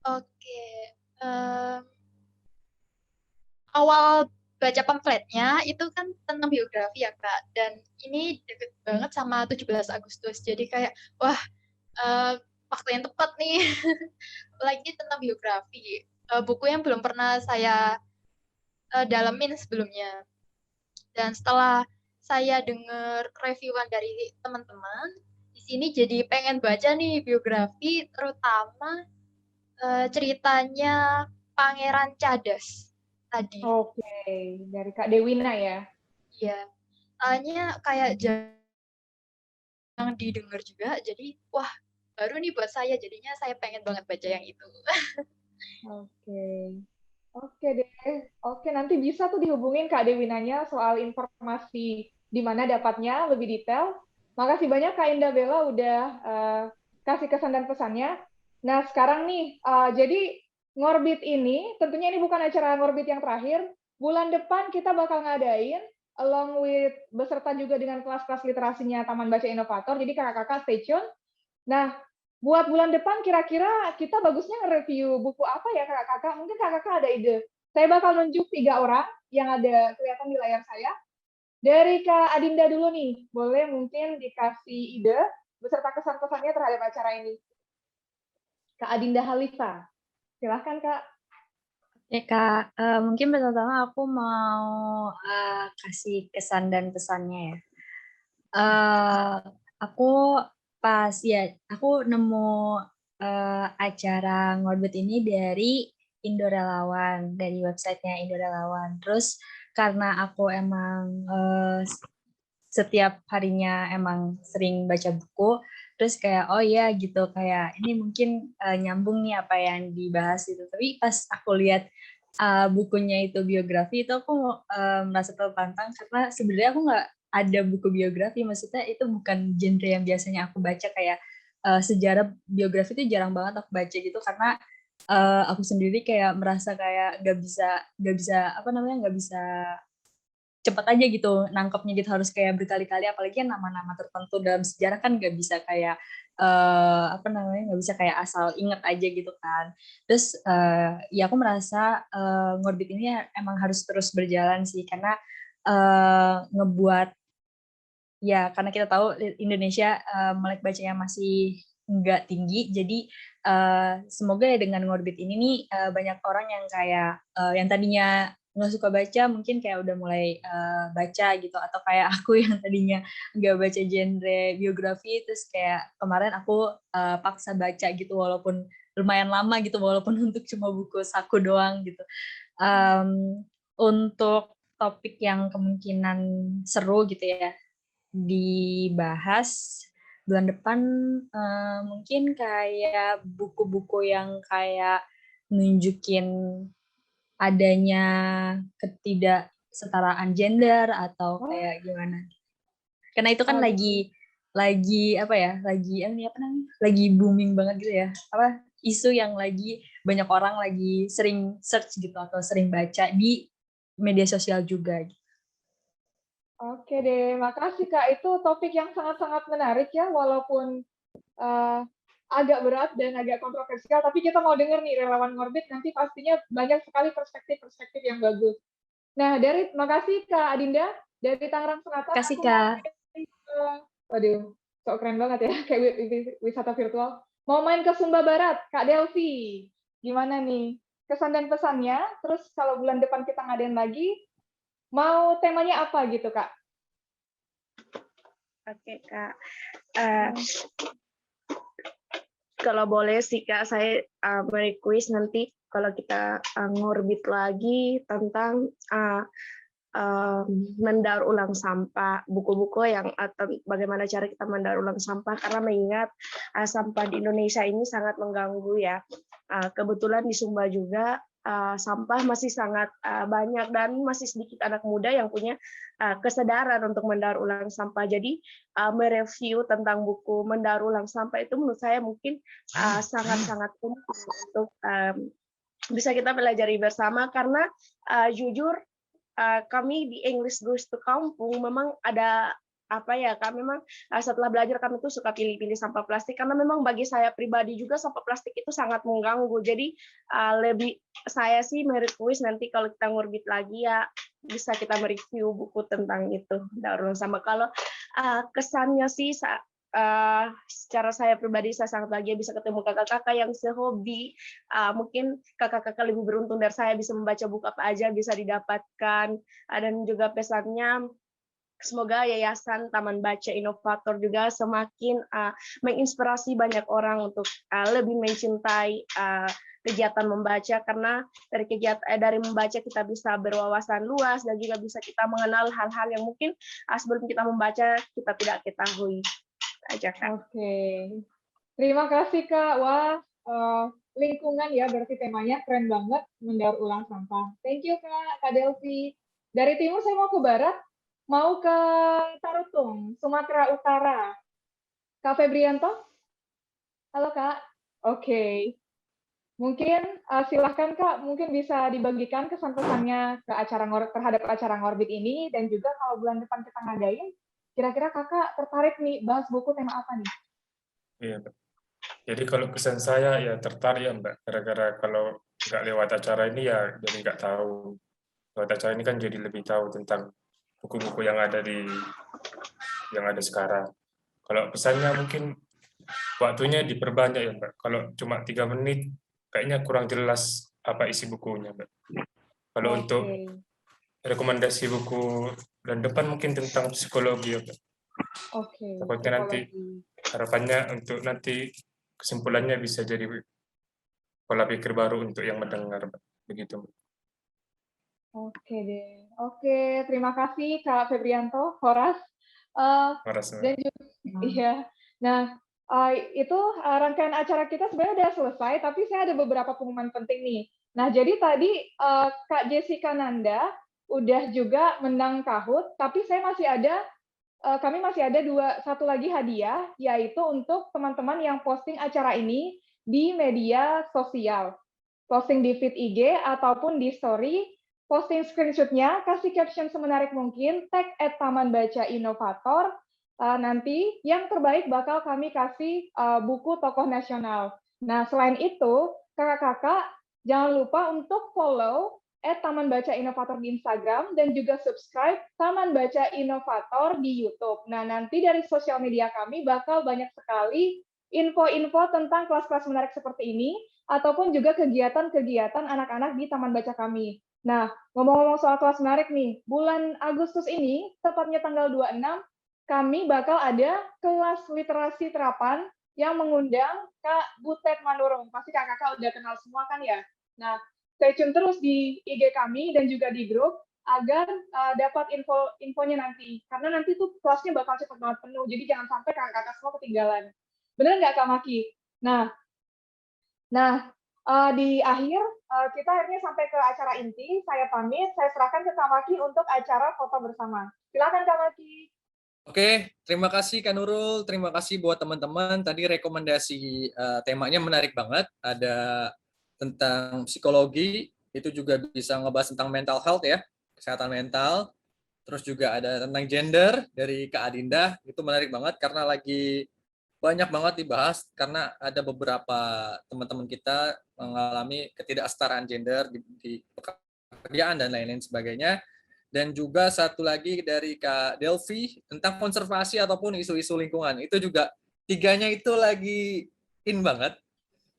Speaker 11: Oke. em, awal baca pamfletnya itu kan tentang biografi ya Kak, dan ini deket banget sama 17 Agustus. Jadi kayak, wah, waktu yang tepat nih. Lagi tentang biografi. Buku yang belum pernah saya dalamin sebelumnya. Dan setelah saya dengar reviewan dari teman-teman, di sini jadi pengen baca nih biografi, terutama ceritanya Pangeran Cadas tadi.
Speaker 1: Oke, dari Kak Dewina ya.
Speaker 11: Iya, soalnya kayak jarang didengar juga, jadi wah baru nih buat saya, jadinya saya pengen banget baca yang itu.
Speaker 1: Oke. Oke deh. Oke, nanti bisa tuh dihubungin Kak Dewinanya soal informasi di mana dapatnya lebih detail. Makasih banyak Kak Indah Bella udah kasih kesan dan pesannya. Nah, sekarang nih, jadi Ngorbit ini, tentunya ini bukan acara Ngorbit yang terakhir. Bulan depan kita bakal ngadain, along with beserta juga dengan kelas-kelas literasinya Taman Baca Inovator. Jadi kakak-kakak stay tune. Nah, buat bulan depan kira-kira kita bagusnya nge-review buku apa ya kakak-kakak? Mungkin kakak-kakak ada ide. Saya bakal nunjuk 3 orang yang ada kelihatan di layar saya. Dari Kak Adinda dulu nih, boleh mungkin dikasih ide beserta kesan-pesannya terhadap acara ini. Kak Adinda Halifa, silahkan Kak.
Speaker 6: Ya Kak, mungkin pertama aku mau kasih kesan dan pesannya ya. Aku aku nemu acara Ngorbit ini dari Indo Relawan, dari websitenya Indo Relawan. Terus karena aku emang setiap harinya emang sering baca buku, terus kayak oh ya gitu, kayak ini mungkin nyambung nih apa yang dibahas itu. Tapi pas aku lihat bukunya itu biografi, itu aku merasa tertantang karena sebenarnya aku nggak ada buku biografi, maksudnya itu bukan genre yang biasanya aku baca, kayak sejarah biografi itu jarang banget aku baca gitu, karena aku sendiri kayak merasa kayak nggak bisa cepat aja gitu nangkepnya gitu, harus kayak berkali-kali, apalagi yang nama-nama tertentu dalam sejarah kan nggak bisa kayak nggak bisa kayak asal inget aja gitu kan. Terus ya aku merasa Ngorbit ini emang harus terus berjalan sih, karena ngebuat ya, karena kita tahu Indonesia melek bacanya masih nggak tinggi, jadi semoga ya dengan Ngorbit ini nih banyak orang yang kayak yang tadinya nggak suka baca mungkin kayak udah mulai baca gitu, atau kayak aku yang tadinya nggak baca genre biografi, terus kayak kemarin aku paksa baca gitu walaupun lumayan lama gitu, walaupun untuk cuma buku saku doang gitu. Untuk topik yang kemungkinan seru gitu ya dibahas bulan depan, mungkin kayak buku-buku yang kayak nunjukin adanya ketidaksetaraan gender atau kayak gimana. Karena itu kan lagi booming banget gitu ya. Isu yang lagi banyak orang lagi sering search gitu atau sering baca di media sosial juga gitu.
Speaker 1: Oke deh, makasih Kak. Itu topik yang sangat-sangat menarik ya, walaupun agak berat dan agak kontroversial, tapi kita mau denger nih relawan Ngorbit, nanti pastinya banyak sekali perspektif-perspektif yang bagus. Nah, makasih Kak Adinda, dari Tangerang Selatan.
Speaker 6: Makasih Kak.
Speaker 1: Waduh, sok keren banget ya, kayak wisata virtual. Mau main ke Sumba Barat, Kak Delvi. Gimana nih? Kesan dan pesannya, terus kalau bulan depan kita ngadain lagi, mau temanya apa gitu, Kak?
Speaker 7: Oke, Kak. Kalau boleh sih, Kak, saya merequest nanti kalau kita ngorbit lagi tentang mendaur ulang sampah, buku-buku yang bagaimana cara kita mendaur ulang sampah, karena mengingat sampah di Indonesia ini sangat mengganggu ya. Kebetulan di Sumba juga sampah masih sangat banyak dan masih sedikit anak muda yang punya kesadaran untuk mendaur ulang sampah. Jadi mereview tentang buku mendaur ulang sampah itu menurut saya mungkin sangat-sangat penting untuk bisa kita pelajari bersama, karena jujur kami di English Goes to Kampung memang ada kami memang setelah belajar kami tuh suka pilih-pilih sampah plastik, karena memang bagi saya pribadi juga sampah plastik itu sangat mengganggu. Jadi lebih saya sih merequest nanti kalau kita ngorbit lagi ya bisa kita mereview buku tentang itu daur ulang sampah. Kalau kesannya sih secara saya pribadi saya sangat bahagia bisa ketemu kakak-kakak yang sehobi. Mungkin kakak-kakak lebih beruntung dari saya bisa membaca buku apa aja bisa didapatkan, dan juga pesannya semoga Yayasan Taman Baca Inovator juga semakin menginspirasi banyak orang untuk lebih mencintai kegiatan membaca, karena dari membaca kita bisa berwawasan luas dan juga bisa kita mengenal hal-hal yang mungkin sebelum kita membaca kita tidak ketahui. Aja Kak.
Speaker 1: Oke. Terima kasih Kak. Wah, lingkungan ya berarti temanya keren banget, mendaur ulang sampah. Thank you Kak Delvi. Dari timur saya mau ke barat. Mau ke Tarutung, Sumatera Utara. Kak Febrianto? Halo, Kak. Oke. Mungkin silahkan, Kak, mungkin bisa dibagikan kesan-pesannya ke terhadap acara Ngorbit ini, dan juga kalau bulan depan kita ngadain, kira-kira Kakak tertarik nih bahas buku tema apa nih?
Speaker 3: Iya, Mbak. Jadi kalau kesan saya ya tertarik ya, Mbak. Gara-gara kalau nggak lewat acara ini ya jadi nggak tahu. Lewat acara ini kan jadi lebih tahu tentang buku-buku yang ada sekarang. Kalau pesannya mungkin waktunya diperbanyak ya, Mbak. Kalau cuma 3 menit kayaknya kurang jelas apa isi bukunya, Mbak. Kalau untuk rekomendasi buku dan depan mungkin tentang psikologi ya, Mbak. Takutnya nanti harapannya untuk nanti kesimpulannya bisa jadi pola pikir baru untuk yang mendengar, Mbak. Begitu, Mbak.
Speaker 1: Oke deh. Oke, terima kasih Kak Febrianto, Horas. Dan juga, iya. Nah, itu rangkaian acara kita sebenarnya udah selesai, tapi saya ada beberapa pengumuman penting nih. Nah, jadi tadi Kak Jessica Nanda udah juga menang Kahoot, tapi kami masih ada satu lagi hadiah, yaitu untuk teman-teman yang posting acara ini di media sosial. Posting di feed IG ataupun di story, posting screenshot-nya, kasih caption semenarik mungkin, tag @Taman Baca Inovator, nanti yang terbaik bakal kami kasih buku tokoh nasional. Nah, selain itu, kakak-kakak jangan lupa untuk follow @Taman Baca Inovator di Instagram dan juga subscribe Taman Baca Inovator di YouTube. Nah, nanti dari sosial media kami bakal banyak sekali info-info tentang kelas-kelas menarik seperti ini, ataupun juga kegiatan-kegiatan anak-anak di Taman Baca kami. Nah, ngomong-ngomong soal kelas menarik nih, bulan Agustus ini, tepatnya tanggal 26, kami bakal ada kelas literasi terapan yang mengundang Kak Butet Manurung. Pasti kakak-kakak udah kenal semua kan ya? Nah, stay tune terus di IG kami dan juga di grup agar dapat infonya nanti. Karena nanti tuh kelasnya bakal cepet banget penuh, jadi jangan sampai kakak-kakak semua ketinggalan. Bener nggak Kak Maki? Nah, di akhir kita akhirnya sampai ke acara inti. Saya pamit, saya serahkan ke Kak Maki untuk acara foto bersama. Silakan Kak Maki.
Speaker 2: Oke, terima kasih Kak Nurul, terima kasih buat teman-teman. Tadi rekomendasi temanya menarik banget. Ada tentang psikologi, itu juga bisa ngebahas tentang mental health ya, kesehatan mental. Terus juga ada tentang gender dari Kak Adinda, itu menarik banget karena lagi banyak banget dibahas karena ada beberapa teman-teman kita mengalami ketidaksetaraan gender di pekerjaan dan lain-lain sebagainya. Dan juga satu lagi dari Kak Delvi tentang konservasi ataupun isu-isu lingkungan. Itu juga tiganya itu lagi in banget.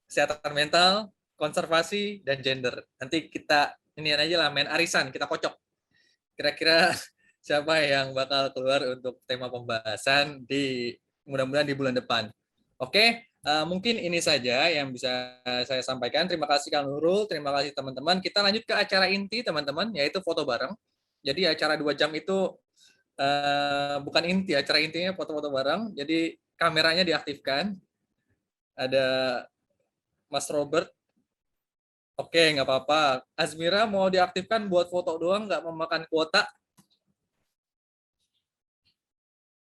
Speaker 2: Kesehatan mental, konservasi, dan gender. Nanti kita ini aja lah, main arisan, kita kocok. Kira-kira siapa yang bakal keluar untuk tema pembahasan mudah-mudahan di bulan depan. Oke, mungkin ini saja yang bisa saya sampaikan. Terima kasih Kang Nurul, terima kasih teman-teman. Kita lanjut ke acara inti teman-teman, yaitu foto bareng. Jadi acara 2 jam itu bukan inti, acara intinya foto-foto bareng. Jadi kameranya diaktifkan. Ada Mas Robert, Oke, nggak apa-apa. Azmira mau diaktifkan buat foto doang, nggak memakan kuota.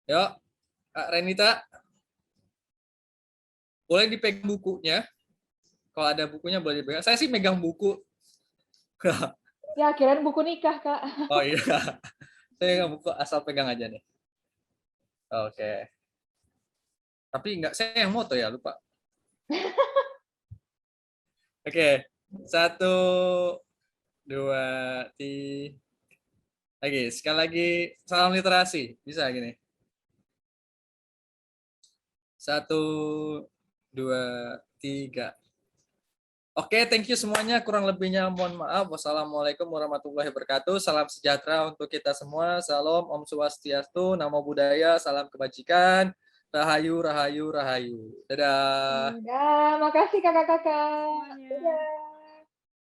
Speaker 2: Yuk, Kak Renita. Boleh dipegang bukunya. Kalau ada bukunya boleh dipegang. Saya sih megang buku.
Speaker 1: Ya, kirain buku nikah, Kak.
Speaker 2: Oh iya. Saya megang buku, asal pegang aja nih. Oke. Tapi nggak, saya yang moto ya, lupa. Oke. 1, 2, 3. Lagi, sekali lagi salam literasi. Bisa gini. 1, 2, 3. Oke, thank you semuanya. Kurang lebihnya mohon maaf. Wassalamualaikum warahmatullahi wabarakatuh. Salam sejahtera untuk kita semua. Salam, Om Swastiastu, Namo Buddhaya, salam kebajikan. Rahayu, rahayu, rahayu. Dadah.
Speaker 1: Makasih kakak-kakak. Dadah.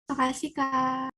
Speaker 9: Makasih, Kak.